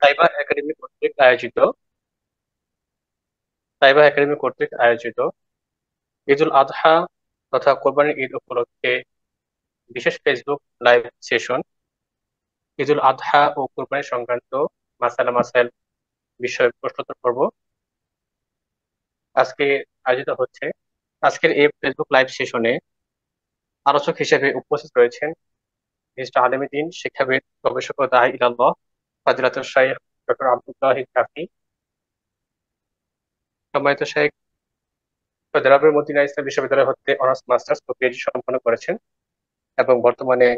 Taiba academy কর্তৃক আয়োজিত Taiba academy কর্তৃক আয়োজিত ঈদুল আজহা তথা কোরবানির ঈদ উপলক্ষে বিশেষ ফেসবুক লাইভ সেশন ঈদুল আজহা ও কোরবানি সংক্রান্ত মাসালা মাসাইল বিষয়ে প্রশ্নোত্তর পর্ব আজকে আয়োজিত হচ্ছে। আজকের এই ফেসবুক লাইভ সেশনে আলোচক হিসেবে উপস্থিত রয়েছেন মিস্টার আলমদ্দিন, শিক্ষাবিদ, গবেষক ও দাঈ ইলাল্লাহ, ফাজিলাতুল শাইখ ডক্টর আব্দুল্লাহ কাফি। সম্মানিত শেখ দেরাবের মদিনা ইসলাম বিশ্ববিদ্যালয় হতে অনার্স মাস্টার্স ও পিএইচডি সম্পন্ন করেছেন এবং বর্তমানে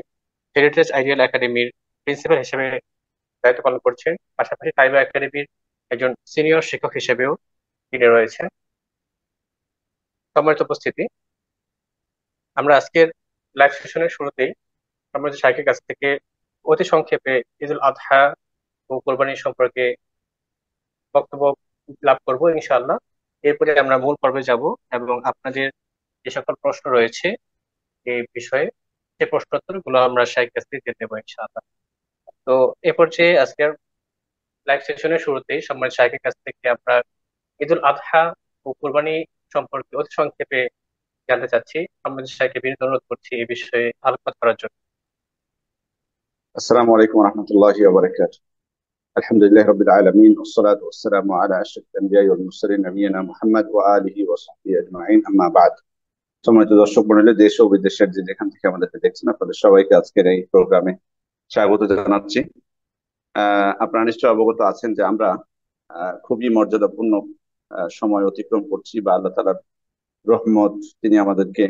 হেরিটেজ আইডিয়াল একাডেমির প্রিন্সিপাল হিসেবে দায়িত্ব পালন করছেন। পাশাপাশি তাইবা একাডেমির একজন সিনিয়র শিক্ষক হিসেবেও তিনি রয়েছেন। সম্মানিত উপস্থিতি, আমরা আজকের লাইভ সেশনের শুরুতেই সম্মানিত শাইখের কাছ থেকে অতি সংক্ষেপে ঈদুল আজহা ও কোরবানি সম্পর্কে বক্তব্য লাভ করব ইনশাআল্লাহ। এরপরে আমরা মূল পর্বে যাব এবং আপনাদের যে সকল প্রশ্ন রয়েছে এই বিষয়ে সে প্রশ্নোত্তর গুলো আমরা শাইখ কাছ থেকে জেনে নেবো ইনশাআল্লাহ। তো এ পর্যায়ে আজকের লাইভ সেশনের শুরুতেই সম্মানিত শাইখের কাছ থেকে আমরা ঈদুল আজহা ও কোরবানি সম্পর্কে অতি সংক্ষেপে জানতে চাচ্ছি। সম্মানিত শাইখকে বিনীত অনুরোধ করছি এই বিষয়ে আলোকপাত করার জন্য। السلام عليكم ورحمة الله وبركاته. الحمد لله رب العالمين والصلاة والسلام على أشرف الأنبياء والمرسلين نبينا محمد وآله وصحبه أجمعين أما بعد. সম্মানিত দর্শক মণ্ডলী, দেশ ও বিদেশের যে যেখান থেকে আমাদেরকে দেখছেন, আপনাদের সবাইকে আজকের এই প্রোগ্রামে স্বাগত জানাচ্ছি। আপনারা নিশ্চয় অবগত আছেন যে আমরা খুবই মর্যাদাপূর্ণ সময় অতিক্রম করছি, বা আল্লাহ তাআলার রহমত, তিনি আমাদেরকে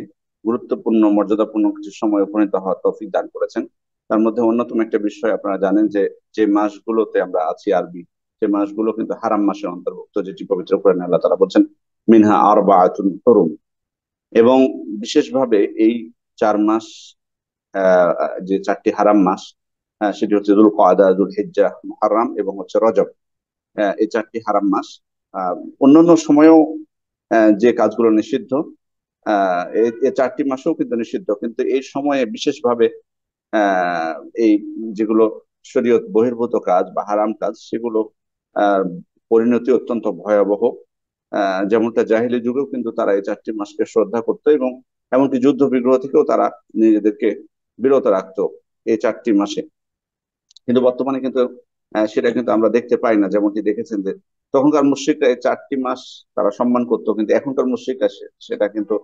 গুরুত্বপূর্ণ মর্যাদাপূর্ণ কিছু সময় উপনীত হওয়ার তৌফিক দান করেছেন। তার মধ্যে অন্যতম একটা বিষয়, আপনারা জানেন যে যে মাসগুলোতে আমরা আছি আরবি, যে মাসগুলো কিন্তু হারাম মাসের অন্তর্ভুক্ত, যেটি পবিত্র কোরআনে আল্লাহ তাআলা বলছেন মিনহা আরবাআতুন হুরুম। এবং বিশেষভাবে এই 4 মাস, যে 4টি হারাম মাস, সেটি হচ্ছে যুল কাদা, যুল হিজ্জাহ, মুহররম এবং হচ্ছে রজব। এই 4টি হারাম মাস। অন্যান্য সময়েও যে কাজগুলো নিষিদ্ধ, এই 4টি মাসেও কিন্তু নিষিদ্ধ, কিন্তু এই সময়ে বিশেষভাবে আহ এই যেগুলো শরীয়ত বহির্ভূত কাজ বা হারাম কাজ, সেগুলো পরিণতি অত্যন্ত ভয়াবহ। যেমনটা জাহিলি যুগেও কিন্তু তারা এই 4টি মাসকে শ্রদ্ধা করতো, এবং এমনকি যুদ্ধ বিগ্রহ থেকেও তারা নিজেদেরকে বিরত রাখতো এই 4টি মাসে। কিন্তু বর্তমানে কিন্তু সেটা কিন্তু আমরা দেখতে পাই না। যেমনটি দেখেছেন যে তখনকার মুশরিকরা এই 4টি মাস তারা সম্মান করতো, কিন্তু এখনকার মুশরিকরা সেটা কিন্তু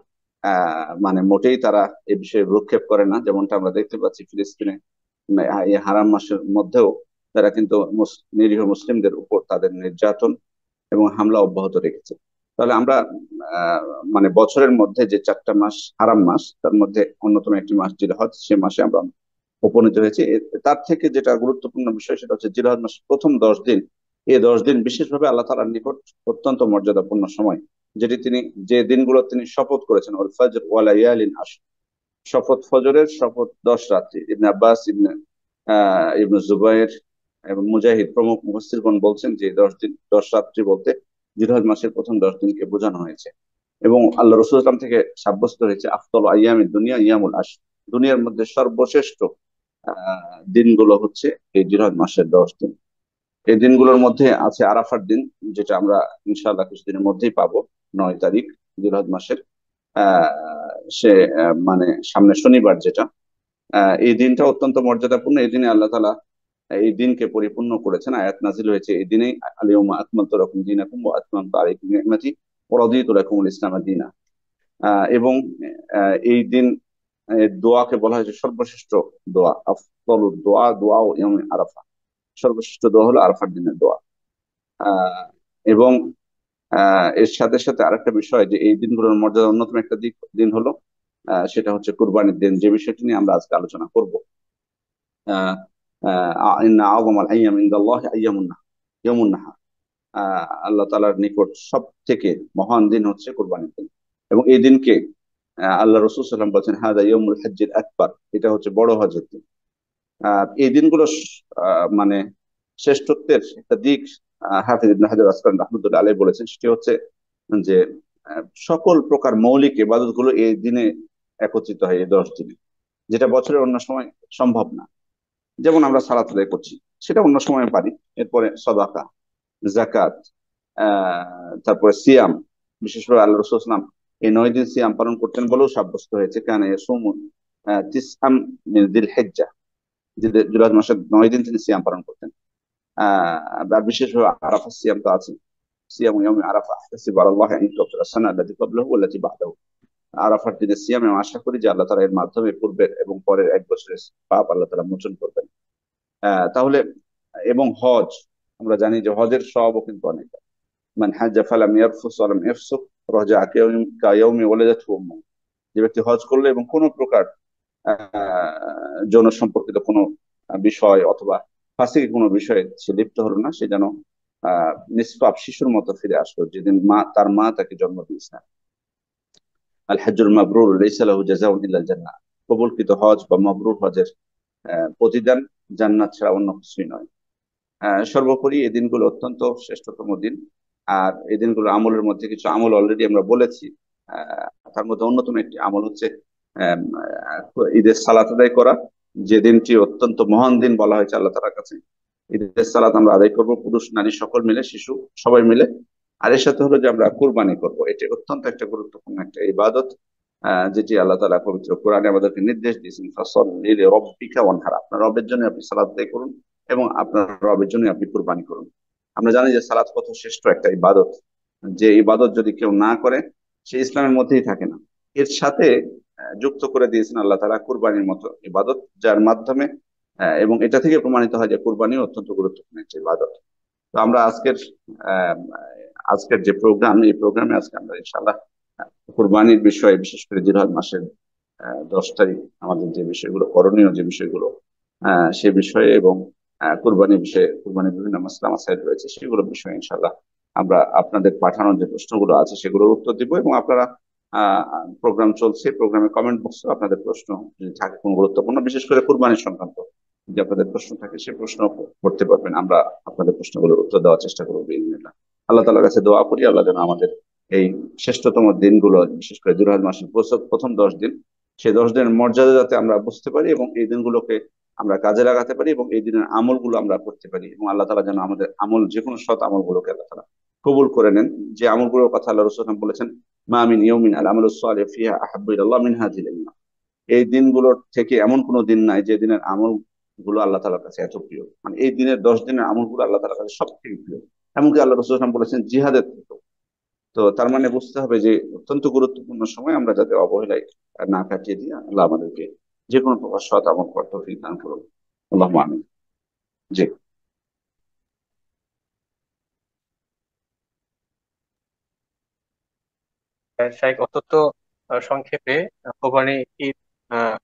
মানে মোটেই তারা এ বিষয়ে ভ্রুক্ষেপ করে না। যেমনটা আমরা দেখতে পাচ্ছি ফিলিস্তিনে এই হারাম মাসের মধ্যেও তারা কিন্তু নিরীহ মুসলিমদের উপর তাদের নির্যাতন এবং হামলা অব্যাহত রেখেছে। তাহলে আমরা মানে বছরের মধ্যে যে 4টা মাস হারাম মাস, তার মধ্যে অন্যতম একটি মাস জিলহজ, সে মাসে আমরা উপনীত হয়েছে। তার থেকে যেটা গুরুত্বপূর্ণ বিষয়, সেটা হচ্ছে জিলহজ মাসের প্রথম 10 দিন। এই 10 দিন বিশেষভাবে আল্লাহ তাআলার নিকট অত্যন্ত মর্যাদাপূর্ণ সময়, যেটি তিনি যে দিনগুলো তিনি শপথ করেছেন, ওয়াল ফজর ওয়া লায়ালিন আশর, শপথ ফজরের, শপথ 10 রাত্রি। ইবনে আব্বাস, ইবনে জুবাইর এবং মুজাহিদ প্রমুখ মুফাসসিরগণ বলছেন যে 10 দিন 10 রাত্রি বলতে জিলহজ মাসের প্রথম 10 দিনকে বোঝানো হয়েছে। এবং আল্লাহ রাসূল সাল্লাল্লাহু আলাইহি ওয়াসাল্লাম থেকে সাব্যস্ত হয়েছে আফদালু আইয়ামিদ দুনিয়া ইয়ামুল আশর, দুনিয়ার মধ্যে সর্বশ্রেষ্ঠ দিনগুলো হচ্ছে এই জিলহজ মাসের 10 দিন। এই দিনগুলোর মধ্যে আছে আরাফার দিন, যেটা আমরা ইনশাআল্লাহ কিছুদিনের মধ্যেই পাবো, 9 তারিখ জিলহজ মাসের। সে মানে সামনে শনিবার, যেটা এই দিনটা অত্যন্ত মর্যাদাপূর্ণ। এই দিনে আল্লাহ তাআলা এই দিনকে পরিপূর্ণ করেছেন, আয়াত নাজিল হয়েছে এই দিনেই, আল-ইয়াউমা আকমালতু লাকুম দীনাকুম ওয়া আতমামতু আলাইকুম নি'মাতি ওয়া রাদিতু লাকুমুল ইসলাম দীনা। এবং এই দিন দোয়াকে বলা হয়েছে সর্বশ্রেষ্ঠ দোয়া, আফদালুদ দোয়া দোয়া ইয়াউমে আরাফা, সর্বশ্রেষ্ঠ দোয়া হলো আরাফার দিনের দোয়া। আহ এবং এর সাথে সাথে আরেকটা বিষয়, যে এই দিনগুলোর মর্যাদা অন্যতম একটা দিন হলো সেটা হচ্ছে কুরবানির দিন, যে বিষয়টি নিয়ে আমরা আজকে আলোচনা করব। ইন্না আযমাল আইয়াম ইনদাল্লাহি ইয়ামুন নাহার, আল্লাহ তাআলার নিকট সব থেকে মহান দিন হচ্ছে কুরবানির দিন। এবং এই দিনকে আল্লাহ রাসূল সাল্লাল্লাহু আলাইহি ওয়াসাল্লাম বলেছেন হাযা ইয়াউমুল হজ্জিল আকবার, এটা হচ্ছে বড় হজের দিন। এই দিনগুলো মানে শ্রেষ্ঠত্বের একটা দিক হাফিজ ইবনে হাজার আসকালানি রাহমাতুল্লাহ আলাইহি বলেছেন, সেটি হচ্ছে যে সকল প্রকার মৌলিক ইবাদত গুলো এই দিনে একত্রিত হয়, এই 10 দিনে, যেটা বছরের অন্য সময় সম্ভব না। যেমন আমরা সালাত আদায় করছি, সেটা অন্য সময় পারি, এরপরে সদাকা, জাকাত, তারপরে সিয়াম। বিশেষ করে আল্লাহ রাসূল সাল্লাল্লাহু আলাইহি ওয়াসাল্লাম এই 9 দিন সিয়াম পালন করতেন বলেও সাব্যস্ত হয়েছে। কারণ ইয়াসুমু তিসআম মিন যিলহিজ্জা, জিলহজ মাসের 9 দিন তিনি সিয়াম পালন করতেন। আর বিশেষভাবে আরাফা সিয়াম তো আছে। সিয়াম ইয়াউমি আরাফা আহতাসিবু আলাল্লাহি আন ইউকাফিরা আস-সানা আল্লাতী ক্বাবলাহু ওয়াল্লাতী বা'দাহু। আরাফার দিনে সিয়াম, এবং আশা করি যে আল্লাহ তাআলা এর মাধ্যমে পূর্বের এবং পরের এক বছরের পাপ আল্লাহ তাআলা মোচন করবেন। তাহলে এবং হজ, আমরা জানি যে হজের সওয়াবও কিন্তু অনেক। মান হাজ্জা ফালাম ইয়ারফুস ওয়া লাম ইয়াফসুক রাজা কায়াউমি ওয়ালাদাতহু উম্মুহু। যে ব্যক্তি হজ করলো এবং কোনো প্রকার যৌন সম্পর্কিত কোনো বিষয় অথবা ফাসিক কোনো বিষয়ে সে লিপ্ত হলো না, সে যেন নিষ্পাপ শিশুর মতো ফিরে আসলো যেদিন তার মা তাকে জন্ম দিয়েছে। আল হজ্জুল মাবরুর লাইসা লাহু জাযাউন ইল্লাল জান্নাহ। কবুলকৃত হজ বা মাবরুর হজের প্রতিদান জান্নাত ছাড়া অন্য কিছুই নয়। সর্বোপরি এই দিনগুলো অত্যন্ত শ্রেষ্ঠতম দিন। আর এই দিনগুলো আমলের মধ্যে কিছু আমল অলরেডি আমরা বলেছি। তার মধ্যে অন্যতম একটি আমল হচ্ছে আম, ঈদের সালাত আদায় করা, যে দিনটি অত্যন্ত মহান দিন বলা হয়েছে আল্লাহ তাআলার কাছে। ঈদের সালাত আমরা আদায় করব, পুরুষ নারী সকল মিলে, শিশু সবাই মিলে। আর এর সাথে হলো যে আমরা কুরবানি করব। এটি অত্যন্ত একটা গুরুত্বপূর্ণ একটা ইবাদত, যেটি আল্লাহ তাআলা পবিত্র কোরআনে আমাদেরকে নির্দেশ দিয়েছেন, ফাসাল্লি লিরাব্বিকা ওয়ানহার। আপনার রবের জন্য আপনি সালাত আদায় করুন এবং আপনার রবের জন্য আপনি কুরবানি করুন। আমরা জানি যে সালাত কত শ্রেষ্ঠ একটা ইবাদত। যে ইবাদত যদি কেউ না করে, সে ইসলামের মধ্যেই থাকে না। এর সাথে যুক্ত করে দিয়েছেন আল্লাহ তাআলা কুরবানির মতো ইবাদত, যার মাধ্যমে এবং এটা থেকে প্রমাণিত হয় যে কুরবানি অত্যন্ত গুরুত্বপূর্ণ একটি ইবাদত। তো আমরা আহ, আজকের যে প্রোগ্রাম, এই প্রোগ্রামে আজকে আমরা ইনশাআল্লাহ কুরবানির বিষয়ে, বিশেষ করে জিলহজ মাসের 10 তারিখ আমাদের যে বিষয়গুলো করণীয়, যে বিষয়গুলো সে বিষয়ে, এবং কুরবানির বিষয়ে, কুরবানির বিভিন্ন মাসলা মাসাইল রয়েছে, সেগুলো বিষয়ে ইনশাআল্লাহ আমরা আপনাদের পাঠানোর যে প্রশ্নগুলো আছে সেগুলোর উত্তর দিব। এবং আপনারা প্রোগ্রাম চলছে, প্রোগ্রামে কমেন্ট বক্সে আপনাদের প্রশ্ন যদি থাকে কোনো গুরুত্বপূর্ণ, বিশেষ করে কুরবানির সংক্রান্ত যদি আপনাদের প্রশ্ন থাকে, সে প্রশ্ন করতে পারবেন। আমরা আপনাদের প্রশ্নগুলোর উত্তর দেওয়ার চেষ্টা করবো ইনশাআল্লাহ। আল্লাহ তাআলার কাছে দোয়া করি আল্লাহ যেন আমাদের এই শ্রেষ্ঠতম দিনগুলো, বিশেষ করে জিলহজ মাসের প্রথম 10 দিন, সেই 10 দিনের মর্যাদা যাতে আমরা বুঝতে পারি এবং এই দিনগুলোকে আমরা কাজে লাগাতে পারি এবং এই দিনের আমলগুলো আমরা করতে পারি, এবং আল্লাহ তাআলা যেন আমাদের আমল, যে কোনো সৎ আমলগুলোকে আল্লাহ তাআলা কবুল করে নেন। যে আমলগুলোর কথা আল্লাহ রাসূল সাল্লাল্লাহু আলাইহি ওয়াসাল্লাম বলেছেন, মা মিন ইয়াউমিন আল আমালুস সালিহু ফিহা আহাব্বু ইলাল্লাহ মিন হাযিহিল আইয়াম। এই দিনগুলোর থেকে এমন কোনো দিন নাই যে দিনের আমল গুলো আল্লাহ তাআলার কাছে এত প্রিয়। মানে এই দিনের 10 দিনের আমলগুলো আল্লাহ তাআলার কাছে সব থেকে প্রিয়। এমনকি আল্লাহ রাসূল সাল্লাল্লাহু আলাইহি ওয়াসাল্লাম বলেছেন জিহাদের থেকে। তো তার মানে বুঝতে হবে যে অত্যন্ত গুরুত্বপূর্ণ সময় আমরা যাতে অবহেলায় না কাটিয়ে দিই। আল্লাহ আমাদেরকে যে কোনো প্রকার সৎ আমল করার তৌফিক দান করুন। আল্লাহুম্মা আমিন। জি। শাইখ অত্যন্ত সংক্ষেপে কোরবানি ঈদ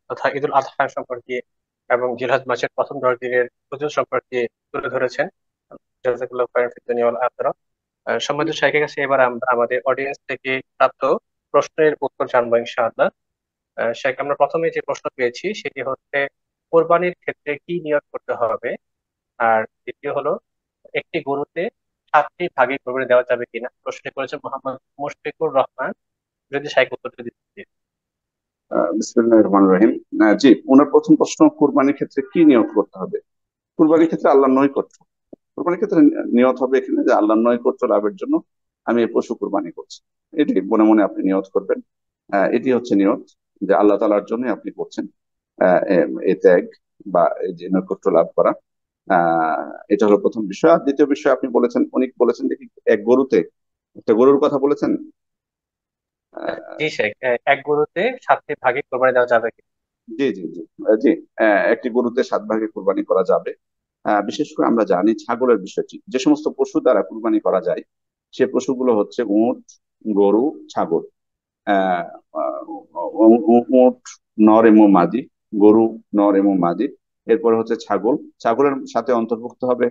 তথা ঈদুল আজহা সম্পর্কে এবং জিলহজ মাসের প্রথম 10 দিনের ফজিলত সম্পর্কে তুলে ধরেছেন। জাযাকাল্লাহু খাইরান ফিদ দুনিয়া ওয়াল আখিরাহ। সম্মানিত শাইখের কাছে এবার আমরা আমাদের অডিয়েন্স থেকে প্রাপ্ত প্রশ্নের উত্তর জানবো ইনশাআল্লাহ। শাইখ, আমরা প্রথমে যে প্রশ্ন পেয়েছি সেটি হচ্ছে কোরবানির ক্ষেত্রে কি নিয়ত করতে হবে, আর দ্বিতীয় হলো একটি গরুতে 7টি ভাগে কোরবানি দেওয়া যাবে কিনা। প্রশ্নটি করেছেন মোহাম্মদ মুশফিকুর রহমান। যদি শাইখ উত্তরটি দিতে। বিসমিল্লাহির রহমানির রহিম। জি, ওনার প্রথম প্রশ্ন, কুরবানির ক্ষেত্রে কি নিয়ত করতে হবে। কুরবানির ক্ষেত্রে আল্লাহর নৈকট্য। কুরবানির ক্ষেত্রে নিয়ত হবে এখানে যে আল্লাহর নৈকট্য লাভের জন্য আমি এই পশু কুরবানি করছি। এটি মনে মনে আপনি নিয়ত করবেন। এটি হচ্ছে নিয়ত, যে আল্লাহ তাআলার জন্য আপনি করছেন এই ত্যাগ বা এই যে নৈকট্য লাভ করা। এটা হলো প্রথম বিষয়। আর দ্বিতীয় বিষয়, আপনি বলেছেন, উনি বলেছেন যে এক গরুতে, একটা গরুর কথা বলেছেন। আহ, জি শাইখ, এক গরুতে 7টি ভাগে কোরবানি দেওয়া যাবে কিনা। জি জি জি। জি, একটি গরুতে 7 ভাগে কুরবানি করা যাবে। বিশেষ করে আমরা জানি ছাগলের বিষয়টি, যে সমস্ত পশু দ্বারা কুরবানি করা যায় সে পশুগুলো হচ্ছে উট, গরু, ছাগল। আহ, উট নর এবং মাদি, গরু নর এবং মাদি। এরপরে হচ্ছে ছাগল। ছাগলের সাথে অন্তর্ভুক্ত হবে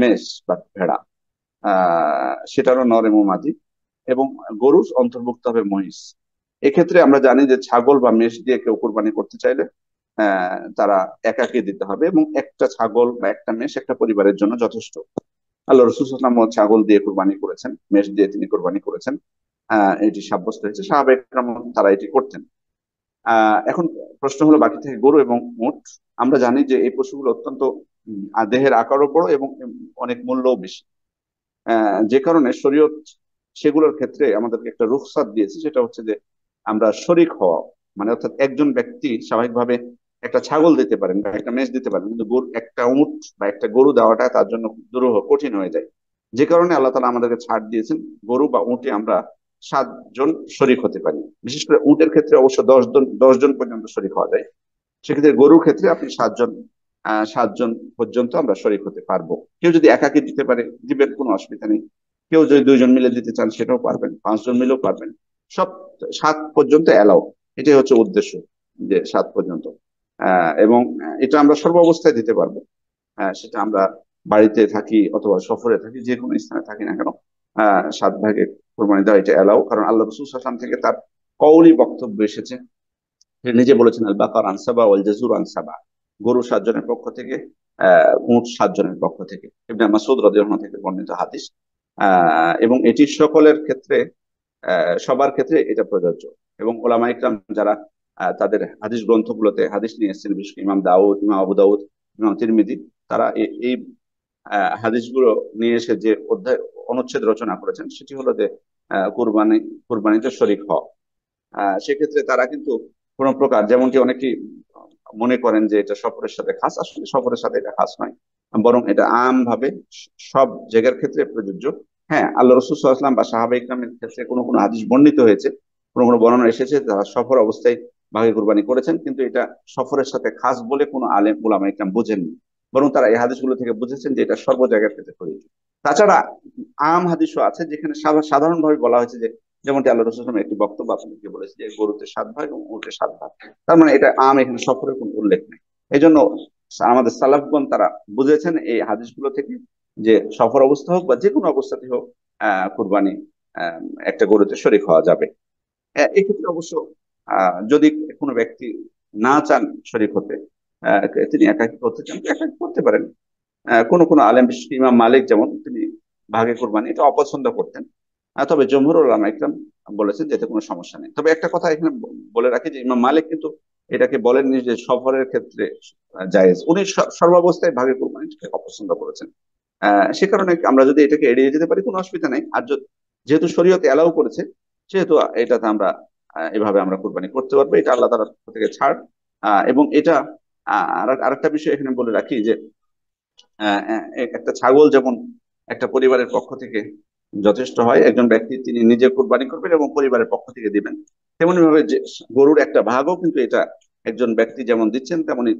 মেষ বা ভেড়া, সেটারও নর এবং মাদি। এবং গরুর অন্তর্ভুক্ত হবে মহিষ। এক্ষেত্রে আমরা জানি যে ছাগল বা মেষ দিয়ে কেউ কোরবানি করতে চাইলে তারা একাকে দিতে হবে, এবং একটা ছাগল বা একটা মেষ একটা পরিবারের জন্য যথেষ্ট। আল্লাহ রসুল সাল্লাল্লাহু আলাইহি ওয়াসাল্লাম ছাগল দিয়ে কোরবানি করেছেন, মেষ দিয়ে তিনি কোরবানি করেছেন। এটি সাব্যস্ত হয়েছে, সাহাবায়ে কেরাম তারা এটি করতেন। এখন প্রশ্ন হলো বাকি থেকে গরু এবং উট। আমরা জানি যে এই পশুগুলো অত্যন্ত দেহের আকারও বড় এবং অনেক মূল্যও বেশি। যে কারণে শরীয়ত সেগুলোর ক্ষেত্রে আমাদেরকে একটা রুখসাত দিয়েছে, সেটা হচ্ছে যে আমরা শরিক হওয়া, মানে অর্থাৎ একজন ব্যক্তি স্বাভাবিকভাবে একটা ছাগল দিতে পারেন বা একটা মেষ দিতে পারেন, কিন্তু একটা উট বা একটা গরু দেওয়াটা তার জন্য দুরূহ কঠিন হয়ে যায়। যে কারণে আল্লাহ তালা আমাদেরকে ছাড় দিয়েছেন, গরু বা উটে আমরা 7 জন শরিক হতে পারি। বিশেষ করে উটের ক্ষেত্রে অবশ্য 10 জন পর্যন্ত শরিক হওয়া যায়। সেক্ষেত্রে গরুর ক্ষেত্রে আপনি 7 জন, 7 জন পর্যন্ত আমরা শরিক হতে পারবো। কেউ যদি একাকি দিতে পারে দিবেন, কোনো অসুবিধা নেই। কেউ যদি 2 জন মিলে দিতে চান সেটাও পারবেন, 5 জন মিলেও পারবেন। সব 7 পর্যন্ত এলাও, এটাই হচ্ছে উদ্দেশ্য, যে 7 পর্যন্ত। এবং এটা আমরা সর্ব অবস্থায় দিতে পারবো। সেটা আমরা বাড়িতে থাকি অথবা সফরে থাকি, যে কোনো স্থানে থাকি না কেন, 7 ভাগে কোরবানি দেওয়া এটা এলাও। কারণ আল্লাহ রসুল সাল্লাল্লাহু আলাইহি ওয়াসাল্লাম থেকে তার কওলি বক্তব্য এসেছে, তিনি নিজে বলেছেন আল বাকার আনসাবা ওয়াল জাজুর আনসাবা, গরু 7 জনের পক্ষ থেকে, উট 7 জনের পক্ষ থেকে। ইবনে মাসউদ রাদিয়াল্লাহু আনহু থেকে বর্ণিত হাদিস। এবং এটি সকলের ক্ষেত্রে, সবার ক্ষেত্রে এটা প্রযোজ্য। এবং ওলামা ইকরাম যারা তাদের হাদিস গ্রন্থগুলোতে হাদিস নিয়ে এসেছেন, বিশেষ করে ইমাম দাউদ, ইমাম আবু দাউদ, ইমাম তিরমিজি, তারা এই হাদিসগুলো নিয়ে এসে যে অধ্যায় অনুচ্ছেদ রচনা করেছেন সেটি হলো যে কুরবানি, কুরবানিতে শরিক হওয়া। সেক্ষেত্রে তারা কিন্তু কোন প্রকার, যেমনটি অনেকেই মনে করেন যে এটা সফরের সাথে খাস, আসলে সফরের সাথে এটা খাস নয়, বরং এটা আম ভাবে সব জায়গার ক্ষেত্রে প্রযোজ্য। হ্যাঁ, আল্লাহ রসুল সাল্লাল্লাহু আলাইহি ওয়াসাল্লাম বা সাহাবা ইকরামের ক্ষেত্রে কোনো কোনো হাদিস বর্ণিত হয়েছে, কোনো কোনো বর্ণনা এসেছে তারা সফর অবস্থায় ভাগে কুরবানি করেছেন, কিন্তু এটা সফরের সাথে খাস বলে কোনো আলেম উলামা ইকরাম বোঝেননি। বরং তারা এই হাদিসগুলো থেকে বুঝেছেন যে এটা সর্ব জায়গার ক্ষেত্রে প্রযোজ্য। তাছাড়া আম হাদিসও আছে যেখানে সাধারণভাবে বলা হয়েছে যে, যেমনটি আল্লাহ রসুল সাল্লাল্লাহু আলাইহি ওয়াসাল্লাম একটি বক্তব্য আপনাকে বলেছে যে গরুতে 7 ভাগ এবং উটে 7 ভাগ। তার মানে এটা আম, এখানে সফরের কোনো উল্লেখ নেই। এই জন্য আমাদের সালাফগণ তারা বুঝেছেন এই হাদিসগুলো থেকে যে সফর অবস্থা হোক বা যে কোনো অবস্থাতে হোক, কুরবানি আহ, একটা গরুতে শরীক হওয়া যাবে। এক্ষেত্রে অবশ্য যদি কোনো ব্যক্তি না চান শরীক হতে, আহ, তিনি একাকী করতে চান, একাকী করতে পারেন। কোনো কোনো আলেম, বিশেষ করে ইমাম মালিক যেমন, তিনি ভাগে কুরবানি এটা অপছন্দ করতেন। তবে জমহুরুল উলামা ইকরাম বলেছেন যে এতে কোনো সমস্যা নেই। তবে একটা কথা এখানে বলে রাখি যে ইমাম মালিক কিন্তু এটাকে বলেননি যে সফরের ক্ষেত্রে জায়েজ, উনি সর্বাবস্থায় ভাগে কুরবানিটাকে অপছন্দ করেছেন। সে কারণে আমরা যদি এটাকে এড়িয়ে যেতে পারি কোনো অসুবিধা নেই। আর যেহেতু শরীয়ত এলাও করেছে, সেহেতু এটাতে আমরা এভাবে আমরা কুরবানি করতে পারবো, এটা আল্লাহ তাআলার পক্ষ থেকে ছাড়। এবং এটা আরেকটা বিষয় এখানে বলে রাখি যে একটা ছাগল যেমন একটা পরিবারের পক্ষ থেকে যথেষ্ট হয়, একজন ব্যক্তি তিনি নিজে কুরবানি করবেন এবং পরিবারের পক্ষ থেকে দিবেন, তেমনি ভাবে যে গরুর একটা ভাগও কিন্তু এটা একজন ব্যক্তি যেমন দিচ্ছেন, তেমনি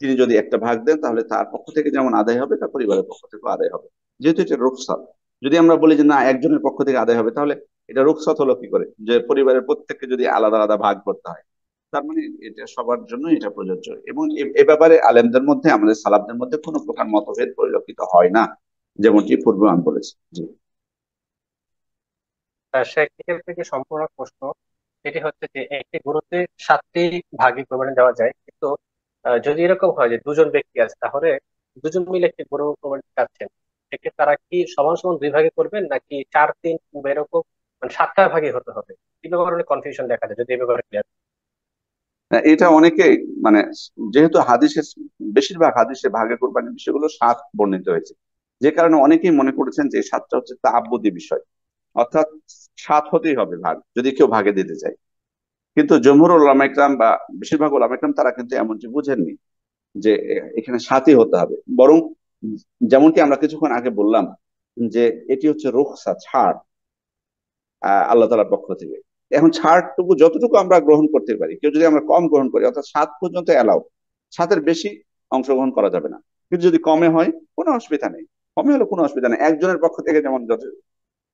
তিনি যদি একটা ভাগ দেন তাহলে তার পক্ষ থেকে যেমন আদায় হবে, তার পরিবারের পক্ষ থেকে আদায় হবে। যেহেতু এটা রুখসাত, যদি আমরা বলি যে না একজনের পক্ষ থেকে আদায় হবে, তাহলে এটা রুখসাত হলো কি করে, যে পরিবারের প্রত্যেককে যদি আলাদা আলাদা ভাগ করতে হয়? তার মানে এটা সবার জন্য এটা প্রযোজ্য। এবং এ ব্যাপারে আলেমদের মধ্যে, আমাদের সালাফদের মধ্যে কোনো প্রকার মতভেদ পরিলক্ষিত হয় না, যেমনটি পূর্বে আমি বলেছি। জি। সেক্ষেত্রে থেকে সম্পূর্ণ প্রশ্ন এটি হচ্ছে যে একটি গরুতে 7টি ভাগে কোরবানি দেওয়া যায়, কিন্তু যদি এরকম হয় যে দুজন ব্যক্তি আছে, তাহলে দুজন মিলে একটি গরু কোরবানি দিচ্ছেন, সেক্ষেত্রে তারা কি সমান সমান 2 ভাগে করবেন নাকি 4 3 বা এরকম, মানে 7টা ভাগে হতে হবে? এই ব্যাপারে অনেক কনফিউশন দেখা যায়, যদি এই ব্যাপারে ক্লিয়ার। এটা অনেকে, মানে যেহেতু হাদিসে, বেশিরভাগ হাদিসে ভাগে কোরবানির বিষয়গুলো 7 বর্ণিত হয়েছে, যে কারণে অনেকেই মনে করেছেন যে এই 7টা হচ্ছে তাআব্বুদি বিষয়, অর্থাৎ 7 হতেই হবে ভাগ যদি কেউ ভাগে দিতে চায়। কিন্তু জমহুর ওলামা ইকরাম বা বেশিরভাগ ওলামা ইকরাম তারা কিন্তু এমনটি বুঝেননি যে এখানে 7ই হতে হবে। বরং যেমনটি আমরা কিছুক্ষণ আগে বললাম যে এটি হচ্ছে রুখসা, ছাড় আল্লাহ তাআলার পক্ষ থেকে। এখন ছাড়টুকু যতটুকু আমরা গ্রহণ করতে পারি, কেউ যদি আমরা কম গ্রহণ করি, অর্থাৎ 7 পর্যন্ত এলাও, 7-এর বেশি অংশগ্রহণ করা যাবে না। কিন্তু যদি কমে হয় কোনো অসুবিধা নেই, কমে হলে কোনো অসুবিধা নেই। একজনের পক্ষ থেকে যেমন যত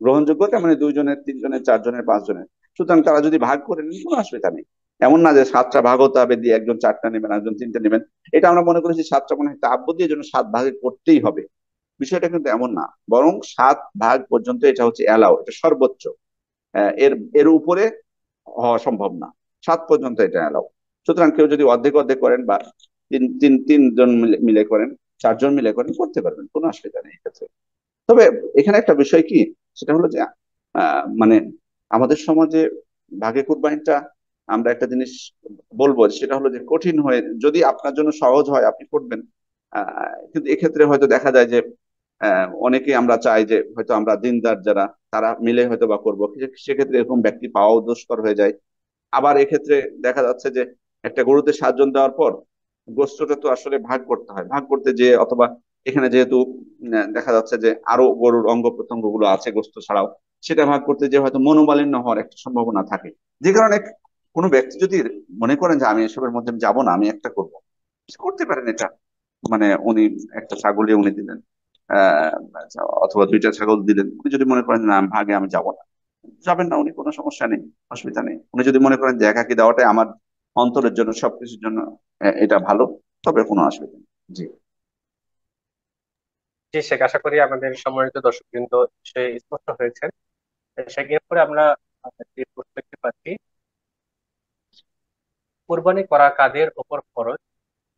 গ্রহণযোগ্য, তেমনি 2 জনের, 3 জনের, 4 জনের, 5 জনের। সুতরাং তারা যদি ভাগ করে নেন কোনো অসুবিধা নেই। এমন না যে 7টা ভাগ হতে হবে, দিয়ে একজন 4টা নেবেন, একজন 3টা নেবেন। এটা আমরা মনে করেছি 7টা মনে হয় তাআব্বুদ দিয়ে জন্য 7 ভাগে করতেই হবে, বিষয়টা কিন্তু এমন না। বরং 7 ভাগ পর্যন্ত এটা হচ্ছে এলাও, এটা সর্বোচ্চ। এর এর উপরে হওয়া সম্ভব না, 7 পর্যন্ত এটা এলাও। সুতরাং কেউ যদি অর্ধেক অর্ধেক করেন বা 3জন মিলে মিলে করেন, 4 জন মিলে করেন, করতে পারবেন, কোনো অসুবিধা নেই এক্ষেত্রে। তবে এখানে একটা বিষয় কি, সেটা হলো যে মানে আমাদের সমাজে ভাগে কুরবানিটা, আমরা একটা জিনিস বলবো, সেটা হলো যে কঠিন হয়ে, যদি আপনার জন্য সহজ হয় আপনি করবেন, কিন্তু এক্ষেত্রে হয়তো দেখা যায় যে অনেকে আমরা চাই যে হয়তো আমরা দিনদার যারা তারা মিলে হয়তো বা করবো, সেক্ষেত্রে এরকম ব্যক্তি পাওয়াও দুষ্কর হয়ে যায়। আবার এক্ষেত্রে দেখা যাচ্ছে যে একটা গরুতে 7 জন দেওয়ার পর গোষ্ঠটা তো আসলে ভাগ করতে হয়, ভাগ করতে যে অথবা এখানে যেহেতু দেখা যাচ্ছে যে আরো গরুর অঙ্গ প্রত্যঙ্গ গুলো আছে গোস্ত ছাড়াও, সেটা ভাগ করতে যে হয়তো মনোমালিন্য হওয়ার একটা সম্ভাবনা থাকে। যে কারণে কোনো ব্যক্তি যদি মনে করেন যে আমি এসবের মধ্যে যাব না, আমি একটা করব, করতে পারেন এটা। মানে উনি একটা ছাগলই উনি দিলেন, আহ অথবা 2টা ছাগল দিলেন, উনি যদি মনে করেন না ভাগে আমি যাব না, যাবেন না উনি, কোনো সমস্যা নেই, অসুবিধা নেই। উনি যদি মনে করেন যে একাকি দেওয়াটাই আমার অন্তরের জন্য সবকিছুর জন্য এটা ভালো, তবে কোনো অসুবিধা নেই। জি। জি শেখ, আশা করি আমাদের সম্মানিত দর্শকবৃন্দ বিষয়ে স্পষ্ট হয়েছে। শেখ, এরপরে আমরা যে প্রশ্ন দেখতে পাচ্ছি, কোরবানি করা কাদের ওপর ফরজ,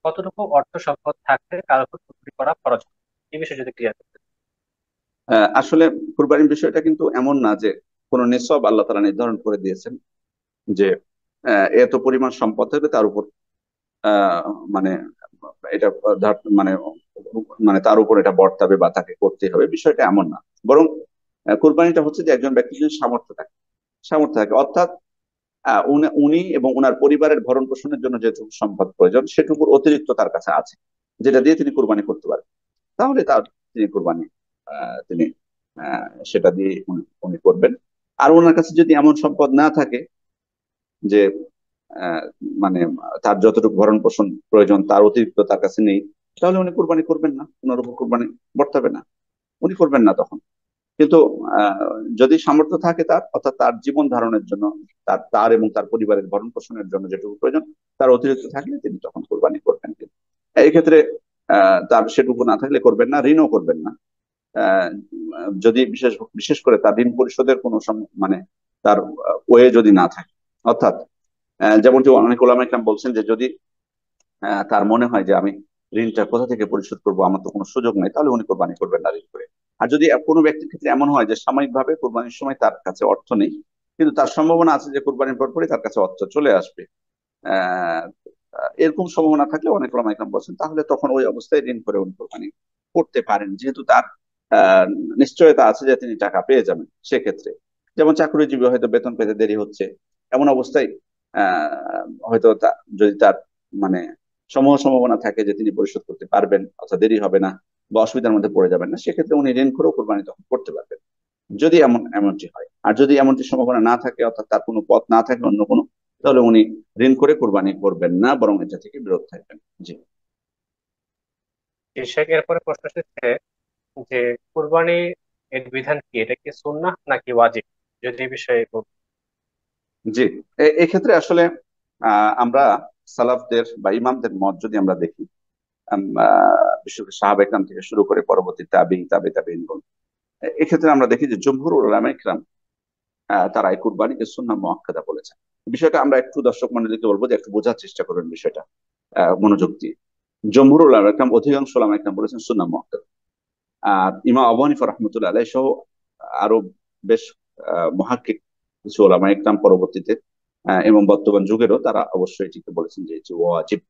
কতটুকু অর্থ সম্পদ থাকলে কার উপর কোরবানি করা ফরজ হবে? এই বিষয়ে যদি ক্লিয়ার করতে। আসলে কুরবানির বিষয়টা কিন্তু এমন না যে কোনো নিসব আল্লাহ তাআলা নির্ধারণ করে দিয়েছেন যে এত পরিমাণ সম্পদ হবে তার উপর আহ মানে এটা মানে মানে তার উপর এটা বর্তাবে বা তাকে করতে হবে, বিষয়টা এমন না। বরং কুরবানিটা হচ্ছে যে একজন ব্যক্তির যদি সামর্থ্য থাকে অর্থাৎ উনি উনি এবং ওনার পরিবারের ভরণ পোষণের জন্য যেটুকু সম্পদ প্রয়োজন সেটুকুর অতিরিক্ত তার কাছে আছে, যেটা দিয়ে তিনি কুরবানি করতে পারেন, তাহলে তার তিনি কুরবানি তিনি সেটা দিয়ে উনি করবেন। আর ওনার কাছে যদি এমন সম্পদ না থাকে যে আহ, মানে তার যতটুকু ভরণ পোষণ প্রয়োজন তার অতিরিক্ত তার কাছে নেই, তাহলে উনি কুরবানি করবেন না, ওনার উপর কুরবানি বর্তাবে না, উনি করবেন না তখন। কিন্তু যদি সামর্থ্য থাকে তার, অর্থাৎ তার জীবন ধারণের জন্য, তার তার এবং তার পরিবারের ভরণ পোষণের জন্য যেটুকু প্রয়োজন তার অতিরিক্ত থাকলে তিনি তখন কোরবানি করবেন। কিন্তু এই ক্ষেত্রে তার সেটুকু না থাকলে করবেন না, ঋণও করবেন না। আহ, যদি বিশেষ বিশেষ করে তার ঋণ পরিশোধের কোনো মানে তার ওয়ে যদি না থাকে, অর্থাৎ যেমনটি অনেক ওলামা ইকরাম বলছেন যে যদি তার মনে হয় যে আমি ঋণটা কোথা থেকে পরিশোধ করবো, আমার তো কোনো সুযোগ নেই, তাহলে উনি কোরবানি করবেন না ঋণ করে। আর যদি কোনো ব্যক্তির ক্ষেত্রে এমন হয় যে সাময়িকভাবে কোরবানির সময় তার কাছে অর্থ নেই, কিন্তু তার সম্ভাবনা আছে যে কোরবানির পরপরই তার কাছে অর্থ চলে আসবে, আহ এরকম সম্ভাবনা থাকলে অনেক ওলামা ইকরাম বলছেন তাহলে তখন ওই অবস্থায় ঋণ করে উনি কোরবানি করতে পারেন, যেহেতু তার আহ নিশ্চয়তা আছে যে তিনি টাকা পেয়ে যাবেন সেক্ষেত্রে। যেমন চাকরিজীবী হয়তো বেতন পেতে দেরি হচ্ছে, এমন অবস্থায় হয়তো যদি তার মানে সম্ভাবনা থাকে যে তিনি পরিশোধ করতে পারবেন অথবা দেরি হবে না বা অসুবিধার মধ্যে পড়ে যাবেন না, সেক্ষেত্রে উনি ঋণ করেও কোরবানি তখন করতে পারবেন, যদি এমনটি হয়। আর যদি এমনটি সম্ভাবনা না থাকে, অর্থাৎ তার কোনো পথ না থাকে অন্য কোনো, তাহলে উনি ঋণ করে কোরবানি করবেন না, বরং এটা থেকে বিরত থাকবেন। জি। জি শেখ, এরপরে প্রশ্ন এসেছে যে কোরবানি এর বিধান কি, এটা কি সুন্নাহ নাকি ওয়াজিব? যদি এই বিষয়ে জি। এক্ষেত্রে আসলে আমরা সালাফদের বা ইমামদের মত যদি আমরা দেখি, বিশেষ করে সাহাবা ইকরাম থেকে শুরু করে পরবর্তী তাবে তাবেঈনগণ, এক্ষেত্রে আমরা দেখি যে জমহুর উলামা ইকরাম তারা এই কুরবানিকে সুন্নাহ মুআক্কাদা বলেছেন। বিষয়টা আমরা একটু দর্শক মন্ডলীকে বলবো যে একটু বোঝার চেষ্টা করবেন বিষয়টা মনোযোগ দিয়ে। জমহুর উলামা ইকরাম, অধিকাংশ উলামা ইকরাম বলেছেন সুন্নাহ মুআক্কাদা। আর ইমাম আবু হানিফা রাহমাতুল্লাহ আলাইহি সহ আরো বেশ মুহাক্কিক কিছু ওলামা ইকরাম পরবর্তীতে এবং বর্তমান যুগেরও তারা অবশ্যই এটিকে বলেছেন যে এটি ওয়াজিব।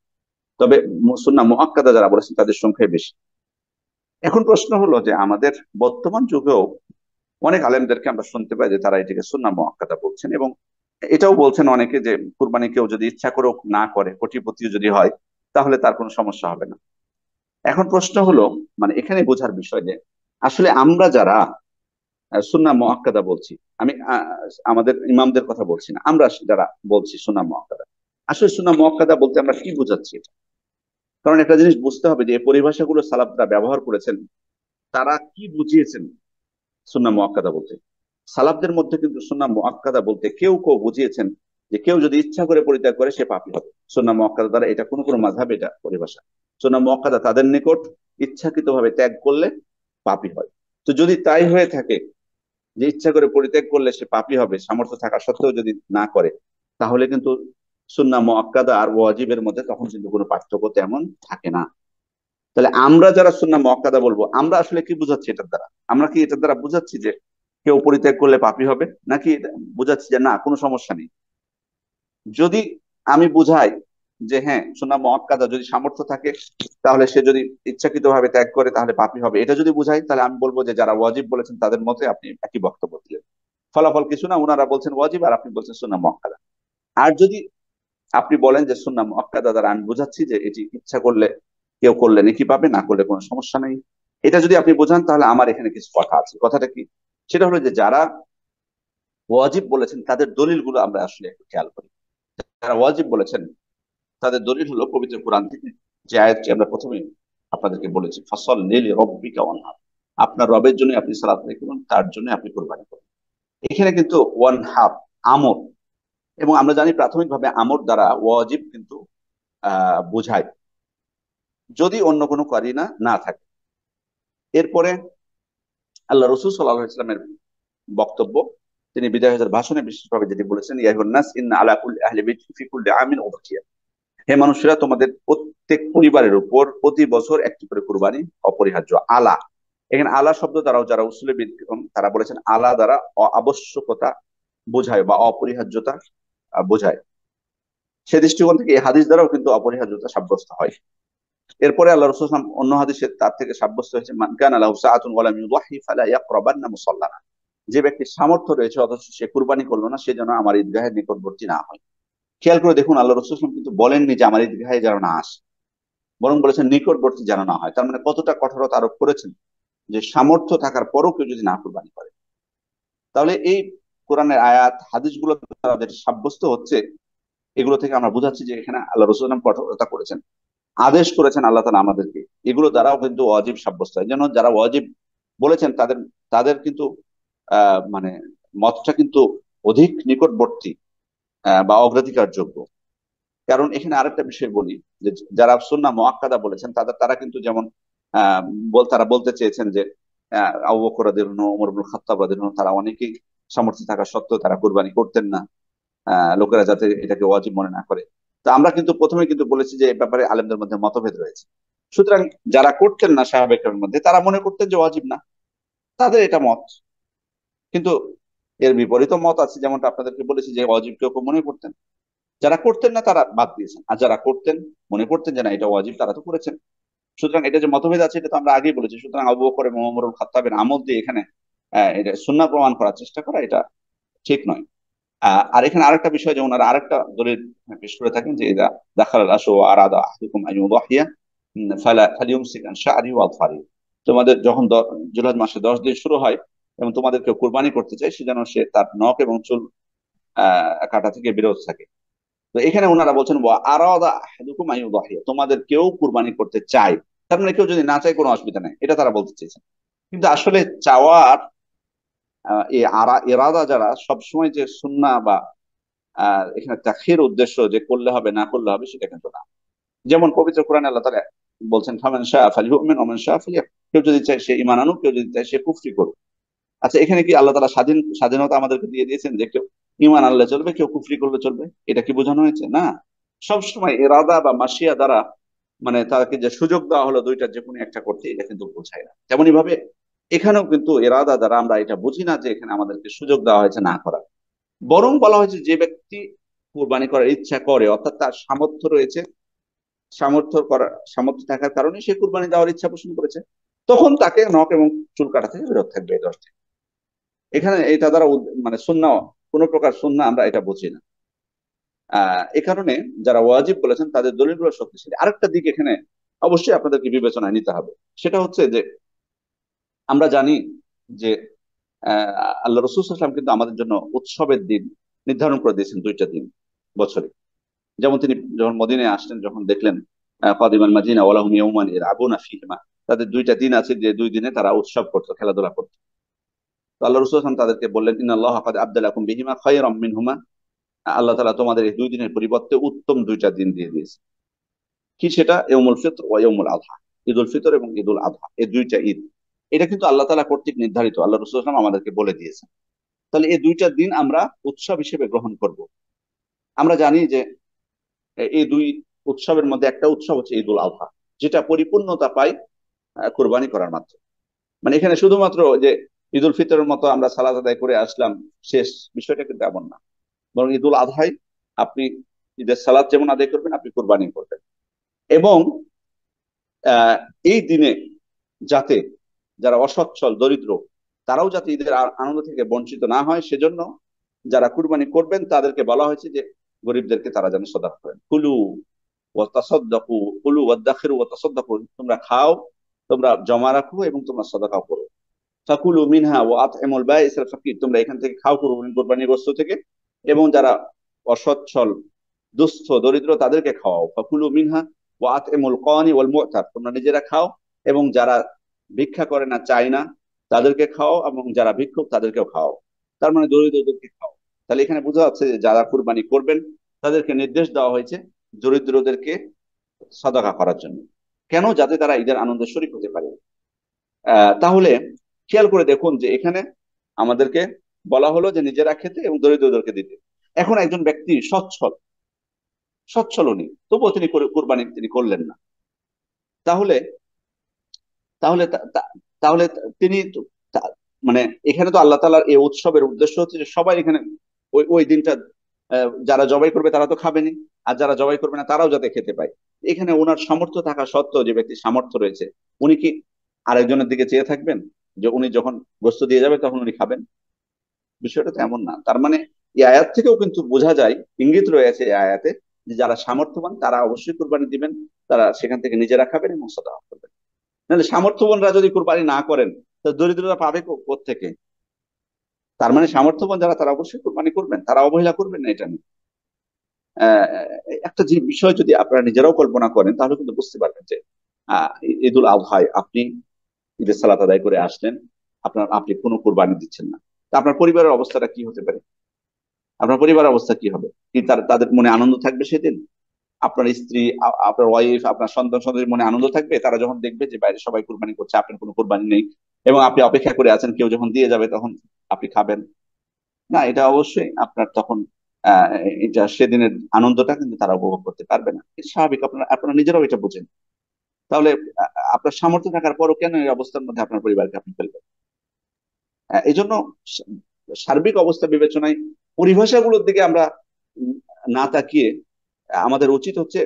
তবে সুন্নাহ মুআক্কাদা যারা বলেছেন তাদের সংখ্যাই বেশি। এখন প্রশ্ন হলো যে আমাদের বর্তমান যুগেও অনেক আলেমদেরকে আমরা শুনতে পাই যে তারা এটিকে সুন্নাহ মুআক্কাদা বলছেন, এবং এটাও বলছেন অনেকে যে কুরবানি কেউ যদি ইচ্ছা করেও না করে, কোটিপতিও যদি হয়, তাহলে তার কোনো সমস্যা হবে না। এখন প্রশ্ন হলো, মানে এখানে বোঝার বিষয় যে আসলে আমরা যারা সুন্নাহ মুআক্কাদা বলছি, আমি আমাদের ইমামদের কথা বলছি না, আমরা যারা বলছি সুন্নাহ মুআক্কাদা, আসলে সুন্নাহ মুআক্কাদা বলতে আমরা কি বোঝাচ্ছি এটা? কারণ একটা জিনিস বুঝতে হবে যে এই পরিভাষাগুলো সালাফরা ব্যবহার করেছেন, তারা কি বুঝিয়েছেন সুন্নাহ মুআক্কাদা বলতে। সালাফদের মধ্যে কিন্তু সুন্নাহ মুআক্কাদা বলতে কেউ কেউ বুঝিয়েছেন যে কেউ যদি ইচ্ছা করে পরিত্যাগ করে সে পাপী হবে। সুন্নাহ মুআক্কাদা দ্বারা এটা কোনো কোনো মাযহাবে এটা পরিভাষা। সুন্নাহ মুআক্কাদা তাদের নিকট ইচ্ছাকৃতভাবে ত্যাগ করলে পাপী হয়। তো যদি তাই হয়ে থাকে যে ইচ্ছা করে পরিত্যাগ করলে সে পাপী হবে, সামর্থ্য থাকা সত্ত্বেও যদি না করে, তাহলে কিন্তু সুন্নাহ মুআক্কাদা আর ওয়াজিবের মধ্যে তখন কিন্তু কোনো পার্থক্য তেমন থাকে না। তাহলে আমরা যারা সুন্নাহ মুআক্কাদা বলবো, আমরা আসলে কি বুঝাচ্ছি এটার দ্বারা? আমরা কি এটার দ্বারা বুঝাচ্ছি যে কেউ পরিত্যাগ করলে পাপী হবে, নাকি বুঝাচ্ছি যে না কোনো সমস্যা নেই? যদি আমি বুঝাই যে হ্যাঁ সুন্নাহ মুআক্কাদা যদি সামর্থ্য থাকে তাহলে সে যদি ইচ্ছাকৃত ভাবে ত্যাগ করে তাহলে পাপী হবে, এটা যদি বুঝাই তাহলে আমি বলবো যে যারা ওয়াজিব বলেছেন তাদের মতে আপনি একই বক্তব্য দিলেন। ফলাফল কিছু না, ওনারা বলছেন ওয়াজিব আর আপনি বলছেন সুন্নাহ মুআক্কাদা। আর যদি আপনি বলেন যে সুন্নাহ মুআক্কাদা দ্বারা আমি বুঝাচ্ছি যে এটি ইচ্ছা করলে কেউ করলে নেকি পাবে, না করলে কোনো সমস্যা নেই, এটা যদি আপনি বোঝান তাহলে আমার এখানে কিছু কথা আছে। কথাটা কি? সেটা হলো যে যারা ওয়াজিব বলেছেন তাদের দলিলগুলো আমরা আসলে একটু খেয়াল করি। যারা ওয়াজিব বলেছেন তাদের দলিল হলো পবিত্র কোরআন থেকে যে আয়াতটি আমরা প্রথমে আপনাদেরকে বলেছি, ফাসাল্লি লিরাব্বিকা ওয়ানহার, আপনার রবের জন্য আপনি সালাত আদায় করুন, তার জন্য আপনি কোরবানি করুন। এখানে কিন্তু ওয়ানহার আমর, এবং আমরা জানি প্রাথমিকভাবে আমর দ্বারা ওয়াজিব কিন্তু বোঝায় যদি অন্য কোনো কারিনা না থাকে। এরপরে আল্লাহ রসুল সাল্লাল্লাহু আলাইহি ওয়াসাল্লামের বক্তব্য, তিনি বিদায় হজের ভাষণে বিশেষভাবে যেটি বলেছেন, ইয়া আইয়ুহান নাস ইন্না আলা কুল্লি আহলি বাইতিন ফি কুল্লি আমিন উযকিয়া, হে মানুষেরা তোমাদের প্রত্যেক পরিবারের উপর প্রতি বছর একটি করে কুরবানি অপরিহার্য। আলা, এখানে আলা শব্দ দ্বারাও যারা উসুলে বিজ্ঞান তারা বলেছেন আলা দ্বারা আবশ্যকতা বোঝায় বা অপরিহার্যতা বোঝায়। সে দৃষ্টিকোণ থেকে এই হাদিস দ্বারাও কিন্তু অপরিহার্যতা সাব্যস্ত হয়। এরপরে আল্লাহ রাসূল সাল্লাল্লাহু আলাইহি ওয়াসাল্লাম অন্য হাদিসে তার থেকে সাব্যস্ত হয়েছে, মান কানা লাহু সাআতুন ওয়া লাম ইউদাহি ফালা ইয়াকরাবান্না মুসাল্লানা, যে ব্যক্তির সামর্থ্য রয়েছে অথচ সে কুরবানি করলো না, সে যেন আমার ঈদগাহের নিকটবর্তী না হয়। খেয়াল করে দেখুন, আল্লাহ রাসূল সাল্লাল্লাহু আলাইহি ওয়াসাল্লাম কিন্তু বলেননি যে আমার ঈদগাহে যেন না আসে, বরং বলেছেন নিকটবর্তী যেন না হয়। তার মানে কতটা কঠোরতা আরোপ করেছেন, যে সামর্থ্য থাকার পরও কেউ যদি না কুরবানি করে। তাহলে এই কোরআনের আয়াত হাদিসগুলো দ্বারা যেটা সাব্যস্ত হচ্ছে, এগুলো থেকে আমরা বুঝাচ্ছি যে এখানে আল্লাহ রাসূল সাল্লাল্লাহু আলাইহি ওয়াসাল্লাম কঠোরতা করেছেন, আদেশ করেছেন আল্লাহ তাআলা আমাদেরকে। এগুলো দ্বারাও কিন্তু ওয়াজিব সাব্যস্ত হয়। যেন যারা ওয়াজিব বলেছেন তাদের তাদের কিন্তু মানে মতটা কিন্তু অধিক নিকটবর্তী বা অগ্রাধিকার যোগ্য। কারণ এখানে আরেকটা বিষয় বলি, যে যারা সুন্নাহ মুআক্কাদা বলেছেন তারা কিন্তু যেমন আহ তারা বলতে চেয়েছেন যে আবু বকর রাদিয়াল্লাহু আনহু, ওমর ইবনে খাত্তাব রাদিয়াল্লাহু আনহু, তারা অনেকেই সামর্থ্য থাকা সত্ত্বেও তারা কুরবানি করতেন না, লোকেরা যাতে এটাকে ওয়াজিব মনে না করে। তো আমরা কিন্তু প্রথমে কিন্তু বলেছি যে এই ব্যাপারে আলেমদের মধ্যে মতভেদ রয়েছে। সুতরাং যারা করতেন না সাহাবায়ে মধ্যে, তারা মনে করতেন যে ওয়াজিব না, তাদের এটা মত। কিন্তু এর বিপরীত মত আছে, যেমনটা আপনাদেরকে বলেছি যে ওয়াজিব কেউ কেউ মনে করতেন, যারা করতেন না তারা বাদ দিয়েছেন, আর যারা করতেন মনে করতেন যে না এটা ওয়াজিব, তারা তো করেছেন। সুতরাং এটা যে মতভেদ আছে এটা তো আমরা আগেই বলেছি। সুতরাং আবু বকর এবং ওমর ইবনে খাত্তাবের আমল দিয়ে এখানে এটা সুন্নাহ প্রমাণ করার চেষ্টা করা এটা ঠিক নয়। আর এখানে আরেকটা বিষয়, যে ওনারা আরেকটা দলিল পেশ করে থাকেন যে ইদা দাখালাল আশু ওয়া আরাদা আহাদুকুম আন ইউদাহিয়া ফালা ফালিয়ুমসিক আন শা'রিহি ওয়া আযফারিহি, তোমাদের যখন জিলহজ মাসে 10 দিন শুরু হয় এবং তোমাদের কেউ কুরবানি করতে চায়, সে যেন সে তার নখ এবং চুল কাটা থেকে বিরত থাকে। তো এখানে ওনারা বলছেন ওয়া আরাদা আহাদুকুম আন ইউদাহিয়া, তোমাদের কেউ কুরবানি করতে চায়, তার মানে কেউ যদি না চায় কোনো অসুবিধা নেই, এটা তারা বলতে চেয়েছেন। কিন্তু আসলে চাওয়ার এই ইরাদা যারা সবসময় যে সুন্নাহ বা এখানে তাখির উদ্দেশ্য যে করলে হবে না করলে হবে সেটা কিন্তু না। যেমন পবিত্র কোরআনে আল্লাহ তাআলা বলছেন, ফামান শাআ ফালিউমিন ওয়া মান শাআ ফালিয়াকফুর, কেউ যদি চায় সে ঈমান আনুক, কেউ যদি চায় সে কুফরি করুক। আচ্ছা, এখানে কি আল্লাহ তাআলা স্বাধীনতা আমাদেরকে দিয়ে দিয়েছেন যে কেউ ঈমান আনলে চলবে, কেউ কুফরি করলে চলবে? এটা কি বোঝানো হয়েছে? না। সবসময় ইরাদা বা মাশিয়া দ্বারা মানে তাকে যে সুযোগ দেওয়া হলো দুইটা যে কোনো একটা করতে, এটা কিন্তু বোঝায় না। তেমনি ভাবে এখানেও কিন্তু ইরাদা দ্বারা আমরা এটা বুঝি না যে এখানে আমাদেরকে সুযোগ দেওয়া হয়েছে না করার, বরং বলা হয়েছে যে ব্যক্তি কুরবানি করার ইচ্ছা করে, অর্থাৎ তার সামর্থ্য রয়েছে, সামর্থ্য থাকার কারণে সে কুরবানি দেওয়ার ইচ্ছা পোষণ করেছে, তখন তাকে নখ এবং চুল কাটা থেকে বিরত থাকবে এই 10 দিন। এখানে এটা দ্বারা মানে সুন্নাহ, কোন প্রকার সুন্নাহ আমরা এটা বুঝি না। এ কারণে যারা ওয়াজিব বলেছেন তাদের দলিলগুলো শক্তিশালী। আরেকটা দিক এখানে অবশ্যই আপনাদেরকে বিবেচনায় নিতে হবে, সেটা হচ্ছে যে আমরা জানি যে আল্লাহ রাসূল সাল্লাল্লাহু আলাইহি ওয়াসাল্লাম কিন্তু আমাদের জন্য উৎসবের দিন নির্ধারণ করে দিয়েছেন, 2টা দিন বছরে। যেমন তিনি যখন মদিনায় আসলেন, যখন দেখলেন কাদিমাল মাদিনা ওয়া লাহুম ইয়াওমান ইয়ালআবুনা ফীহিমা, তাদের 2টা দিন আছে যে 2 দিনে তারা উৎসব করতো, খেলাধুলা করতো। তো আল্লাহ রাসূল সাল্লাল্লাহু আলাইহি ওয়াসাল্লাম তাদেরকে বললেন, ইন্নাল্লাহা ক্বাদ আবদালাকুম বিহিমা খায়রাম মিনহুমা, আল্লাহ তাআলা তোমাদের এই 2 দিনের পরিবর্তে উত্তম 2টা দিন দিয়ে দিয়েছে। কি সেটা? ইয়াউমুল ফিতর ওয়া ইয়াউমুল আযহা, ঈদুল ফিতর এবং ঈদুল আযহা, এই 2টা ঈদ। এটা কিন্তু আল্লাহ তাআলা কর্তৃক নির্ধারিত, আল্লাহ রাসূল সাল্লাল্লাহু আলাইহি ওয়াসাল্লাম আমাদেরকে বলে দিয়েছেন। তাহলে এই 2টা দিন আমরা উৎসব হিসেবে গ্রহণ করব। আমরা জানি যে এই 2 উৎসবের মধ্যে একটা উৎসব হচ্ছে ঈদুল আযহা, যেটা পরিপূর্ণতা পায় কোরবানি করার মাধ্যমে। মানে এখানে শুধুমাত্র যে ঈদুল ফিতরের মতো আমরা সালাত আদায় করে আসলাম শেষ, বিষয়টা কিন্তু এমন না। বরং ঈদুল আযহায় আপনি ঈদের সালাত যেমন আদায় করবেন, আপনি কোরবানি করবেন। এবং আহ এই দিনে যাতে যারা অসচ্ছল দরিদ্র তারাও যাতে ঈদের আনন্দ থেকে বঞ্চিত না হয়, সেজন্য যারা কুরবানি করবেন তাদেরকে বলা হয়েছে যে গরিবদেরকে তারা যেন সদকা করেন। কুলু ওয়া তাসাদ্দাকু, কুলু ওয়াদাখিরু ওয়া তাসাদ্দাকু, তোমরা খাও, তোমরা জমা রাখো এবং তোমরা সদকাও করো। ফাকুলু মিনহা ওয়া আতইমুল বাইস আল ফাকির, তোমরা এখান থেকে খাও কোরবানির গোশত থেকে, এবং যারা অসচ্ছল দুস্থ দরিদ্র তাদেরকে খাওয়াও। ফাকুলু মিনহা ওয়া আতইমুল কানি ওয়াল মু'তার, তোমরা নিজেরা খাও এবং যারা ভিক্ষা করে না, চায় না, তাদেরকে খাও, এবং যারা ভিক্ষুক তাদেরকেও খাও। তার মানে দরিদ্রদেরকে খাও। তাহলে এখানে বোঝা যাচ্ছে যে যারা কুরবানি করবেন তাদেরকে নির্দেশ দেওয়া হয়েছে দরিদ্রদেরকে সদকা করার জন্য। কেন? যাতে তারা ঈদের আনন্দে শরীক হতে পারে। তাহলে খেয়াল করে দেখুন যে এখানে আমাদেরকে বলা হলো যে নিজেরা খেতে এবং দরিদ্রদেরকে দিতে। এখন একজন ব্যক্তি সচ্ছল, সচ্ছল উনি, তবুও তিনি কুরবানি তিনি করলেন না। তাহলে তাহলে তাহলে তিনি মানে এখানে তো আল্লাহ তাআলার এই উৎসবের উদ্দেশ্য হচ্ছে যে সবাই এখানে ওই ওই দিনটা যারা জবাই করবে তারা তো খাবেনি, আর যারা জবাই করবে না তারাও যাতে খেতে পায়। এখানে ওনার সামর্থ্য থাকা সত্ত্বেও, যে ব্যক্তির সামর্থ্য রয়েছে, উনি কি আরেকজনের দিকে চেয়ে থাকবেন যে উনি যখন গোস্ত দিয়ে যাবে তখন উনি খাবেন? বিষয়টা তো এমন না। তার মানে এই আয়াত থেকেও কিন্তু বোঝা যায়, ইঙ্গিত রয়েছে এই আয়াতে, যে যারা সামর্থ্যবান তারা অবশ্যই কুরবানি দিবেন, তারা সেখান থেকে নিজেরা খাবেন এবং সদকা করবেন। নাহলে সামর্থ্যবানরা যদি কুরবানি না করেন, তো দরিদ্ররা পাবে কোত্থেকে? তার মানে সামর্থ্যবান যারা তারা অবশ্যই কুরবানি করবেন, তারা অবহেলা করবেন না এটা নিয়ে। আহ, একটা যে বিষয় যদি আপনারা নিজেরাও কল্পনা করেন তাহলে কিন্তু বুঝতে পারবেন যে আহ ঈদুল আজহায় আপনি ঈদের সালাত আদায় করে আসলেন, আপনি কোনো কুরবানি দিচ্ছেন না, তা আপনার পরিবারের অবস্থাটা কি হতে পারে? আপনার পরিবারের অবস্থা কি হবে? কি তাদের মনে আনন্দ থাকবে সেদিন? আপনার স্ত্রী, আপনার ওয়াইফ, আপনার সন্তান সন্ততির মনে আনন্দ থাকবে তারা যখন দেখবে যে বাইরে সবাই কুরবানি করছে, আপনার কোনো কুরবানি নেই, এবং আপনি অপেক্ষা করে আছেন কেউ যখন দিয়ে যাবে তখন আপনি খাবেন? না, এটা অবশ্যই আপনার তখন আহ এটা সেদিনের আনন্দটা কিন্তু তারা উপভোগ করতে পারবে না। এটা স্বাভাবিক, আপনারা আপনারা নিজেরাও এটা বুঝেন। তাহলে আপনার সামর্থ্য থাকার পরও কেন এই অবস্থার মধ্যে আপনার পরিবারকে আপনি ফেলবেন? এই জন্য সার্বিক অবস্থা বিবেচনায় পরিভাষাগুলোর দিকে আমরা উম, না তাকিয়ে আমাদের উচিত হচ্ছে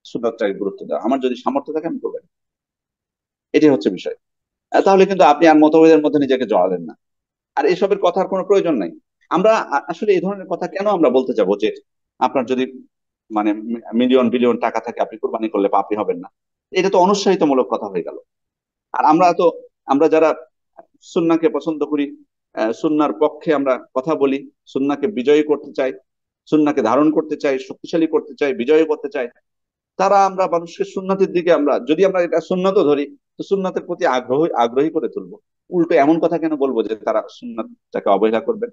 সুন্নাতটাকে গুরুত্ব দেওয়া। আমার যদি সামর্থ্য থাকে আমি করবেন, এটাই হচ্ছে বিষয়। তাহলে কিন্তু আপনি আর মতভেদের মধ্যে নিজেকে জড়ালেন না, আর এসবের কথার কোনো প্রয়োজন নাই। আমরা আসলে এই ধরনের কথা কেন আমরা বলতে যাবো যে আপনার যদি মানে মিলিয়ন বিলিয়ন টাকা থাকে আপনি কোরবানি করলে পাপী হবেন না? এটা তো অনুৎসাহিতমূলক কথা হয়ে গেল। আর আমরা যারা সুন্নাহকে পছন্দ করি, সুন্নাহর পক্ষে আমরা কথা বলি, সুন্নাহকে বিজয়ী করতে চাই, সুন্নাহকে ধারণ করতে চাই, শক্তিশালী করতে চাই, বিজয়ী করতে চাই, তারা আমরা মানুষকে সুন্নাতের দিকে, আমরা যদি আমরা এটা সুন্নাতও ধরি, তো সুন্নাতের প্রতি আগ্রহী আগ্রহী করে তুলবো। উল্টো এমন কথা কেন বলবো যে তারা সুন্নাতটাকে অবহেলা করবে?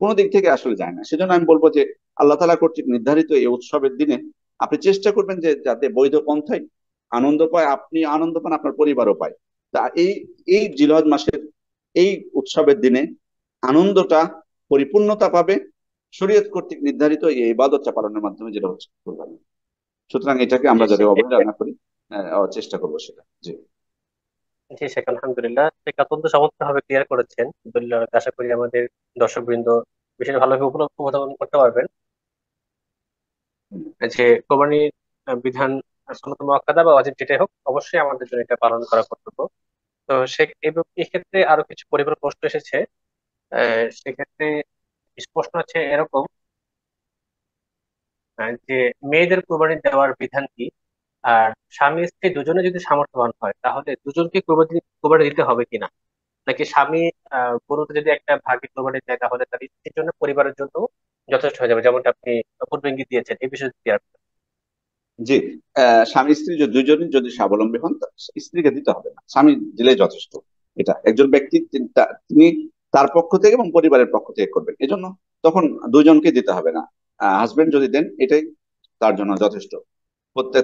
কোনো দিক থেকে আসলে যায় না। সেজন্য আমি বলবো যে আল্লাহ তাআলা কর্তৃক নির্ধারিত এই উৎসবের দিনে আপনি চেষ্টা করবেন যে যাতে বৈধ পন্থায় আনন্দ পায়, আপনি আনন্দ পান, আপনার পরিবারও পায়। তা এই এই জিলহজ মাসের এই উৎসবের দিনে আনন্দটা পরিপূর্ণতা পাবে শরীয়ত কর্তৃক নির্ধারিত এই ইবাদতটা পালনের মাধ্যমে, যেটা হচ্ছে কুরবানি। সুতরাং এটাকে জি আমরা যাতে অবহেলা সেক্ষেত্রে না করি, চেষ্টা করবো সেটা। জি। জি শেখ আলহামদুলিল্লাহ, শেখ অত্যন্ত চমৎকার ভাবে ক্লিয়ার করেছেন। আলহামদুলিল্লাহ, আশা করি আমাদের দর্শকবৃন্দ বিষয়টা ভালোভাবে উপস্থাপন করতে পারবেন হুম। যে কোরবানির বিধান সুন্নাত মুআক্কাদা বা ওয়াজিব যেটাই হোক, অবশ্যই আমাদের জন্য এটা পালন করা কর্তব্য। তো সে এবং এক্ষেত্রে আরো কিছু পরিবার প্রশ্ন এসেছে। সেক্ষেত্রে প্রশ্ন হচ্ছে এরকম, যে মেয়েদের কোরবানি দেওয়ার বিধান কি? আর স্বামী স্ত্রী দুজনে যদি সামর্থ্যবান হয় তাহলে দুজনকে কোরবানি কোরবানি দিতে হবে কিনা, নাকি স্বামী গরুতে যদি একটা ভাগে কোরবানি দেয় তাহলে তার স্ত্রীর জন্য পরিবারের জন্য যথেষ্ট হয়ে যাবে, যেমনটা আপনি পূর্বে ইঙ্গিত দিয়েছেন এই বিষয়ে ক্লিয়ার? জি। স্বামী স্ত্রী দুজনই যদি স্বাবলম্বী হন স্ত্রীকে দিতে হবে না, স্বামী দিলে যথেষ্ট। এটা একজন ব্যক্তি তিনি তার পক্ষ থেকে এবং পরিবারের পক্ষ থেকে করবেন, এজন্য তখন দুজনকে দিতে হবে না। হাজবেন্ড যদি দেন এটাই তার জন্য যথেষ্ট,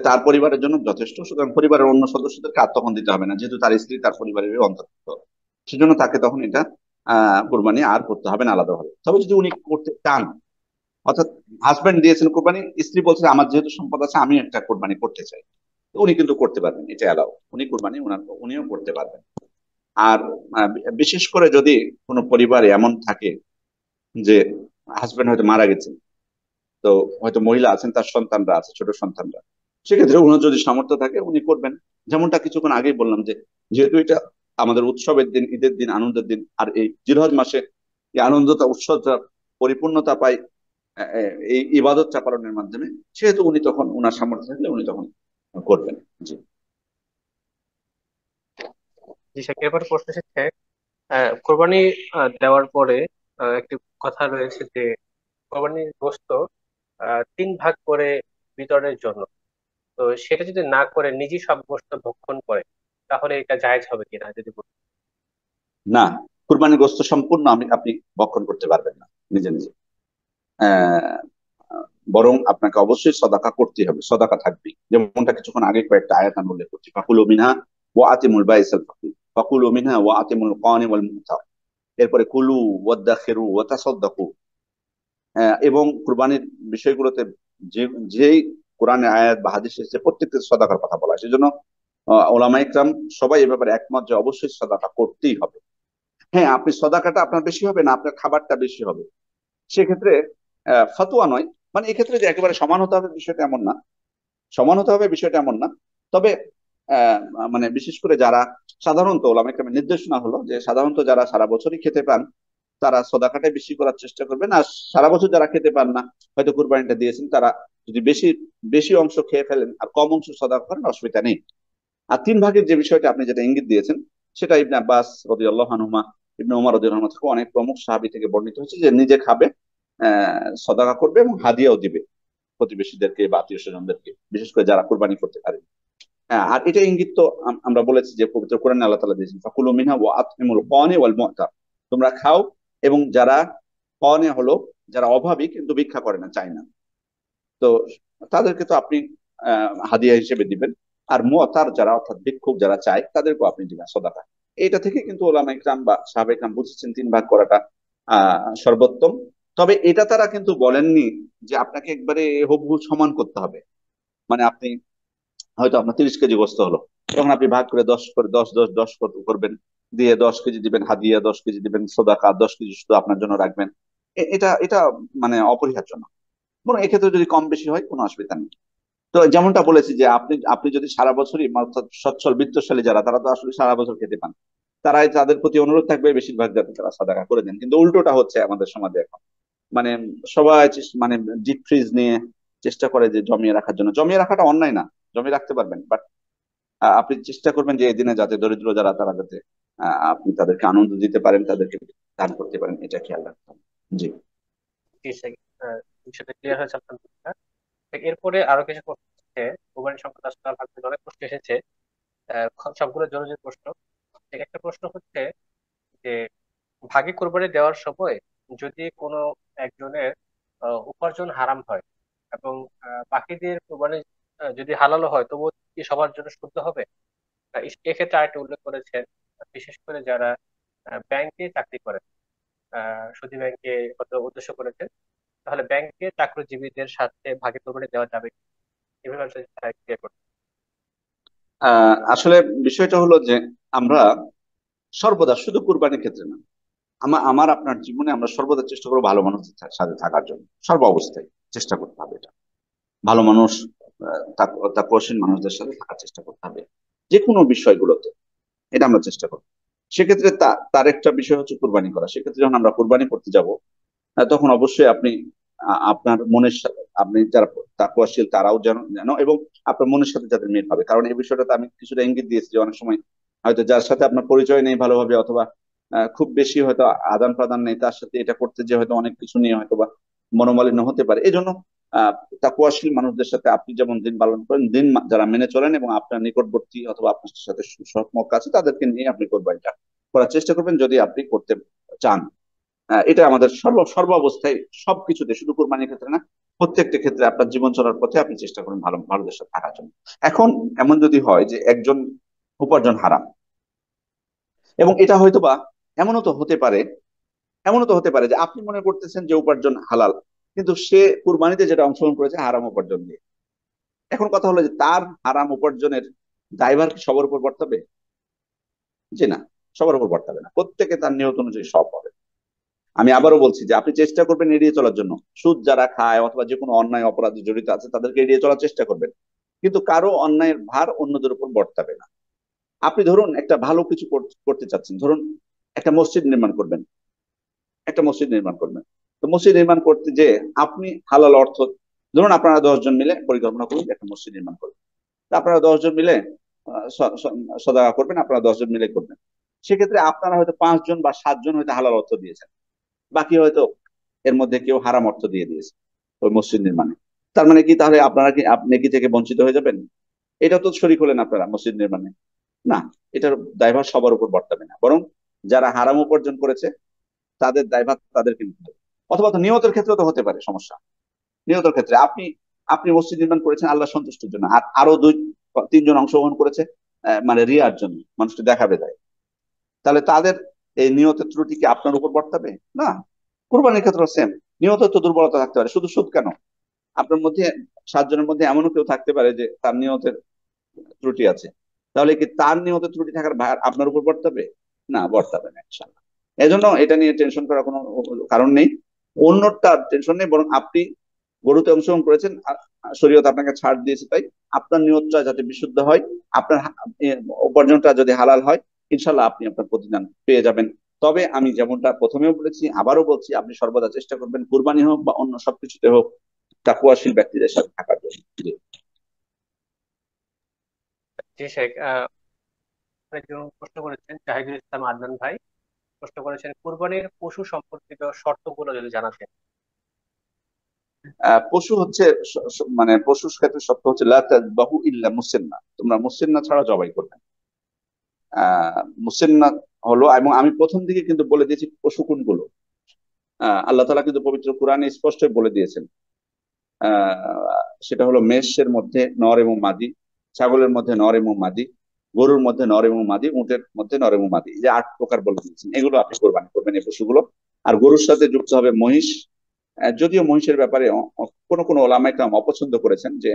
তার পরিবারের জন্য যথেষ্ট। সুতরাং পরিবারের অন্য সদস্যদেরকে আর তখন দিতে হবে না, যেহেতু তার স্ত্রী তার পরিবারের অন্তর্ভুক্ত। সেজন্য তাকে তখন এটা কোরবানি আর করতে হবে না আলাদাভাবে। তবে যদি উনি করতে চান, অর্থাৎ হাজবেন্ড দিয়েছেন কোরবানি, স্ত্রী বলছে আমার যেহেতু সম্পদ আছে আমি একটা কোরবানি করতে চাই, তো উনি কিন্তু করতে পারবেন, এটা এলাও। উনি কোরবানি উনিও করতে পারবেন। আর বিশেষ করে যদি কোনো পরিবারে এমন থাকে যে হাজবেন্ড হয়তো মারা গেছেন, তো হয়তো মহিলা আছেন, তার সন্তানরা আছে, ছোট সন্তানরা, সেক্ষেত্রে উনি যদি সামর্থ্য থাকে উনি করবেন। যেমনটা কিছুক্ষণ আগেই বললাম যে যেহেতু এটা আমাদের উৎসবের দিন, ঈদের দিন, আনন্দের দিন, আর এই জিলহজ মাসে এই আনন্দটা উৎসবটা পরিপূর্ণতা পায় এই ইবাদতটা পালনের মাধ্যমে, সেহেতু উনি তখন উনার সামর্থ্য থাকলে উনি তখন করবেন। জি। জি স্যার, এরপর প্রশ্ন এসেছে কোরবানি দেওয়ার পরে একটি কথা রয়েছে যে কোরবানির গোশত তিন ভাগ করে বিতরণের জন্য। তো সেটা যদি না করে নিজে সব গোশত ভক্ষণ করে, তাহলে এটা জায়েজ হবে কিনা যদি বলতেন। না, কুরবানির গোশত সম্পূর্ণ আপনি ভক্ষণ করতে পারবেন না নিজে নিজে। আহ, বরং আপনাকে অবশ্যই সদাকা করতে হবে, সদাকা থাকবে, যেমনটা কিছুক্ষণ আগে কয়েকটা আয়াত আমি উল্লেখ করছি, ফাকুলু মিনহা ওয়া আতিমুল বাইসাল ফাকির, ফাকুলু মিনহা ওয়া আতিমুল কানি ওয়াল মুতার, এরপরে কুলু ওয়াদাখিরু ওয়া তাসাদ্দাকু। এবং কুরবানির বিষয়গুলোতে যে যেই কোরআনে আয়াত বা হাদিস এসেছে প্রত্যেকটা সদাকার কথা বলা হয়। সেজন্য ওলামা ইকরাম সবাই এ ব্যাপারে একমত যে অবশ্যই সদাকা করতেই হবে। হ্যাঁ, আপনি সদাকাটা আপনার বেশি হবে না আপনার খাবারটা বেশি হবে, সেক্ষেত্রে ফতোয়া নয়, মানে এক্ষেত্রে যে একেবারে সমান হতে হবে বিষয়টা এমন না, সমান হতে হবে বিষয়টা এমন না। তবে আহ, মানে বিশেষ করে যারা সাধারণত ওলামা ইকরামের নির্দেশনা হলো যে সাধারণত যারা সারা বছরই খেতে পান তারা সদাকাটাই বেশি করার চেষ্টা করবেন। আর সারা বছর যারা খেতে পান না, হয়তো কুরবানিটা দিয়েছেন, তারা যদি বেশি বেশি অংশ খেয়ে ফেলেন আর কম অংশ সদাকা করেন, অসুবিধা নেই। আর তিন ভাগের যে বিষয়টা আপনি যেটা ইঙ্গিত দিয়েছেন, সেটা ইবনে আব্বাস রাদিয়াল্লাহু আনহুমা, ইবনে ওমর রাদিয়াল্লাহু আনহু থেকে অনেক প্রমুখ সাহাবী থেকে বর্ণিত হয়েছে যে নিজে খাবে, সদাকা করবে এবং হাদিয়াও দিবে প্রতিবেশীদেরকে বা আত্মীয় স্বজনদেরকে, বিশেষ করে যারা কোরবানি করতে পারে। আর এটা ইঙ্গিত তো আমরা বলেছি যে পবিত্র কোরআনে আল্লাহ তাআলা দিয়েছেন ফাকুলু মিনহা ওয়া আতইমুল কানি ওয়াল মু'তার, তোমরা খাও এবং যারা কানি হলো যারা অভাবী কিন্তু ভিক্ষা করে না, চায় না, তো তাদেরকে তো আপনি হাদিয়া হিসেবে দিবেন। আর মু'তার যারা অর্থাৎ ভিক্ষুক যারা চায় তাদেরকেও আপনি দিবেন সদাকা। এটা থেকে কিন্তু ওলামা ইকরাম বা সাহাবা ইকরাম বুঝেছেন তিন ভাগ করাটা সর্বোত্তম। তবে এটা তারা কিন্তু বলেননি যে আপনাকে একবারে হুবহু সমান করতে হবে। মানে আপনি হয়তো আপনার 30 কেজি গোস্ত হলো, তখন আপনি ভাগ করে 10 করে 10 10 10 করবেন, দিয়ে 10 কেজি দিবেন হাদিয়া, 10 কেজি দিবেন সদাকা, 10 কেজি শুধু আপনার জন্য রাখবেন। এটা এটা মানে অপরিহার্য না। বরং এক্ষেত্রে যদি কম বেশি হয় কোনো অসুবিধা নেই। তো যেমনটা বলেছি যে আপনি আপনি যদি সারা বছরই অর্থাৎ সচ্ছল বিত্তশালী যারা, তারা তো আসলে সারা বছর খেতে পান, তারাই তাদের প্রতি অনুরোধ থাকবে বেশিরভাগ যাতে তারা সাদাকা করে দেন। কিন্তু উল্টোটা হচ্ছে আমাদের সমাজে এখন, মানে সবাই মানে ডিপ ফ্রিজ নিয়ে চেষ্টা করে যে জমিয়ে রাখার জন্য। জমিয়ে রাখাটা অন্যায় না, জমিয়ে রাখতে পারবেন, বাট আপনি চেষ্টা করবেন যে এই দিনে যাতে দরিদ্র যারা তারা যাতে আপনি তাদেরকে আনন্দ দিতে পারেন, তাদেরকে দান করতে পারেন, এটা খেয়াল রাখতে হবে। জি। জি স্যার, বিষয়টা ক্লিয়ার হয়েছে আলহামদুলিল্লাহ। এরপরে আরো কিছু প্রশ্ন হচ্ছে, কোরবানি সংক্রান্ত আসলে আলহামদুলিল্লাহ অনেক প্রশ্ন এসেছে, সবগুলো জরুরি প্রশ্ন। একটা প্রশ্ন হচ্ছে যে ভাগে কোরবানি দেওয়ার সময় যদি কোনো একজনের উপার্জন হারাম হয় এবং বাকিদের কোরবানি যদি হালাল হয়, তবুও কি সবার জন্য শুদ্ধ হবে? এক্ষেত্রে আরেকটা উল্লেখ করেছেন, বিশেষ করে যারা ব্যাংকে চাকরি করে, সুদী ব্যাংকে কত উদ্দেশ্য করেছেন, তাহলে ব্যাংকে চাকরিজীবীদের সাথে ভাগে কোরবানি দেওয়া যাবে কি? এভাবে আসলে ক্লিয়ার করতে। আসলে বিষয়টা হলো যে আমরা সর্বদা শুধু কুরবানির ক্ষেত্রে না, আমার আপনার জীবনে আমরা সর্বদা চেষ্টা করবো ভালো মানুষের সাথে থাকার জন্য, সর্ব অবস্থায় চেষ্টা করতে হবে এটা। ভালো মানুষ, তাকওয়াশীল মানুষদের সাথে থাকার চেষ্টা করতে হবে যে কোনো বিষয়গুলোতে, এটা আমরা চেষ্টা করবো। সেক্ষেত্রে তার একটা বিষয় হচ্ছে কুরবানি করা। সেক্ষেত্রে যখন আমরা কুরবানি করতে যাব, তখন অবশ্যই আপনি আপনার মনের সাথে, আপনি যারা তাকওয়াশীল তারাও যেন যেন এবং আপনার মনের সাথে যাদের মিল হবে। কারণ এই বিষয়টাতে আমি কিছুটা ইঙ্গিত দিয়েছি যে অনেক সময় হয়তো যার সাথে আপনার পরিচয় নেই ভালোভাবে, অথবা খুব বেশি হয়তো আদান প্রদান নেই, তার সাথে এটা করতে যে হয়তো অনেক কিছু নিয়ে হয়তো বা মনোমালিন্য হতে পারে। এই জন্য আহ তাকওয়াশীল মানুষদের সাথে আপনি যেমন দিন পালন করেন, দিন যারা মেনে চলেন এবং আপনার নিকটবর্তী অথবা আপনার সাথে সহমত আছে তাদেরকে নিয়ে আপনি কোরবানিটা করার চেষ্টা করবেন যদি আপনি করতে চান। এটা আমাদের সর্ব অবস্থায় সবকিছুতে, শুধু কোরবানির ক্ষেত্রে না, প্রত্যেকটা ক্ষেত্রে আপনার জীবন চলার পথে আপনি চেষ্টা করুন ভালো ভালোদের সাথে থাকার জন্য। এখন এমন যদি হয় যে একজন উপার্জন হারাম, এবং এটা হয়তো বা এমনও তো হতে পারে, এমনও তো হতে পারে যে আপনি মনে করতেছেন যে উপার্জন হালাল, কিন্তু সে কুরবানিতে যেটা অংশগ্রহণ করেছে হারাম উপার্জন দিয়ে। এখন কথা হলো যে তার হারাম উপার্জনের দায়ভার কি সবার উপর বর্তাবে? যে না, সবার উপর বর্তাবে না, প্রত্যেকে তার নিয়ত অনুযায়ী সব পাবে। আমি আবারও বলছি যে আপনি চেষ্টা করবেন এড়িয়ে চলার জন্য। সুদ যারা খায় অথবা যে কোনো অন্যায় অপরাধে জড়িত আছে তাদেরকে এড়িয়ে চলার চেষ্টা করবেন, কিন্তু কারো অন্যায়ের ভার অন্যদের উপর বর্তাবে না। আপনি ধরুন একটা ভালো কিছু করতে চাচ্ছেন, ধরুন একটা মসজিদ নির্মাণ করবেন, একটা মসজিদ নির্মাণ করবেন। তো মসজিদ নির্মাণ করতে যে আপনি হালাল অর্থ, ধরুন আপনারা 10 জন মিলে পরিকল্পনা করুন একটা মসজিদ নির্মাণ করবেন। তা আপনারা 10 জন মিলে সদাকা করবেন, আপনারা 10 জন মিলে করবেন। সেক্ষেত্রে আপনারা হয়তো 5 জন বা 7 জন হয়তো হালাল অর্থ দিয়েছেন, বাকি হয়তো এর মধ্যে কেউ হারাম অর্থ দিয়ে দিয়েছে ওই মসজিদ নির্মাণে। তার মানে কি তাহলে আপনারা কি আপনি কি থেকে বঞ্চিত হয়ে যাবেন? এটা তো শরিক হলেন আপনারা মসজিদ নির্মাণে। না, এটার দায়ভার সবার উপর বর্তাবে না, বরং যারা হারাম উপার্জন করেছে তাদের দায়ভার তাদেরকে নিতে হবে। অথবা তো নিয়তের ক্ষেত্রে তো হতে পারে সমস্যা। নিয়তের ক্ষেত্রে আপনি আপনি মসজিদ নির্মাণ করেছেন আল্লাহ সন্তুষ্টির জন্য, আর আরো 2-3 জন অংশগ্রহণ করেছে মানে রিয়ার জন্য, মানুষকে দেখাবে দেয়, তাহলে তাদের এই নিয়তের ত্রুটি কি আপনার উপর বর্তাবে? না। কোরবানির ক্ষেত্রে সেম, নিয়তের তো দুর্বলতা থাকতে পারে, শুধু সুদ কেন, আপনার মধ্যে 7 জনের মধ্যে এমনও কেউ থাকতে পারে যে তার নিয়তের ত্রুটি আছে, তাহলে কি তার নিয়তের ত্রুটি থাকার ভার আপনার উপর বর্তাবে? না, বর্তাবে না ইনশাল্লাহ। এজন্য এটা নিয়ে টেনশন করার কোনো কারণ নেই। অন্যটা টেনশন নেই, বরং আপনি গরুতে অংশগ্রহণ করেছেন, শরীয়ত আপনাকে ছাড় দিয়েছে, তাই আপনার নিয়তটা যাতে বিশুদ্ধ হয়, আপনার উপার্জনটা যদি হালাল হয়, ইনশাল্লাহ আপনি আপনার প্রতিদান পেয়ে যাবেন। তবে আমি যেমনটা প্রথমেও বলেছি আবারও বলছি, আপনি সর্বদা চেষ্টা করবেন কুরবানি হোক বা অন্য সবকিছুতে হোক তাকওয়াশীল ব্যক্তিদের সাথে থাকার জন্য। জি। জি শেখ, একজন প্রশ্ন করেছেন জাহিদুল ইসলাম আদনান ভাই, প্রশ্ন করেছেন কুরবানির পশু সম্পর্কিত শর্তগুলো যদি জানাতেন। পশু হচ্ছে মানে পশুর ক্ষেত্রে সত্য হচ্ছে লা তাযবাহু ইল্লা মুসিন্না, তোমরা মুসিন্না ছাড়া জবাই করবে না। মুসিন্না হলো, এবং আমি প্রথম দিকে কিন্তু বলে দিয়েছি পশু কোনগুলো। আল্লাহ তাআলা কিন্তু পবিত্র কোরআনে স্পষ্টই বলে দিয়েছেন। সেটা হলো মেষের মধ্যে নর এবং মাদি, ছাগলের মধ্যে নর এবং মাদি, গরুর মধ্যে নর এবং মাদি, উটের মধ্যে নর এবং মাদি, এই যে 8 প্রকার বলে দিয়েছেন, এগুলো আপনি কোরবানি করবেন এই পশুগুলো। আর গরুর সাথে যুক্ত হবে মহিষ। যদিও মহিষের ব্যাপারে কোন কোন ওলামায়ে কেরাম অপছন্দ করেছেন যে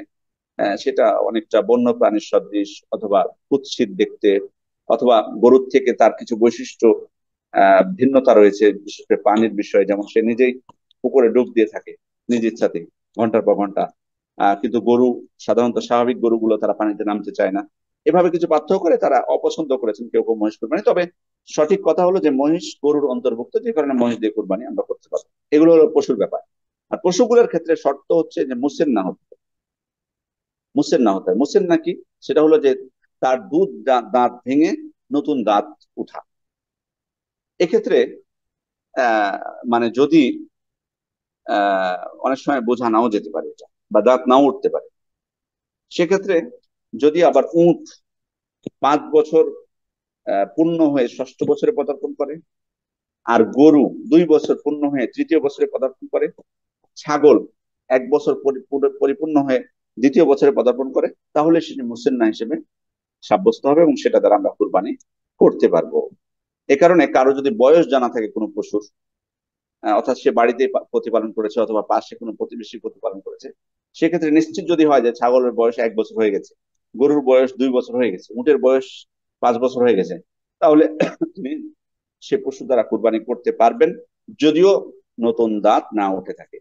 সেটা অনেকটা বন্য প্রাণীর সদৃশ অথবা কুৎসিত দেখতে, অথবা গরুর থেকে তার কিছু বৈশিষ্ট্য ভিন্নতা রয়েছে, বিশেষ করে পানির বিষয়ে, যেমন সে নিজেই পুকুরে ডুব দিয়ে থাকে নিজ ইচ্ছাতে ঘন্টার পর ঘন্টা। কিন্তু গরু সাধারণত স্বাভাবিক গরুগুলো তারা পানিতে নামতে চায় না। এভাবে কিছু পার্থক্য করে তারা অপছন্দ করেছেন কেউ কেউ মহিষ কুরবানি। তবে সঠিক কথা হলো যে মহিষ গরুর অন্তর্ভুক্ত, যে কারণে মহিষ দিয়ে কুরবানি আমরা করতে পারবো। এগুলো হলো পশুর ব্যাপার। আর পশুগুলোর ক্ষেত্রে শর্ত হচ্ছে যে মুসেন না হতে, মুসেন না হতে হয়। মুসেন নাকি, সেটা হলো যে তার দুধ দাঁত ভেঙে নতুন দাঁত উঠা। এক্ষেত্রে আহ মানে যদি আহ অনেক সময় বোঝা নাও যেতে পারে এটা, বা দাঁত নাও উঠতে পারে, সেক্ষেত্রে যদি আবার উট 5 বছর পূর্ণ হয়ে ষষ্ঠ বছরে পদার্পণ করে, আর গরু 2 বছর পূর্ণ হয়ে তৃতীয় বছরে পদার্পণ করে, ছাগল 1 বছর পরিপূর্ণ হয়ে দ্বিতীয় বছরে পদার্পণ করে, তাহলে সেটি মুসেন্না হিসেবে সাব্যস্ত হবে এবং সেটা দ্বারা আমরা কুরবানি করতে পারবো। এ কারণে কারো যদি বয়স জানা থাকে কোনো পশুর, অর্থাৎ সে বাড়িতে প্রতিপালন করেছে অথবা পাশে কোনো প্রতিবেশী প্রতিপালন করেছে, সেক্ষেত্রে নিশ্চিত যদি হয় যে ছাগলের বয়স 1 বছর হয়ে গেছে, গরুর বয়স 2 বছর হয়ে গেছে, উটের বয়স 5 বছর হয়ে গেছে, তাহলে তুমি সে পশু দ্বারা কুরবানি করতে পারবেন, যদিও নতুন দাঁত না উঠে থাকে।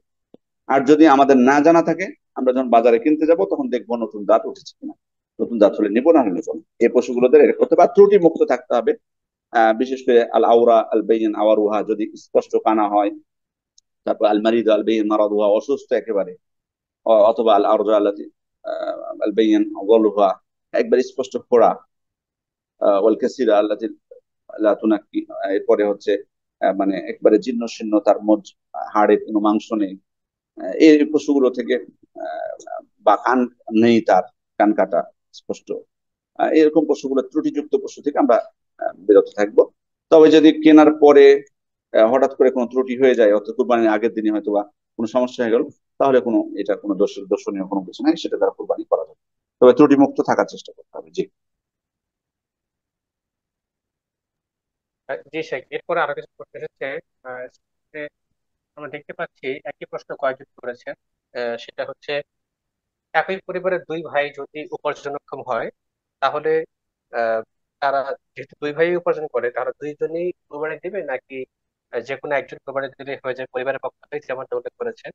আর যদি আমাদের না জানা থাকে, আমরা যখন বাজারে কিনতে যাব তখন দেখবো নতুন দাঁত উঠেছে কিনা, নতুন দাঁত হলে নিবো, না হলে নিবো না। এই পশুগুলোদের এটা করতে হবে, ত্রুটি মুক্ত থাকতে হবে। বিশেষ করে আল আওরা আল বাইন আওয়ারুহা যদি স্পষ্ট কানা হয়, তারপর আল মারিদ আল বাইন মারাদুহা অসুস্থ একেবারে, অথবা আল আরজা আল্লাতি আল বাইন গলুহা একবার স্পষ্ট ফোড়া, ওয়াল কাসিরা আল্লাতি লা তুনাক্কি, এরপরে হচ্ছে মানে একবারে জীর্ণ শীর্ণ, তার মধ্যে হাড়ে কোনো মাংস নেই, এই পশুগুলো থেকে, আহ, বা কান নেই, তার কান কাটা স্পষ্ট, এরকম পশুগুলো ত্রুটিযুক্ত পশু থেকে আমরা বিরত থাকবো। তবে যদি কেনার পরে হঠাৎ করে কোনো ত্রুটি হয়ে যায়, অর্থাৎ কুরবানির আগের দিনে হয়তো বা কোনো সমস্যা হয়ে গেল, তাহলে কোনো এটা কোনো দর্শনীয় কোনো কিছু নাই, সেটা দ্বারা কুরবানি করা যাবে। তবে ত্রুটি মুক্ত থাকার চেষ্টা করতে হবে। জি। জি শেখ, এরপরে আরো কিছু প্রশ্ন এসেছে। আহ, যে আমরা দেখতে পাচ্ছি একই প্রশ্ন কয়েকজন করেছেন। সেটা হচ্ছে একই পরিবারের দুই ভাই যদি উপার্জনক্ষম হয়, তাহলে আহ, তারা যেহেতু দুই ভাই উপার্জন করে, তারা দুইজনই কোরবানি দিবে নাকি যে কোনো একজন কোরবানি দিলে হয়ে যায় পরিবারের পক্ষ থেকে, যেমনটা উল্লেখ করেছেন।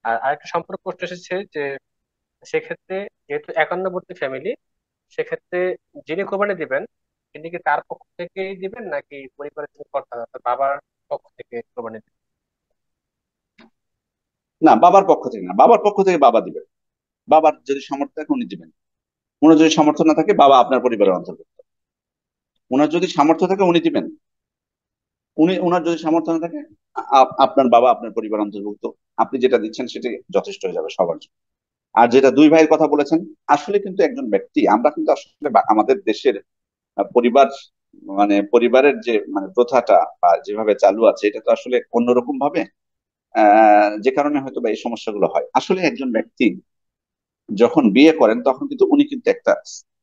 আর আরেকটা সম্পূর্ণ প্রশ্ন এসেছে যে সেক্ষেত্রে যেহেতু একান্নবর্তী ফ্যামিলি, সেক্ষেত্রে যিনি কোরবানি দিবেন তিনি কি তার পক্ষ থেকেই দিবেন, নাকি পরিবারের যিনি কর্তা অর্থাৎ বাবার পক্ষ থেকে কোরবানি দিবেন? না, বাবার পক্ষ থেকে না, বাবার পক্ষ থেকে বাবা দিবেন। বাবার যদি সামর্থ্য থাকে উনি দিবেন। ওনার যদি সামর্থ্য না থাকে, বাবা আপনার পরিবারের অন্তর্ভুক্ত। ওনার যদি সামর্থ্য থাকে উনি দিবেন। ওনার যদি সামর্থ্য না থাকে, আপনার বাবা আপনার পরিবার অন্তর্ভুক্ত। আপনি যেটা দিচ্ছেন সেটাই যথেষ্ট হয়ে যাবে সবার জন্য। আর যেটা দুই ভাইয়ের কথা বলেছেন, আসলে কিন্তু একজন ব্যক্তি, আমরা কিন্তু আসলে আমাদের দেশের পরিবার, মানে পরিবারের যে মানে প্রথাটা বা যেভাবে চালু আছে, এটা তো আসলে অন্যরকম ভাবে, যে কারণে হয়তো বা এই সমস্যাগুলো হয়। আসলে একজন ব্যক্তি যখন বিয়ে করেন তখন কিন্তু উনি কিন্তু একটা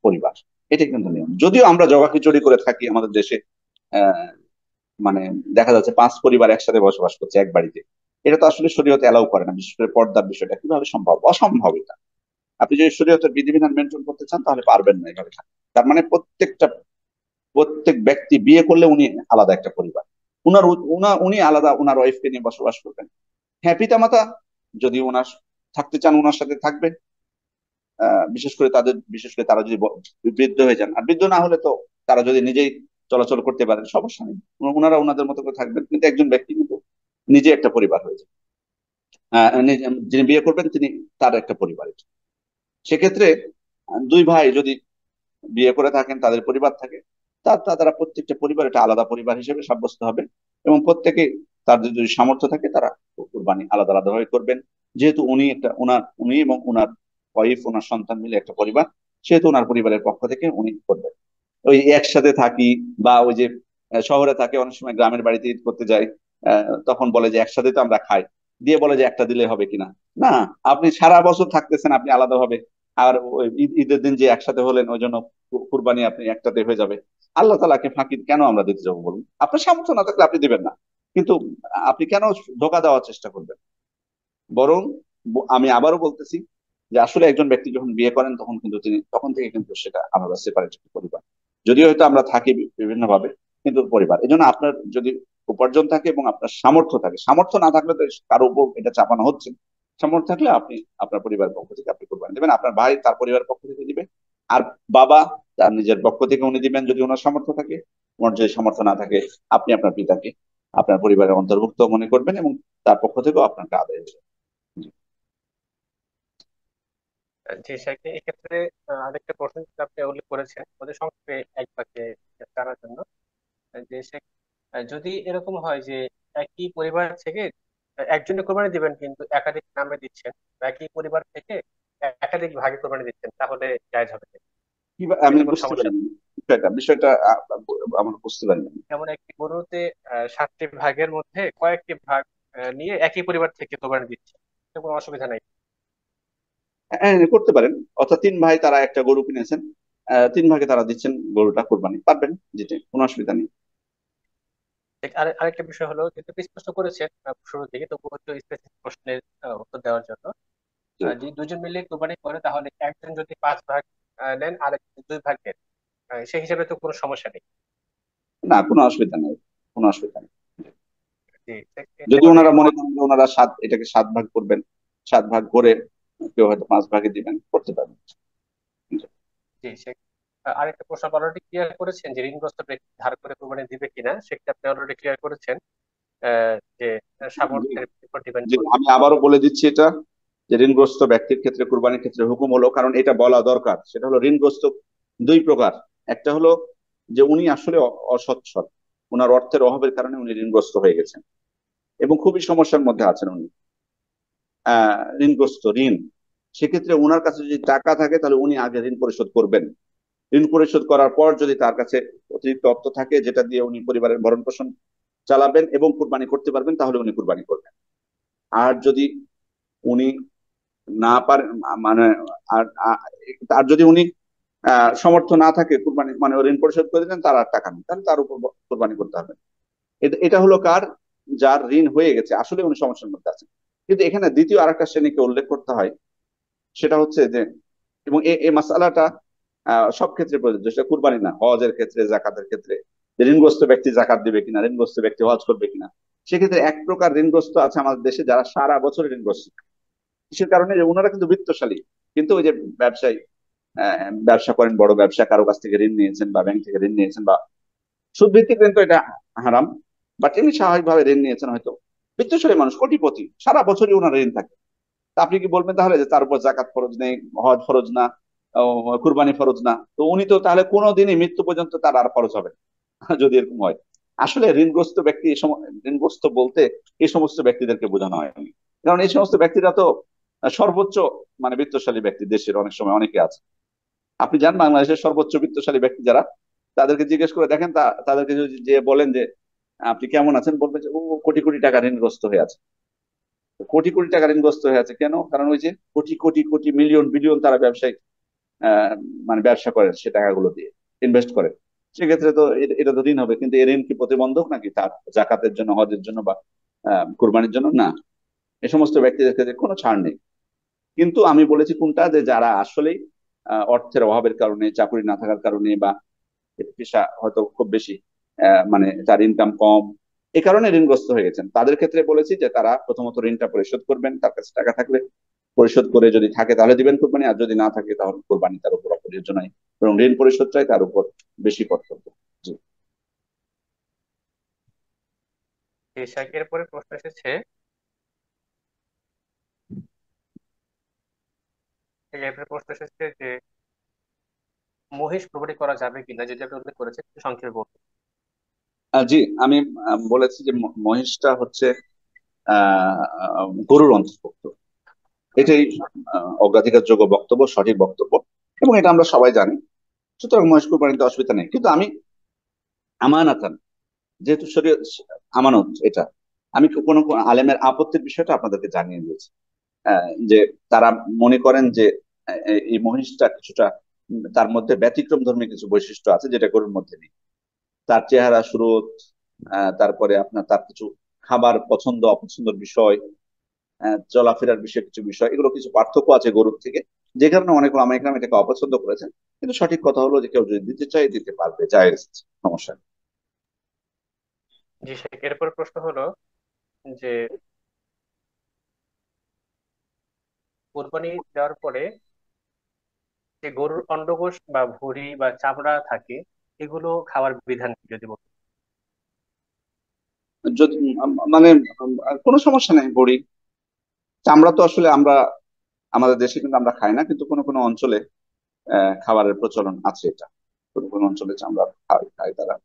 পরিবার। এটা কিন্তু নিয়ম। যদিও আমরা জগাখিচুড়ি করে থাকি আমাদের দেশে, আহ মানে দেখা যাচ্ছে পাঁচ পরিবার একসাথে বসবাস করছে এক বাড়িতে। এটা তো আসলে শরীয়তে এলাও করে না, বিশেষ করে পর্দার বিষয়টা কিভাবে সম্ভব? অসম্ভব এটা। আপনি যদি শরীয়তের বিধিবিধান মেনটেন করতে চান তাহলে পারবেন না এভাবে থাকতে। তার মানে প্রত্যেক ব্যক্তি বিয়ে করলে উনি আলাদা একটা পরিবার। উনি আলাদা ওনার ওয়াইফকে নিয়ে বসবাস করবেন। হ্যাঁ, পিতামাতা যদি ওনার থাকতে চান ওনার সাথে থাকবেন। বিশেষ করে তারা যদি বৃদ্ধ হয়ে যান, আর বৃদ্ধ না হলে তো তারা যদি নিজেই চলাচল করতে পারেন সমস্যা নেই, ওনারা ওনাদের মতো করে থাকবেন। কিন্তু একজন ব্যক্তি কিন্তু নিজে একটা পরিবার হয়ে যায়। যিনি বিয়ে করবেন তিনি তার একটা পরিবার। সেক্ষেত্রে দুই ভাই যদি বিয়ে করে থাকেন, তাদের পরিবার থাকে, তারা প্রত্যেকটা পরিবার এটা আলাদা পরিবার হিসেবে সাব্যস্ত হবে। এবং প্রত্যেকে তাদের যদি সামর্থ্য থাকে তারা কুরবানি আলাদা আলাদা ভাবে করবেন। যেহেতু উনি এবং ওনার ওয়াইফ, ওনার সন্তান মিলে একটা পরিবার, সেহেতু ওনার পরিবারের পক্ষ থেকে উনি করবেন। ওই একসাথে থাকি বা ওই যে শহরে থাকে, অনেক সময় গ্রামের বাড়িতে ঈদ করতে যায়, তখন বলে যে একসাথে তো আমরা খাই, দিয়ে বলে যে একটা দিলে হবে কিনা। না, আপনি সারা বছর থাকতেছেন আপনি আলাদাভাবে, আর ওই ঈদের দিন যে একসাথে হলেন ওই জন্য কুরবানি আপনি একটাতে হয়ে যাবে। আল্লাহ তালাকে ফাঁকি কেন আমরা দিতে যাবো বলুন? আপনার সামর্থ্য না থাকলে আপনি দিবেন না, কিন্তু আপনি কেন ধোকা দেওয়ার চেষ্টা করবেন? বরং আমি আবারও বলতেছি যে আসলে একজন ব্যক্তি যখন বিয়ে করেন তখন থেকে কিন্তু সেটা আলাদা সেপারেট পরিবার। যদিও হয়তো আমরা থাকি বিভিন্ন ভাবে, কিন্তু পরিবার। এই জন্য আপনার যদি উপার্জন থাকে এবং আপনার সামর্থ্য থাকে, সামর্থ্য না থাকলে তো কারো উপর এটা চাপানো হচ্ছে না। সামর্থ্য থাকলে আপনি আপনার পরিবারের পক্ষ থেকে আপনি কোরবানি দেবেন, আপনার ভাই তার পরিবারের পক্ষ থেকে দিবে, আর বাবা তার নিজের পক্ষ থেকে উনি দিবেন যদি ওনার সামর্থ্য থাকে। ওনার যদি সামর্থ্য না থাকে, আপনি আপনার পিতাকে আপনার পরিবারের অন্তর্ভুক্ত মনে করবেন এবং তার পক্ষ থেকেও আপনাকে আদায় হবে। জি স্যার, এক্ষেত্রে আরেকটা প্রশ্ন যেটা আপনি উল্লেখ করেছেন ওদের সংক্ষেপে এক বাক্যে জানার জন্য, যে যদি এরকম হয় যে একই পরিবার থেকে একজনের কোরবানি দিবেন কিন্তু একাধিক নামে দিচ্ছেন, বা একই পরিবার থেকে একাধিক ভাগে কোরবানি দিচ্ছেন, তাহলে জায়েজ হবে কিনা? আমি এতে কোনো বুঝতে সমস্যা? পারিনি বিষয়টা আমরা বুঝতে পারিনি। যেমন একটি গরুতে 7টি ভাগের মধ্যে কয়েকটি ভাগ নিয়ে একই পরিবার থেকে কোরবানি দিচ্ছে, এতে কোনো অসুবিধা নাই? হ্যাঁ, করতে পারেন। অর্থাৎ তিন ভাই তারা একটা গরু কিনেছেন, তিন ভাগে তারা দিচ্ছেন গরুটা কোরবানি, পারবেন, যেটা কোনো অসুবিধা নেই। আরেকটা বিষয় হলো, যেহেতু আপনি স্পষ্ট করেছেন শুরু থেকে, তবু একটু স্পেসিফিক প্রশ্নের উত্তর দেওয়ার জন্য, জি। যদি দুজন মিলে কোরবানি করে তাহলে একজন যদি 5 ভাগ নেন আর একজন 2 ভাগ নেন, সেই হিসাবে তো কোনো সমস্যা নেই? না, কোনো অসুবিধা নেই, কোনো অসুবিধা নেই। জি, এতে যদি করে ওনারা মনে করেন যে ওনারা এটাকে সাত ভাগ করবেন, সাত ভাগ করে কেউ হয়তো পাঁচ ভাগে দিবেন, করতে পারবেন। জি আরেকটা প্রশ্ন আপনি অলরেডি ক্লিয়ার করেছেন যে ঋণগ্রস্ত ব্যক্তি ধার করে কোরবানি দিবে কিনা, সেটা আপনি অলরেডি ক্লিয়ার করেছেন, যে জি। সামর্থ্যের উপর ডিপেন্ড জি, করবে। আমি আবারও বলে দিচ্ছি এটা, যে ঋণগ্রস্ত ব্যক্তির ক্ষেত্রে কুরবানির ক্ষেত্রে হুকুম হলো, কারণ এটা বলা দরকার। সেটা হলো ঋণগ্রস্ত দুই প্রকার। একটা হলো যে উনি আসলে অসচ্ছল, ওনার অর্থের অভাবের কারণে উনি ঋণগ্রস্ত হয়ে গেছেন এবং খুবই সমস্যার মধ্যে আছেন উনি, ঋণ। সেক্ষেত্রে ওনার কাছে যদি টাকা থাকে তাহলে উনি আগে ঋণ পরিশোধ করবেন। ঋণ পরিশোধ করার পর যদি তার কাছে অতিরিক্ত অর্থ থাকে যেটা দিয়ে উনি পরিবারের ভরণ পোষণ চালাবেন এবং কুরবানি করতে পারবেন, তাহলে উনি কুরবানি করবেন। আর যদি উনি না পারেন, মানে আর আর যদি উনি সমর্থ না থাকে, কুরবানি মানে ঋণ পরিশোধ করে দিলেন, তার আর টাকা নেই, তাহলে তার উপর কুরবানি করতে হবে। এটা হলো কার, যার ঋণ হয়ে গেছে, আসলে উনি সমস্যার মধ্যে আছেন। কিন্তু এখানে দ্বিতীয় আরেকটা শ্রেণীকে উল্লেখ করতে হয়, সেটা হচ্ছে যে, এবং এই মাসালাটা সব ক্ষেত্রে প্রযোজ্য, সেটা কুরবানি না, হজের ক্ষেত্রে, জাকাতের ক্ষেত্রে, যে ঋণগ্রস্ত ব্যক্তি জাকাত দিবে কিনা, ঋণগ্রস্ত ব্যক্তি হজ করবে কিনা। সেক্ষেত্রে এক প্রকার ঋণগ্রস্ত আছে আমাদের দেশে যারা সারা বছর ঋণগ্রস্ত, কিসের কারণে যে ওনারা কিন্তু বিত্তশালী, কিন্তু ওই যে ব্যবসায়ী, ব্যবসা করেন, বড় ব্যবসা, কারো কাছ থেকে ঋণ নিয়েছেন বা ব্যাংক থেকে ঋণ নিয়েছেন, বা সুদ ভিত্তিক ঋণ তো এটা হারাম, বাট এমনি স্বাভাবিকভাবে ঋণ নিয়েছেন হয়তো, বিত্তশালী মানুষ কোটিপতি, সারা বছরই ওনার ঋণ থাকে। তা আপনি কি বলবেন তাহলে যে তার উপর জাকাত ফরজ নেই, হজ ফরজ না, কুরবানি ফরজ না? তো উনি তো তাহলে কোনোদিনই মৃত্যু পর্যন্ত তার আর ফরজ হবে না, যদি এরকম হয়। আসলে ঋণগ্রস্ত ব্যক্তি, ঋণগ্রস্ত বলতে এই সমস্ত ব্যক্তিদেরকে বোঝানো হয়নি, কারণ এই সমস্ত ব্যক্তিরা তো সর্বোচ্চ মানে বিত্তশালী ব্যক্তি দেশের অনেক সময় অনেকে আছে। আপনি যান বাংলাদেশের সর্বোচ্চ বিত্তশালী ব্যক্তি যারা, তাদেরকে জিজ্ঞেস করে দেখেন, তাদেরকে যদি যে বলেন যে আপনি কেমন আছেন, বলবেন যে ও কোটি কোটি টাকা ঋণগ্রস্ত হয়ে আছে। কোটি কোটি টাকা ঋণগ্রস্ত হয়ে আছে কেন? কারণ ওই যে কোটি কোটি কোটি মিলিয়ন বিলিয়ন তারা ব্যবসায়িক আহ, মানে ব্যবসা করেন, সে টাকাগুলো দিয়ে ইনভেস্ট করেন। সেক্ষেত্রে তো এটা তো ঋণ হবে, কিন্তু এই ঋণ কি প্রতিবন্ধক নাকি তার জাকাতের জন্য, হজের জন্য, বা কুরবানির জন্য? না, এই সমস্ত ব্যক্তিদের ক্ষেত্রে কোনো ছাড় নেই। কিন্তু আমি বলেছি কোনটা, যে যারা আসলেই অর্থের অভাবের কারণে, চাকরি না থাকার কারণে, বা পেশা হয়তো খুব বেশি, মানে তার ইনকাম কম, এই কারণে ঋণগ্রস্ত হয়ে গেছেন, তাদের ক্ষেত্রে বলেছি যে তারা প্রথমত ঋণটা পরিশোধ করবেন, তার কাছে টাকা থাকলে পরিশোধ করে, যদি থাকে তাহলে দিবেন কোরবানি, আর যদি না থাকে তাহলে কোরবানি তার উপর অপরিহার্য নয়, এবং ঋণ পরিশোধটাই তার উপর বেশি কর্তব্য। জি। এরপরে প্রশ্ন এসেছে, এরপরে প্রশ্ন এসেছে যে মহিষ কোরবানি করা যাবে কিনা, যেটা আপনি উল্লেখ করেছেন একটু সংক্ষেপে বলুন। জি, আমি বলেছি যে মহিষটা হচ্ছে গরুর অন্তর্ভুক্ত, এটাই অগ্রাধিকারযোগ্য বক্তব্য, সঠিক বক্তব্য, এবং এটা আমরা সবাই জানি। সুতরাং মহিষ কোরবানিতে অসুবিধা নেই, কিন্তু আমি আমানাতান, যেহেতু শরীয় আমানত এটা, আমি কোনো কোনো আলেমের আপত্তির বিষয়টা আপনাদেরকে জানিয়ে দিয়েছি। যে তারা মনে করেন যে এই মহিষটা কিছুটা তার মধ্যে ব্যতিক্রম ধর্মী কিছু বৈশিষ্ট্য আছে যেটা গরুর মধ্যে নেই। তার চেহারা সুরত, তারপরে আপনার তার কিছু খাবার পছন্দ অপছন্দের বিষয়, চলাফেরার বিষয়ে কিছু বিষয়, এগুলো কিছু পার্থক্য আছে গরুর থেকে, যে কারণে অনেক ওলামা ইকরাম এটাকে অপছন্দ করেছেন। কিন্তু সঠিক কথা হলো যে কেউ যদি দিতে চায় দিতে পারবে, জায়েজ, সমস্যা নেই। জি শেখ, এরপরে প্রশ্ন হলো যে কোরবানি দেওয়ার পরে যে গরুর অন্ডকোষ বা ভুঁড়ি বা চামড়া থাকে, এগুলো খাওয়ার বিধান কি যদি বলতেন। যদি মানে কোনো সমস্যা নেই, বড়ি, চামড়া তো আসলে আমরা আমাদের দেশে কিন্তু আমরা খাই না, কিন্তু কোনো কোনো অঞ্চলে খাবারের প্রচলন আছে এটা। কোনো কোনো অঞ্চলে চামড়া খায় তারা,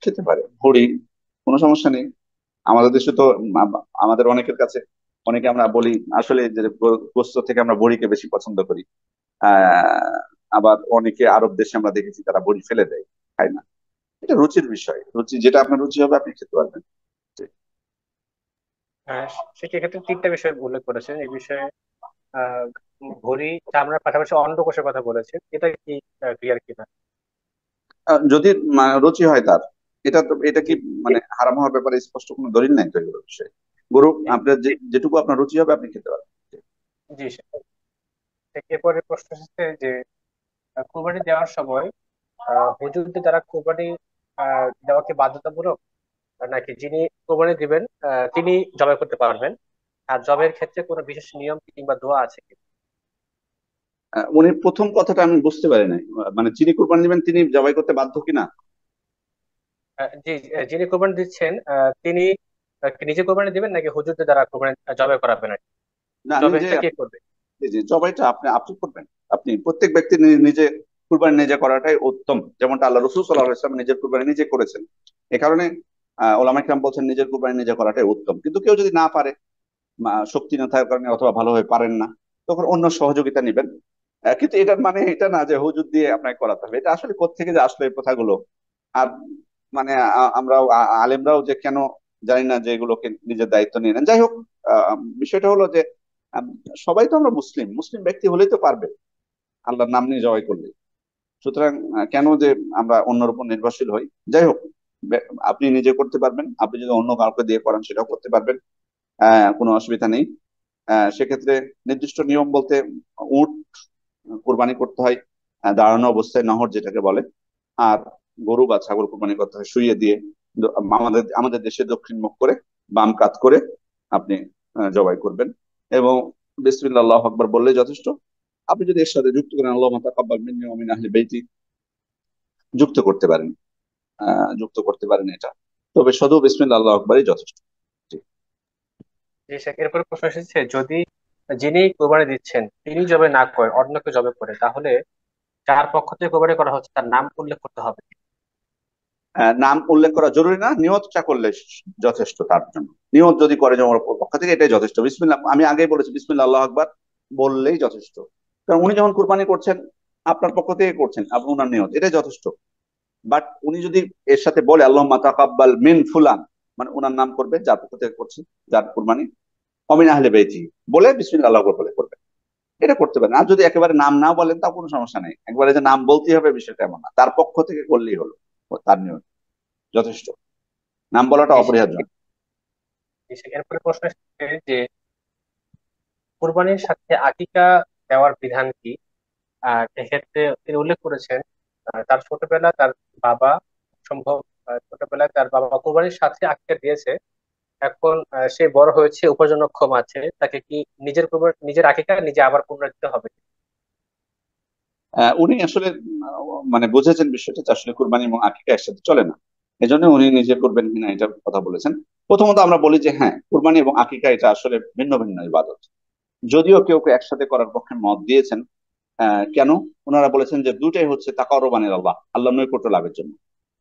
খেতে পারে ভুঁড়ি, কোনো সমস্যা নেই। আমাদের দেশে তো আমাদের অনেকের কাছে, অনেকে আমরা বলি আসলে যে গোস্ত থেকে আমরা বড়িকে বেশি পছন্দ করি। আহ আবার অনেকে আরব দেশে আমরা দেখেছি তারা বড়ি ফেলে দেয়, খায় না। এটা রুচির বিষয়, রুচি যেটা আপনার রুচি হবে আপনি খেতে পারবেন। আহ সেক্ষেত্রে তিনটা বিষয় উল্লেখ করেছেন এই বিষয়ে। আহ ভুঁড়ি, চামড়ার পাশাপাশি অন্ডকোষের কথা বলেছেন, এটা কি ক্লিয়ার কিনা? যদি রুচি হয় তার, এটা জি কি মানে হারাম হওয়ার ব্যাপারে স্পষ্ট কোনো দলিল নাই তো এগুলোর বিষয়ে। গরু জি আপনার যেটুকু আপনার রুচি হবে আপনি খেতে পারবেন। জি শেখ। এরপরে প্রশ্ন এসেছে যে কোরবানি দেওয়ার সময় হুজুরদের দ্বারা কোরবানি দেওয়া কি বাধ্যতামূলক, নাকি যিনি কোরবানি দিবেন তিনি জবাই করতে পারবেন? আর জবের ক্ষেত্রে কোনো বিশেষ নিয়ম কিংবা দোয়া আছে কি? উনি প্রথম কথাটা আমি বুঝতে পারি নাই, মানে যিনি কোরবানি দিবেন তিনি জবাই করতে বাধ্য কিনা? জি, যিনি কোরবানি দিচ্ছেন তিনি কি নিজে কোরবানি দিবেন নাকি হুজুরদের দ্বারা কোরবানি জবাই করাবেন আর কি? না, নিজে, জবাইটা কে করবে? জি জবাইটা আপনি আপনি করবেন। আপনি প্রত্যেক ব্যক্তি নিজে কুরবানি নিজে করাটাই উত্তম, যেমনটা আল্লাহ রসুল সাল্লাল্লাহু আলাইহি ওয়াসাল্লাম নিজের কুরবানি নিজে করেছেন। এ কারণে ওলামা কিরাম বলছেন নিজের কুরবানি নিজে করাটাই উত্তম। কিন্তু কেউ যদি না পারে, শক্তি না থাকার কারণে অথবা ভালোভাবে পারেন না, তখন অন্য সহযোগিতা নেবেন। কিন্তু এটার মানে এটা না যে হুজুর দিয়ে আপনাকে করাতে হবে। এটা আসলে কোত্থেকে যে আসলে এই কথাগুলো, আর মানে আমরাও আলেমরাও যে কেন জানি না যে এগুলোকে নিজের দায়িত্ব নিয়ে নেন। যাই হোক, বিষয়টা হলো যে আম, সবাই তো আমরা মুসলিম, মুসলিম ব্যক্তি হলেই তো পারবে আল্লাহর নাম নিয়ে জয় করলে। সুতরাং কেন যে আমরা অন্যের উপর নির্ভরশীল হই। যাই হোক, আপনি নিজে করতে পারবেন, আপনি যদি অন্য কাউকে দিয়ে করান সেটাও করতে পারবেন, কোনো অসুবিধা নেই। সেক্ষেত্রে নির্দিষ্ট নিয়ম বলতে উট কোরবানি করতে হয় দাঁড়ানো অবস্থায়, নহর যেটাকে বলে। আর গরু বা ছাগল কোরবানি করতে হয় শুইয়ে দিয়ে, আমাদের আমাদের দেশে দক্ষিণ মুখ করে বাম কাত করে আপনি জবাই করবেন, এবং বিসমিল্লাহ আল্লাহু আকবার বললেই যথেষ্ট। আপনি যদি এর সাথে যুক্ত করেন আল্লাহুম্মা তাকাব্বাল মিন্নি ওয়া মিন আহলি বাইতি, যুক্ত করতে পারেন, যুক্ত করতে পারেন এটা। তবে শুধু বিসমিল্লাহ আল্লাহু আকবারই যথেষ্ট। জি। জি শেখ, এরপরে প্রশ্ন এসেছে, যদি যিনি কোরবানি দিচ্ছেন তিনি জবে না করে অন্য কেউ জবে করে, তাহলে যার পক্ষ থেকে কোরবানি করা হচ্ছে তার নাম উল্লেখ করতে হবে? নাম উল্লেখ করা জরুরি না, নিয়তটা করলে যথেষ্ট তার জন্য। নিয়ত যদি করে যে আমার পক্ষ থেকে, এটাই যথেষ্ট। বিসমিল্লাহ, আমি আগেই বলেছি, বিসমিল্লাহ আল্লাহু আকবার বললেই যথেষ্ট। কারণ উনি যখন কুরবানি করছেন আপনার পক্ষ থেকে করছেন, আপনি ওনার নিয়ত এটাই যথেষ্ট। বাট উনি যদি এর সাথে বলে আল্লাহুম্মা তাকাব্বাল মিন ফুলান, মানে ওনার নাম করবে যার পক্ষ থেকে করছে, যার কুরবানি, অমিন আহলে বেইতি বলে বিসমিল্লাহ আল্লাহু আকবার বলে করবে, এটা করতে পারেন। আর যদি একেবারে নাম না বলেন তাও কোনো সমস্যা নেই, একবারে যে নাম বলতেই হবে বিষয়টা এমন না, তার পক্ষ থেকে করলেই হলো, তার নিয়ত যথেষ্ট। নাম বলাটা জি শেখ। অপরিহার্য। জি শেখ, এরপরে প্রশ্ন এসেছে যে কুরবানির সাথে আকিকা দেওয়ার বিধান কি? আর এক্ষেত্রে তিনি উল্লেখ করেছেন তার ছোটবেলা তার বাবা, সম্ভব ছোটবেলায় তার বাবা কোরবানির সাথে আকিকা দিয়েছে। এখন সে বড় হয়েছে, উপার্জনক্ষম আছে, তাকে কি নিজের কোরবানি, নিজের আকিকা নিজে আবার কোরবানি দিতে হবে? উনি আসলে মানে বুঝেছেন বিষয়টা যে আসলে কুরবানি এবং আকিকা একসাথে চলে না, এজন্য উনি নিজে করবেন কিনা এটার কথা বলেছেন। প্রথমত আমরা বলি যে হ্যাঁ, কুরবানি এবং আকিকা এটা আসলে ভিন্ন ভিন্ন ইবাদত। যদিও কেউ কেউ একসাথে করার পক্ষে মত দিয়েছেন। কেন? ওনারা বলেছেন যে দুটাই হচ্ছে তাকারুবানিল আল্লাহ, আল্লাহ নৈকট্য লাভের জন্য।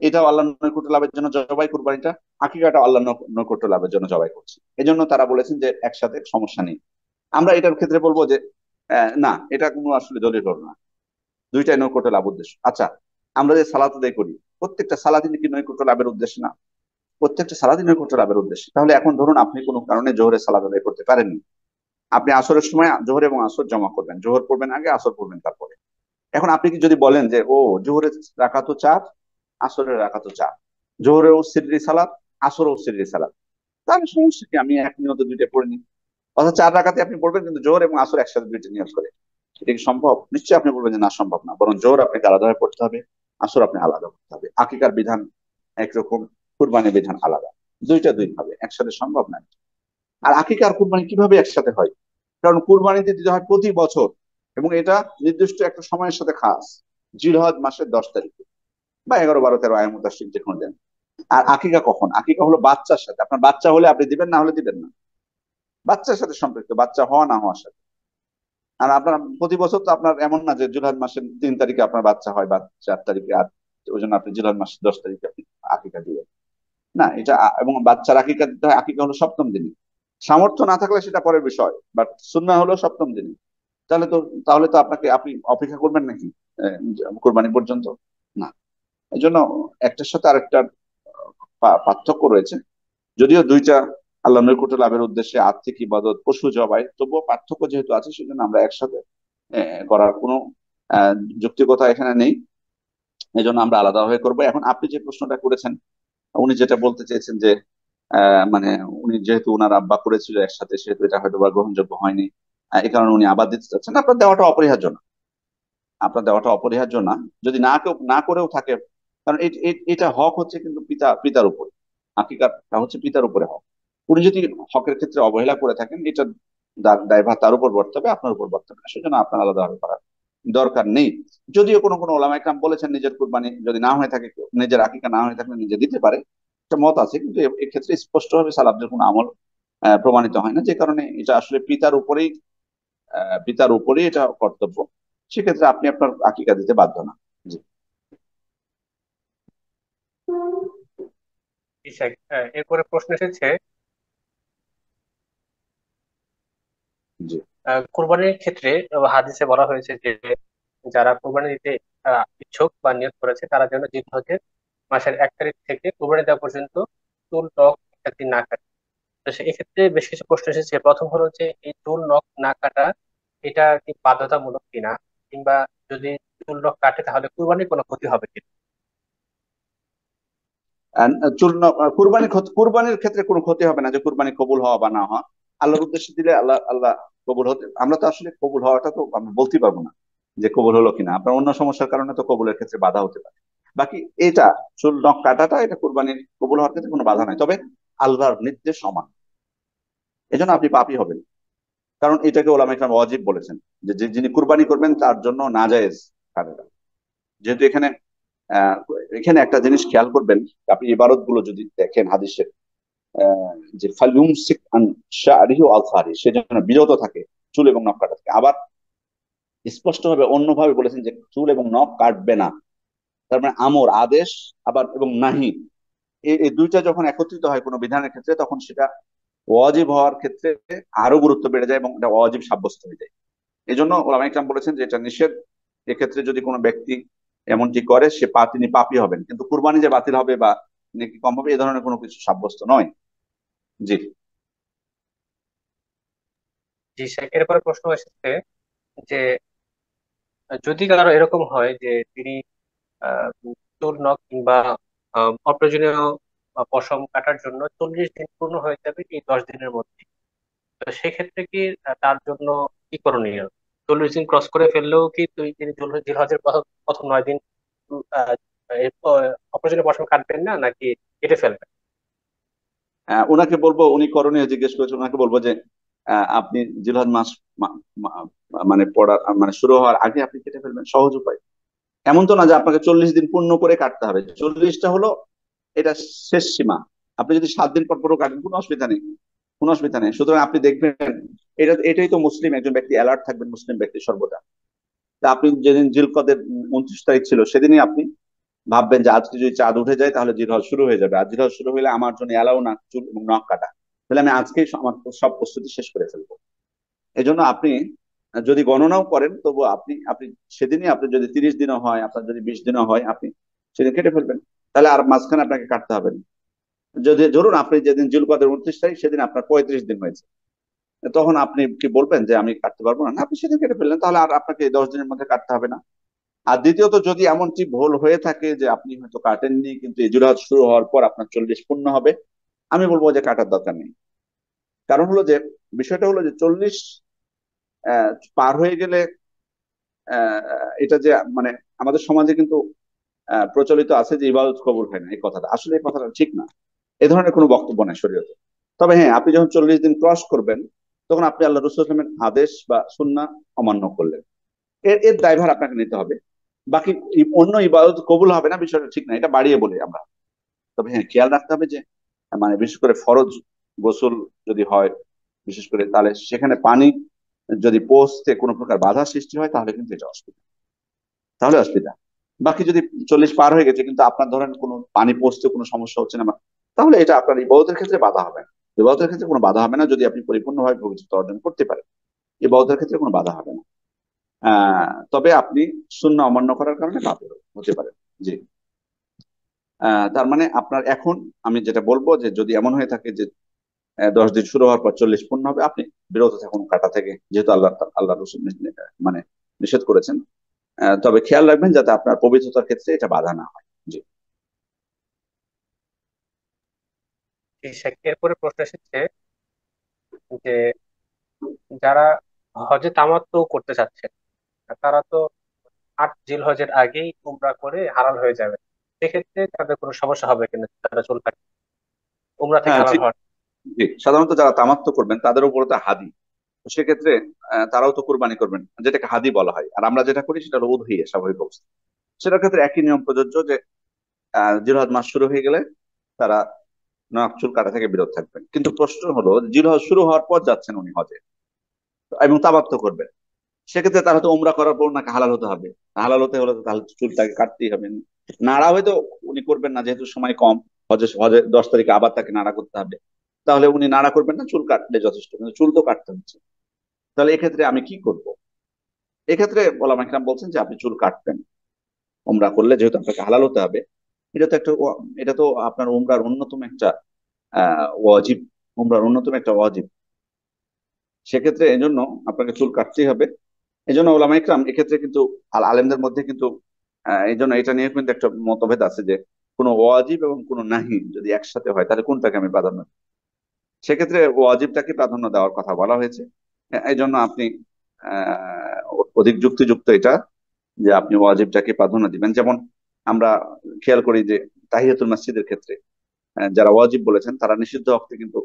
এটাও আল্লাহ নৈকট্য লাভের জন্য জবাই কুরবানিটা, আকিকাটাও আল্লাহ নৈকট্য লাভের জন্য জবাই করছে, এজন্য তারা বলেছেন যে একসাথে সমস্যা নেই। আমরা এটার ক্ষেত্রে বলবো যে না, এটা কোনো আসলে দলিল হলো না, দুইটাই নৈকট্য লাভ উদ্দেশ্য। আচ্ছা, আমরা যে সালাত আদায় করি, প্রত্যেকটা সালাতই কি নৈকট্য লাভের উদ্দেশ্যে না? প্রত্যেকটা সালাতই নৈকট্য লাভের উদ্দেশ্যে। তাহলে এখন ধরুন আপনি কোনো কারণে জোহরের সালাত আদায় করতে পারেননি, আপনি আসরের সময় জোহর এবং আসর জমা করবেন, জোহর পড়বেন আগে, আসর পড়বেন তারপরে। এখন আপনি কি যদি বলেন যে ও জোহরের রাকাতও চার, আসরের রাকাতও চার, জোহরেও সিররি সালাত, আসরেও সিররি সালাত, তাহলে সমস্যা কি? আমি এক নিয়ত দুইটা পড়ে নিই। অর্থাৎ চার রাকাতে আপনি পড়বেন, কিন্তু জোহর এবং আসর একসাথে দুইটা নিয়ত করে। এটা কি সম্ভব? নিশ্চয়ই আপনি বলবেন যে না, সম্ভব না, বরং জোহর আপনাকে আলাদাভাবে পড়তে হবে, আসর আপনি আলাদা করতে হবে। আকিকার বিধান একরকম, কুরবানির বিধান আলাদা, দুইটা দুই ভাবে একসাথে সম্ভব না। আর আকিকা আর কুরবানি কিভাবে একসাথে হয়? কারণ কুরবানিতে দিতে হয় প্রতি বছর, এবং এটা নির্দিষ্ট একটা সময়ের সাথে খাস, জিলহজ মাসের 10 তারিখে বা 11, 12, 13 আয়ের মধ্যে যে কোনো দিন। আর আকিকা কখন? আকিকা হলো বাচ্চার সাথে, আপনার বাচ্চা হলে আপনি দিবেন, না হলে দিবেন না, বাচ্চার সাথে সম্পৃক্ত, বাচ্চা হওয়া না হওয়ার সাথে। আর আপনার প্রতি বছর তো আপনার এমন না যে জিলহজ মাসের 3 তারিখে আপনার বাচ্চা হয় বা 4 তারিখে, আর ওই জন্য আপনি জিলহজ মাসের 10 তারিখে আপনি আকিকা দিবেন না, এটা এবং বাচ্চার আকিকা দিতে হয়, আকিকা হলো সপ্তম দিনে। সামর্থ্য না থাকলে সেটা পরের বিষয়, বাট সুন্নাহ হলো সপ্তম দিনে। তাহলে তো তাহলে তো আপনাকে, আপনি অপেক্ষা করবেন নাকি কোরবানি পর্যন্ত? না। এই জন্য একটার সাথে আরেকটার পার্থক্য রয়েছে। যদিও দুইটা আল্লাহ নৈকট্য লাভের উদ্দেশ্যে আর্থিক ইবাদত, পশু জবাই, তবুও পার্থক্য যেহেতু আছে সেজন্য আমরা একসাথে করার কোনো আহ, যৌক্তিকতা এখানে নেই, এই জন্য আমরা আলাদাভাবে করবো। এখন আপনি যে প্রশ্নটা করেছেন, উনি যেটা বলতে চেয়েছেন যে মানে উনি যেহেতু ওনার আব্বা করেছিল একসাথে, সেহেতু এটা হয়তো বা গ্রহণযোগ্য হয়নি, এই কারণে উনি আবার দিতে চাচ্ছেন। আপনার দেওয়াটা অপরিহার্য না, আপনার দেওয়াটা অপরিহার্য না, যদি না কেউ না করেও থাকে। কারণ এটা হক হচ্ছে কিন্তু পিতার উপরে, আকিকাটা হচ্ছে পিতার উপরে হক। উনি যদি হকের ক্ষেত্রে অবহেলা করে থাকেন, এটা দায়ভার তার উপর বর্তাবে, আপনার উপর বর্তাবে না, সেজন্য আপনার আলাদাভাবে করার দরকার নেই। যদিও কোনো কোনো ওলামা একরাম বলেছেন নিজের কুরবানি যদি না হয়ে থাকে, নিজের আকিকা না হয়ে থাকলে নিজে দিতে পারে, একটা মত আছে, কিন্তু এক্ষেত্রে স্পষ্টভাবে সালাফদের কোনো আমল প্রমাণিত হয় না, যে কারণে এটা আসলে পিতার উপরেই এটা কর্তব্য। সেক্ষেত্রে আপনি আপনার আকিকা দিতে বাধ্য না। জি। জি শেখ, এরপরে প্রশ্ন এসেছে জি। কোরবানির ক্ষেত্রে হাদিসে বলা হয়েছে যে যারা কোরবানি দিতে ইচ্ছুক বা নিয়োগ করেছে তারা যেন জিলহজের মাসের 1 তারিখ থেকে কোরবানি দেওয়া পর্যন্ত চুল নখ ইত্যাদি না কাটে। তো এক্ষেত্রে বেশ কিছু প্রশ্ন এসেছে। প্রথম হলো যে এই চুল নখ না কাটা এটা কি বাধ্যতামূলক কিনা, কিংবা যদি চুল নখ কাটে তাহলে কুরবানির কোনো ক্ষতি হবে কিনা? কুরবানির ক্ষেত্রে কোনো ক্ষতি হবে না, যে কুরবানি কবুল হওয়া বা না হওয়া, আল্লাহর উদ্দেশ্যে দিলে আল্লাহ আল্লাহ কবুল হতে, আমরা তো আসলে কবুল হওয়াটা তো আমরা বলতে পারবো না যে কবুল হলো কিনা, আপনার অন্য সমস্যার কারণে তো কবুলের ক্ষেত্রে বাধা হতে পারে। বাকি এটা চুল নখ কাটাটা এটা কুরবানির কবুল হওয়ার ক্ষেত্রে কোনো বাধা নাই, তবে আল্লাহর নির্দেশ সমান, এজন্য আপনি পাপী হবেন। কারণ এটাকে ওলামা ইকরাম ওয়াজিব বলেছেন, যে যিনি কুরবানি করবেন তার জন্য নাজায়েজ কাটাটা। যেহেতু এখানে আহ এখানে একটা জিনিস খেয়াল করবেন, আপনি ইবারত গুলো যদি দেখেন হাদিসের, আহ, যে ফালইউমসিক আন শা'রিহি ওয়া আযফারি, সে যেন বিরত থাকে চুল এবং নখ কাটা থেকে। আবার স্পষ্টভাবে অন্যভাবে বলেছেন যে চুল এবং নখ কাটবে না। তার মানে আমর আদেশ, আবার এবং নাহি, এই দুইটা যখন একত্রিত হয় কোনো বিধানের ক্ষেত্রে, তখন সেটা ওয়াজিব হওয়ার ক্ষেত্রে আরো গুরুত্ব বেড়ে যায় এবং এটা ওয়াজিব সাব্যস্ত হয়ে যায়। এই জন্য ওলামা ইকরাম বলেছেন যে এটা নিষেধ। এক্ষেত্রে যদি কোনো ব্যক্তি এমনটি করে তিনি পাপী হবেন, কিন্তু কুরবানি যে বাতিল হবে বা নেকি কম হবে এ ধরনের কোনো কিছু সাব্যস্ত নয়। জি। জি শেখ, এরপরে প্রশ্ন এসেছে যে যদি কারো এরকম হয় যে তিনি আহ চুল নখ কিংবা অপ্রয়োজনীয় পশম কাটার জন্য 40 দিন পূর্ণ হয়ে যাবে এই 10 দিনের মধ্যে, তো সেক্ষেত্রে কি তার জন্য কি করণীয়? 40 দিন ক্রস করে ফেললেও কি তিনি জিলহজের প্রথম 9 দিন উম, আহ, এই অপ্রয়োজনীয় পশম কাটবেন না, নাকি কেটে ফেলবেন? ওনাকে বলবো, উনি করণীয় জিজ্ঞেস করেছেন, ওনাকে বলবো যে আপনি জিলহজ মাস মানে পড়া মানে শুরু হওয়ার আগে আপনি কেটে ফেলবেন, সহজ উপায়। এমন তো না যে আপনাকে 40 দিন পূর্ণ করে কাটতে হবে, 40টা হলো এটা শেষ সীমা। আপনি যদি 7 দিন পর পরও কাটেন কোনো অসুবিধা নেই, কোনো অসুবিধা নেই। সুতরাং আপনি দেখবেন, এটাই তো মুসলিম একজন ব্যক্তি অ্যালার্ট থাকবেন, মুসলিম ব্যক্তি সর্বদা। তা আপনি যেদিন জিলকদের 29 তারিখ ছিল সেদিনই আপনি ভাববেন যে আজকে যদি চাঁদ উঠে যায় তাহলে জিলহজ শুরু হয়ে যাবে, আর জিলহজ শুরু হলে আমার জন্য এলাও না চুল এবং নখ কাটা, তাহলে আমি আজকেই আমার সব প্রস্তুতি শেষ করে ফেলবো। এই জন্য আপনি যদি গণনাও করেন তবু আপনি আপনি সেদিনই, আপনি যদি 30 দিনও হয়, আপনার যদি 20 দিনও হয়, আপনি সেদিন কেটে ফেলবেন। তাহলে আর মাঝখানে আপনাকে কাটতে হবে না। যদি ধরুন আপনি যেদিন জিলকদের 29 তারিখ সেদিন আপনার 35 দিন হয়েছে, তখন আপনি কি বলবেন যে আমি কাটতে পারবো না? না, আপনি সেদিন কেটে ফেললেন, তাহলে আর আপনাকে এই 10 দিনের মধ্যে কাটতে হবে না। আর দ্বিতীয়ত, যদি এমনটি ভুল হয়ে থাকে যে আপনি হয়তো কাটেননি কিন্তু এই জিলহজ শুরু হওয়ার পর আপনার 40 পূর্ণ হবে, আমি বলবো যে কাটার দরকার নেই। কারণ হলো যে, বিষয়টা হলো যে 40 পার হয়ে গেলে এটা যে মানে আমাদের সমাজে কিন্তু প্রচলিত আছে যে ইবাদত কবুল হয় না, এই কথাটা আসলে, এই কথাটা ঠিক না। এ ধরনের কোনো বক্তব্য নাই শরীয়তে। তবে হ্যাঁ, আপনি যখন 40 দিন ক্রস করবেন তখন আপনি আল্লাহ রসুল আসলামের আদেশ বা সুন্নাহ অমান্য করলেন, এর এর দায়ভার আপনাকে নিতে হবে। বাকি অন্য ইবাদত কবুল হবে না, বিষয়টা ঠিক না, এটা বাড়িয়ে বলি আমরা। তবে হ্যাঁ, খেয়াল রাখতে হবে যে মানে বিশেষ করে ফরজ গোসল যদি হয় বিশেষ করে, তাহলে সেখানে পানি যদি পৌঁছতে কোনো প্রকার বাধা সৃষ্টি হয় তাহলে কিন্তু এটা অসুবিধা, তাহলে অসুবিধা। বাকি যদি 40 পার হয়ে গেছে কিন্তু আপনার ধরেন কোনো পানি পৌঁছতে কোনো সমস্যা হচ্ছে না, তাহলে এটা আপনার ইবাদতের ক্ষেত্রে বাধা হবে না। ইবাদতের ক্ষেত্রে কোনো বাধা হবে না যদি আপনি পরিপূর্ণভাবে ভবিষ্যৎ অর্জন করতে পারেন, ইবাদতের ক্ষেত্রে কোনো বাধা হবে না। তবে আপনি সুন্নাহ অমান্য করার কারণে পাপী হতে পারেন। জি। তার মানে আপনার এখন আমি যেটা বলবো যে যদি এমন হয়ে থাকে যে 10 দিন শুরু হওয়ার পর 40 পূর্ণ হবে, আপনি বিরত থাকুন কাটা থেকে, যেহেতু আল্লাহ রসুল মানে নিষেধ করেছেন। তবে খেয়াল রাখবেন যাতে আপনার পবিত্রতার ক্ষেত্রে এটা বাধা না হয়। জি। জি শেখ, এরপরে প্রশ্ন এসেছে যে যারা হজে তামাত্তু করতে চাচ্ছে, তারা তো 8 জিলহজের আগেই উমরা করে হালাল হয়ে যাবে, সেক্ষেত্রে তাদের কোনো সমস্যা হবে কিনা তারা চুল কাটে উমরা থেকে হ্যাঁ, হালাল ঠিক। হওয়ার? জি, সাধারণত যারা তামাত্ম করবেন তাদের উপর তো হাদি, তো সেক্ষেত্রে তারাও তো কুরবানি করবেন, যেটাকে হাদি বলা হয়। আর আমরা যেটা করি সেটা হলো উদহিয়া, স্বাভাবিক অবস্থা। সেটার ক্ষেত্রে একই নিয়ম প্রযোজ্য যে জিলহজ মাস শুরু হয়ে গেলে তারা নাক চুল কাটা থেকে বিরত থাকবেন। কিন্তু প্রশ্ন হলো, জিলহজ শুরু হওয়ার পর যাচ্ছেন উনি হজে এবং তামাত্ম করবেন, সেক্ষেত্রে তারা তো উমরা করার পর ওনাকে হালাল হতে হবে। হালাল হতে হলে তো তাহলে চুলটাকে কাটতেই হবে। নাড়া হয়তো উনি করবেন না, যেহেতু সময় কম। হজে হজে 10 তারিখে আবার তাকে নাড়া করতে হবে, তাহলে উনি নাড়া করবেন না, চুল কাটলে যথেষ্ট, কিন্তু চুল তো কাটতে হচ্ছে। তাহলে এক্ষেত্রে আমি কি করব? এক্ষেত্রে ওলামা ইকরাম বলছেন যে আপনি চুল কাটবেন। উমরা করলে যেহেতু আপনাকে হালাল হতে হবে, এটা তো একটা এটা তো আপনার উমরার অন্যতম একটা ওয়াজিব, উমরার অন্যতম একটা ওয়াজিব। সেক্ষেত্রে এই জন্য আপনাকে চুল কাটতেই হবে। এই জন্য ওলামা ইকরাম এক্ষেত্রে কিন্তু আলেমদের মধ্যে কিন্তু এই জন্য এটা নিয়ে কিন্তু একটা মতভেদ আছে যে কোনো ওয়াজিব এবং কোনো নাহি যদি একসাথে হয় তাহলে কোনটাকে আমি প্রাধান্য দিই। সেক্ষেত্রে ওয়াজিবটাকে প্রাধান্য দেওয়ার কথা বলা হয়েছে। এই জন্য আপনি অধিক যুক্তিযুক্ত এটা যে আপনি ওয়াজিবটাকে প্রাধান্য দিবেন। যেমন আমরা খেয়াল করি যে তাহিয়াতুল মসজিদের ক্ষেত্রে যারা ওয়াজিব বলেছেন তারা নিষিদ্ধ অর্থে কিন্তু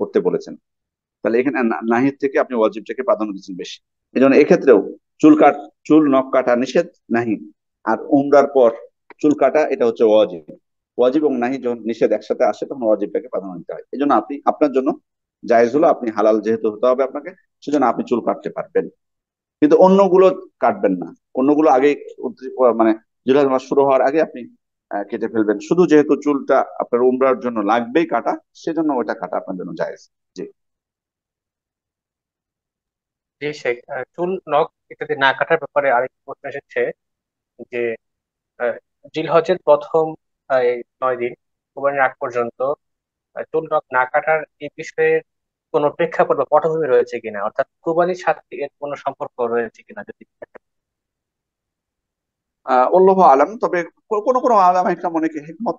করতে বলেছেন। তাহলে এখানে নাহির থেকে আপনি ওয়াজিবটাকে প্রাধান্য দিচ্ছেন বেশি। এই জন্য এক্ষেত্রেও চুল কাট চুল নখ কাটা নিষেধ নাহি, আর উমরার পর চুল কাটা এটা হচ্ছে ওয়াজিব। ওয়াজিব এবং নাহি যখন নিষেধ একসাথে আসে তখন ওয়াজিবটাকে প্রাধান্য দিতে হয়। এই জন্য আপনি আপনার জন্য জায়েজ হলো, আপনি হালাল যেহেতু হতে হবে আপনাকে, সেজন্য আপনি চুল কাটতে পারবেন, কিন্তু অন্যগুলো কাটবেন না। অন্যগুলো আগে মানে জিলহজ মাস শুরু হওয়ার আগে আপনি কেটে ফেলবেন। শুধু যেহেতু চুলটা আপনার উমরার জন্য লাগবেই কাটা, সেজন্য ওইটা কাটা আপনার জন্য জায়েজ। জি। জি শেখ, চুল নখ ইত্যাদি না কাটার ব্যাপারে আরেকটি প্রশ্ন এসেছে যে আহ, জিলহজের প্রথম এই 9 দিন কোরবানির আগ পর্যন্ত চুল নখ না কাটার এই বিষয়ে কোনো প্রেক্ষাপট বা পটভূমি রয়েছে কিনা, অর্থাৎ কোরবানির সাথে এর কোনো সম্পর্ক রয়েছে কিনা যদি। আল্লাহু আলাম। তবে কোন কোন আলামা ইকরাম অনেকে হিকমত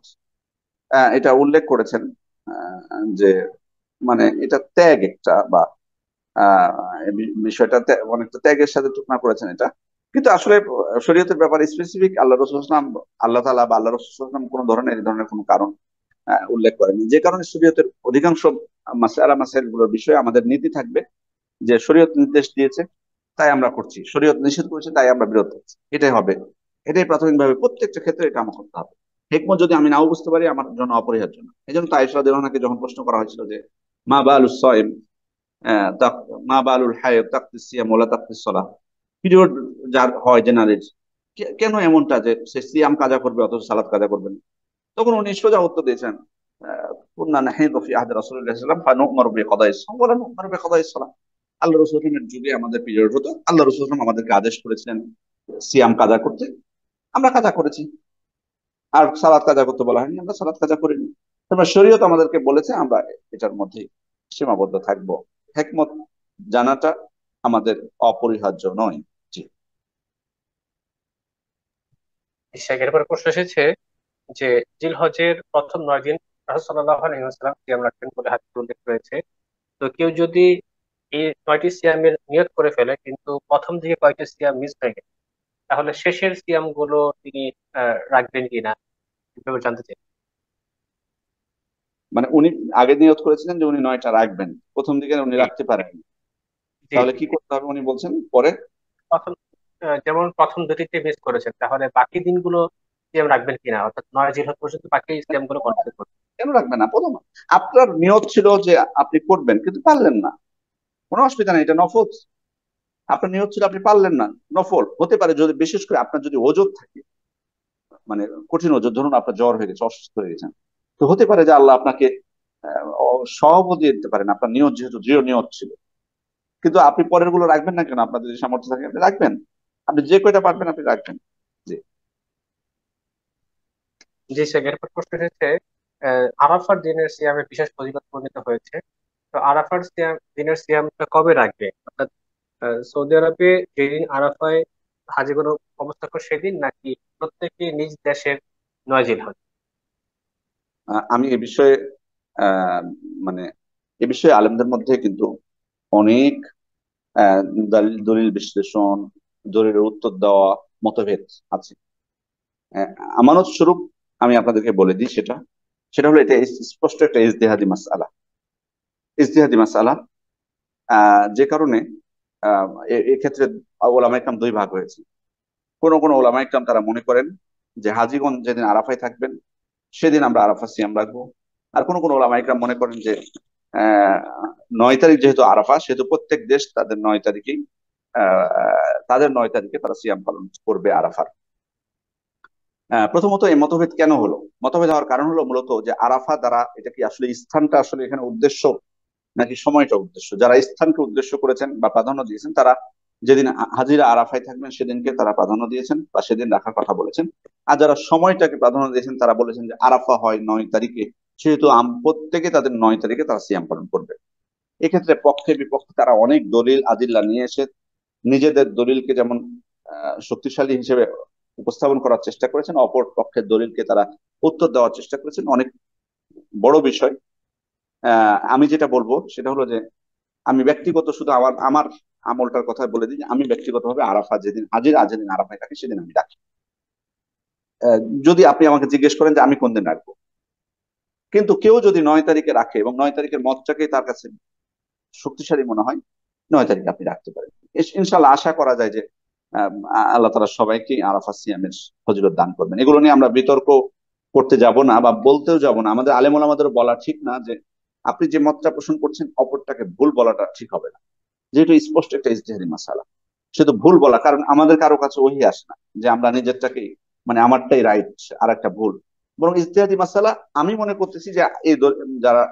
এটা উল্লেখ করেছেন, যে মানে এটা ত্যাগ একটা, বা এই বিষয়টা অনেকটা ত্যাগের সাথে তুলনা করেছেন এটা। কিন্তু আসলে শরীয়তের ব্যাপারে স্পেসিফিক আল্লাহ রসুল ইসলাম, আল্লাহ তাআলা বা আল্লাহ রসুল ইসলাম কোনো ধরনের এই ধরনের কোনো কারণ উল্লেখ করেনি, যে কারণে শরীয়তের অধিকাংশ মাসআলা মাসাইল গুলোর বিষয়ে আমাদের নীতি থাকবে যে শরীয়ত নির্দেশ দিয়েছে তাই আমরা করছি, শরীয়ত নিষেধ করেছে তাই আমরা বিরত হচ্ছি, এটাই হবে। এটাই প্রাথমিকভাবে প্রত্যেকটা ক্ষেত্রে এটা আমার করতে হবে। হিকমত যদি আমি নাও বুঝতে পারি আমার জন্য অপরিহার্য না। এই জন্য তো আয়েশা রাদিয়াল্লাহু আনহাকে যখন প্রশ্ন করা হয়েছিল যে মা বালুস সাইম, মা বালুল হায়েদ তাকদিস সিয়াম ওয়ালা তাকদিস সালাহ, পিরিয়ড যার হয় যে নারীর, কেন এমনটা যে সে সিয়াম কাজা করবে অথচ সালাত কাজা করবে না? তখন উনি সোজা উত্তর দিয়েছেন, কুন্না নাহিদু ফি আহদি রাসূলিল্লাহি সাল্লাল্লাহু আলাইহি ওয়াসাল্লাম ফানু'মারু বিকাদাইস সাওম ওয়া লা নু'মারু বিকাদাইস সালাহ। আল্লাহ রাসূলের যুগে আমাদের পিরিয়ড হতো, আল্লাহ রাসূল আমাদেরকে আদেশ করেছিলেন সিয়াম কাজা করতে, আমরা কাজা করেছি। আর সালাত কাজা করতে বলা হয়নি, আমরা সালাত কাজা করিনি। তারপর শরীয়ত আমাদেরকে বলেছে আমরা এটার মধ্যে সীমাবদ্ধ থাকবো। হিকমত জানাটা আমাদের অপরিহার্য নয়। জি। শেখ, এরপরে প্রশ্ন এসেছে যে জিলহজের প্রথম 9 দিন রাসূল সাল্লাল্লাহু আলাইহি ওয়াসাল্লাম সিয়াম রাখতেন বলে হাদিসে উল্লেখ রয়েছে। তো কেউ যদি এই 9টি সিয়ামের নিয়ত করে ফেলে কিন্তু প্রথম দিকে কয়েকটি সিয়াম মিস হয়ে গেছে, তাহলে শেষের সিয়াম গুলো তিনি রাখবেন কিনা এভাবে জানতে চাই। মানে উনি আগে নিয়ত করেছিলেন যে উনি 9টা রাখবেন, প্রথম দিকে উনি জি, রাখতে পারেননি, জি, তাহলে জি। কি করতে হবে উনি বলছেন পরে? প্রথম যেমন প্রথম দুটিতে মিস করেছেন, তাহলে বাকি দিনগুলো সিয়াম রাখবেন কিনা, অর্থাৎ 9 জিলহজ পর্যন্ত বাকি সিয়াম গুলো কন্টিনিউ করবেন। কেন রাখবেন না? প্রথম আপনার নিয়ত ছিল যে আপনি করবেন কিন্তু পারলেন না, কোনো অসুবিধা নেই, এটা নফল। আপনার নিয়ত ছিল আপনি পারলেন না, নফল হতে পারে। যদি বিশেষ করে আপনার যদি ওজর থাকে, মানে কঠিন ওজর, ধরুন আপনার জ্বর হয়ে গেছে, অসুস্থ হয়ে গেছেন, তো হতে পারে যে আল্লাহ আপনাকে সহব দিয়ে দিতে পারেন, আপনার নিয়ত যেহেতু দৃঢ় নিয়ত ছিল। কিন্তু আপনি পরের গুলো রাখবেন না কেন? আপনার যদি সামর্থ্য থাকে আপনি রাখবেন, আপনি যে কয়টা পারবেন আপনি রাখবেন। জি। জি স্যার, এরপর প্রশ্ন এসেছে আরাফার দিনের সিয়ামে বিশেষ ফজিলত বর্ণিত হয়েছে। তো আরাফার দিনের সিয়ামটা কবে রাখবে, অর্থাৎ সৌদি আরবে যেদিন আরাফায় হাজিগণ অবস্থা করে সেদিন, নাকি প্রত্যেকে নিজ দেশের 9 জিলহজ? আমি এ বিষয়ে আহ মানে এ বিষয়ে আলেমদের মধ্যে কিন্তু অনেক আহ, দলিল বিশ্লেষণ, দলিলের উত্তর দেওয়া, মতভেদ আছে। আহ, আমানত স্বরূপ আমি আপনাদেরকে বলে দিই, সেটা সেটা হলো এটা স্পষ্ট একটা ইজতিহাদি মাসআলা। ইজতিহাদি মাসআলা, যে কারণে এক্ষেত্রে ওলামা ইকরাম দুই ভাগ হয়েছে। কোন কোন ওলামা ইকরাম তারা মনে করেন যে হাজীগণ যেদিন আরাফায় থাকবেন সেদিন আমরা আরাফা সিয়াম রাখবো। আর কোন কোন ওলামা ইকরাম মনে করেন যে আহ 9 তারিখ যেহেতু আরাফা, সেহেতু প্রত্যেক দেশ তাদের 9 তারিখেই তাদের 9 তারিখে তারা সিয়াম পালন করবে আরাফার। প্রথমত এই মতভেদ কেন হলো? মতভেদ হওয়ার কারণ হলো মূলত যে আরাফা দ্বারা এটা কি আসলে স্থানটা আসলে এখানে উদ্দেশ্য নাকি সময়টা উদ্দেশ্য? যারা স্থানকে উদ্দেশ্য করেছেন বা প্রাধান্য দিয়েছেন তারা যেদিন হাজিরা আরাফায় থাকবেন সেদিনকে তারা প্রাধান্য দিয়েছেন বা সেদিন রাখার কথা বলেছেন। আর যারা সময়টাকে প্রাধান্য দিয়েছেন তারা বলেছেন যে আরাফা হয় 9 তারিখে, সেহেতু প্রত্যেকে তাদের 9 তারিখে তারা সিয়াম পালন করবে। এক্ষেত্রে পক্ষে বিপক্ষে তারা অনেক দলিল আদিল্লা নিয়ে এসে নিজেদের দলিলকে যেমন শক্তিশালী হিসেবে উপস্থাপন করার চেষ্টা করেছেন, অপর পক্ষের দলিলকে তারা উত্তর দেওয়ার চেষ্টা করেছেন। অনেক বড় বিষয়। আমি যেটা বলবো সেটা হলো যে আমি ব্যক্তিগত শুধু আমার আমার আমলটার কথা বলে দিই যে আমি ব্যক্তিগতভাবে আরাফা যেদিন হাজির, আজ যেদিন আরাফায় থাকি সেদিন আমি রাখি। আহ, যদি আপনি আমাকে জিজ্ঞেস করেন যে আমি কোন দিন রাখবো, কিন্তু কেউ যদি 9 তারিখে রাখে এবং 9 তারিখের মতটাকে তার কাছে শক্তিশালী মনে হয়, 9 তারিখে আপনি রাখতে পারেন। ইনশাল্লাহ আশা করা যায় যে আল্লাহ তাআলা সবাইকে আরাফা সিয়ামের ফজিলত দান করবেন। এগুলো নিয়ে আমরা বিতর্ক করতে যাব না বা বলতেও যাব না। আমাদের আলেম ওলামাদেরও বলা ঠিক না যে আপনি যে মতটা পোষণ করছেন অপরটাকে ভুল বলাটা ঠিক হবে না, যেহেতু স্পষ্ট একটা ইজতিহাদি মাসালা। শুধু ভুল বলা, কারণ আমাদের কারো কাছে ওহি আসে না যে আমরা নিজেরটাকে মানে আমারটাই রাইট আর একটা ভুল। বরং ইজতিহাদি মাসালা আমি মনে করতেছি যে যারা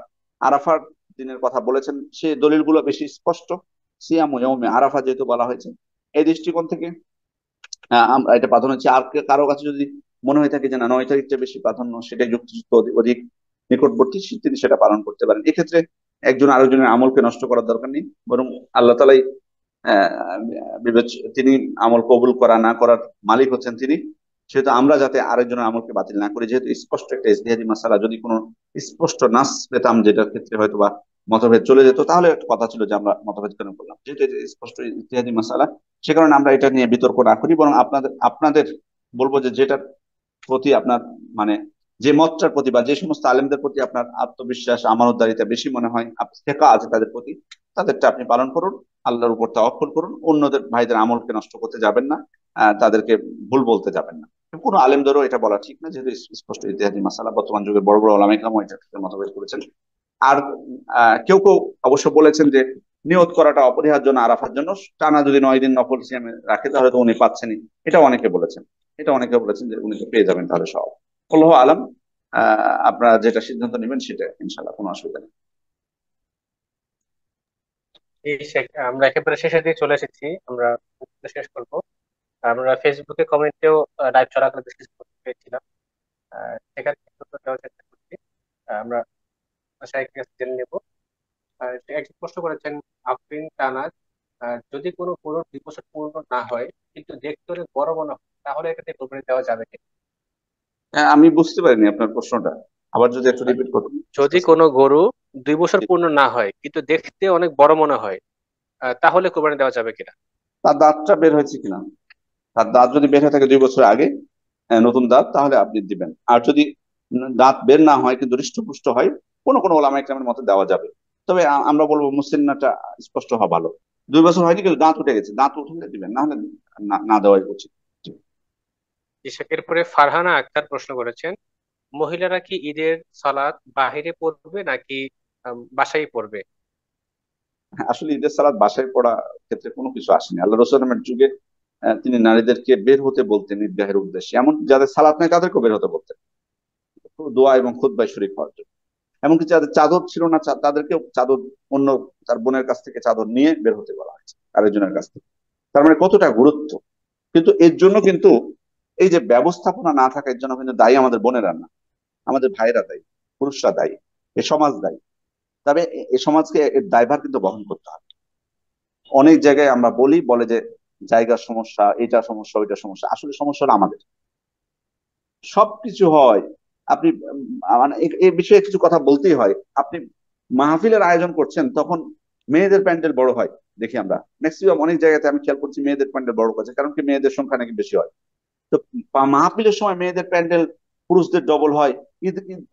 আরাফার দিনের কথা বলেছেন সে দলিলগুলো বেশি স্পষ্ট। সিয়ামু ইয়াউমে আরাফা যেহেতু বলা হয়েছে, এই দৃষ্টিকোণ থেকে আমরা এটা প্রাধান্য হচ্ছে। আর কারো কাছে যদি মনে হয়ে থাকে যে না 9 তারিখটা বেশি প্রাধান্য, সেটাই যুক্তিযুক্ত অধিক নিকটবর্তী, তিনি সেটা পালন করতে পারেন। এক্ষেত্রে একজন আরেকজনের আমলকে নষ্ট করার দরকার নেই, বরং আল্লাহ তালাই আহ, তিনি আমল কবুল করা না করার মালিক হচ্ছেন তিনি। সেহেতু আমরা যাতে আরেকজনের আমলকে বাতিল না করি, যেহেতু স্পষ্ট একটা ইজতিহাদি মাসালা, যদি কোনো স্পষ্ট নাস পেতাম যেটার ক্ষেত্রে হয়তো বা মতভেদ চলে যেত, তাহলে একটা কথা ছিল যে আমরা মতভেদ কেন করলাম। যেহেতু এটা স্পষ্ট ইজতিহাদি মাসালা, সে কারণে আমরা এটা নিয়ে বিতর্ক না করি, বরং আপনাদের আপনাদের বলবো যে যেটার প্রতি আপনার মানে যে মতটার প্রতি বা যে সমস্ত আলেমদের প্রতি আপনার আত্মবিশ্বাস আমানতদারিতা বেশি মনে হয়, শেখা আছে তাদের প্রতি, তাদেরটা আপনি পালন করুন, আল্লাহর উপর তাওয়াক্কুল করুন, অন্যদের ভাইদের আমলকে নষ্ট করতে যাবেন না, তাদেরকে ভুল বলতে যাবেন না। কোনো আলেমদেরও এটা বলা ঠিক না, যেহেতু স্পষ্ট ইতিহাদি মাসালা। বর্তমান যুগে বড় বড় ওলামা ইকরামও এটা থেকে মতভেদ করেছেন। আর কেউ কেউ অবশ্য বলেছেন যে নিয়ত করাটা অপরিহার্য না আরাফার জন্য, টানা যদি 9 দিন নফল সিয়ামে রাখে তাহলে তো উনি পাচ্ছেনই। এটা অনেকে বলেছেন, এটা অনেকে বলেছেন যে উনি তো পেয়ে যাবেন তাহলে সব। আল্লাহ আলাম। আপনারা যেটা সিদ্ধান্ত নেবেন সেটা ইনশাল্লাহ কোনো অসুবিধা নেই। আমরা একেবারে শেষের দিকে চলে এসেছি। আমরা শেষ করবো। আমরা ফেসবুকে কমেন্টেও লাইভ চলাকালীন বেশ কিছু তথ্য পেয়েছিলাম, সেখানে কিছু তথ্য দেওয়ার চেষ্টা করছি। আমরা শাইখের কাছে জেনে নেবো। সে একজন প্রশ্ন করেছেন, আফরিন তানাজ, যদি কোনো গরুর 2 বছর পূর্ণ না হয় কিন্তু দেখতে অনেক বড় মনে হয়, তাহলে এটাতে কোরবানি দেওয়া যাবে কি? আমি বুঝতে পারিনি আপনার প্রশ্নটা, আবার যদি একটু রিপিট করতেন। যদি কোনো গরু 2 বছর পূর্ণ না হয় কিন্তু দেখতে অনেক বড় মনে হয়, তাহলে কোরবানি দেওয়া যাবে কিনা? তার দাঁতটা বের হয়েছে কিনা, তার দাঁত যদি বের হয়ে থাকে 2 বছর আগে, নতুন দাঁত, তাহলে আপনি দিবেন। আর যদি দাঁত বের না হয় কিন্তু হৃষ্টপুষ্ট হয়, কোনো কোনো ওলামা ইকরামের মতে দেওয়া যাবে। তবে আমরা বলবো মুসলিমটা স্পষ্ট হওয়া ভালো। 2 বছর হয়নি কিন্তু দাঁত উঠে গেছে, দাঁত উঠলে দিবেন, না হলে না না দেওয়াই উচিত। এর পরে ফারহানা আক্তার প্রশ্ন করেছেন, মহিলারা কি ঈদের সালাত বাহিরে পড়বে নাকি বাসায় পড়বে? আসলে ঈদের সালাত বাসায় পড়া ক্ষেত্রে কোনো কিছু আসেনি। আল্লাহ রসুলের যুগে তিনি নারীদেরকে বের হতে বলতেন ঈদগাহের উদ্দেশ্যে, এমন যাদের সালাত নেই তাদেরকেও বের হতে বলতেন দোয়া এবং খুতবায় শরীক হওয়ার জন্য। এমনকি যাদের চাদর ছিল না তাদেরকেও চাদর, অন্য তার বোনের কাছ থেকে চাদর নিয়ে বের হতে বলা হয়েছে, আরেকজনের কাছ থেকে। তার মানে কতটা গুরুত্ব। কিন্তু এর জন্য কিন্তু এই যে ব্যবস্থাপনা না থাকা, এর জন্য কিন্তু দায়ী আমাদের বোনেরা না, আমাদের ভাইরা দায়ী, পুরুষরা দায়ী, এ সমাজ দায়ী। তবে এ সমাজকে এর দায়ভার কিন্তু বহন করতে হবে। অনেক জায়গায় আমরা বলে যে জায়গার সমস্যা, এটা সমস্যা, ওইটা সমস্যা, আসলে সমস্যাটা আমাদের। সবকিছু হয়। আপনি মানে এই বিষয়ে কিছু কথা বলতেই হয়। আপনি মাহফিলের আয়োজন করছেন, তখন মেয়েদের প্যান্ডেল বড় হয় দেখি আমরা ম্যাক্সিমাম অনেক জায়গাতে। আমি খেয়াল করছি মেয়েদের প্যান্ডেল বড় করছে, কারণ কি মেয়েদের সংখ্যা নাকি বেশি হয়। তো মাহফিলের সময় মেয়েদের প্যান্ডেল পুরুষদের ডবল হয়।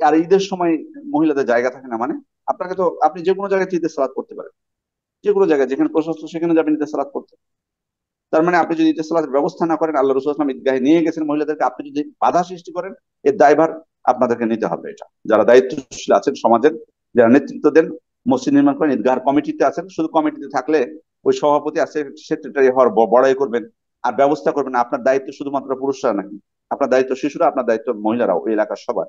আর ঈদের সময় মহিলাদের জায়গা থাকে না মানে? আপনাকে তো আপনি যে কোনো জায়গায় ঈদের সালাত করতে পারেন, যে কোনো জায়গায় যেখানে প্রশস্ত সেখানে যাবেন ঈদের সালাত করতে। তার মানে আপনি যদি ঈদের সালাতের ব্যবস্থা না করেন, আল্লাহ রসুল আসলাম ঈদগাহে নিয়ে গেছেন মহিলাদেরকে, আপনি যদি বাধা সৃষ্টি করেন, এর দায়ভার আপনাদেরকে নিতে হবে। এটা যারা দায়িত্বশীল আছেন সমাজের, যারা নেতৃত্ব দেন, মসজিদ নির্মাণ করেন, ঈদগাহ কমিটিতে আছেন, শুধু কমিটিতে থাকলে ওই সভাপতি আছে, সেক্রেটারি হওয়ার বড়াই করবেন আর ব্যবস্থা করবেন। আপনার দায়িত্ব শুধুমাত্র পুরুষরা নাকি, আপনার দায়িত্ব শিশুরা, আপনার দায়িত্ব মহিলারাও, ওই এলাকার সবার।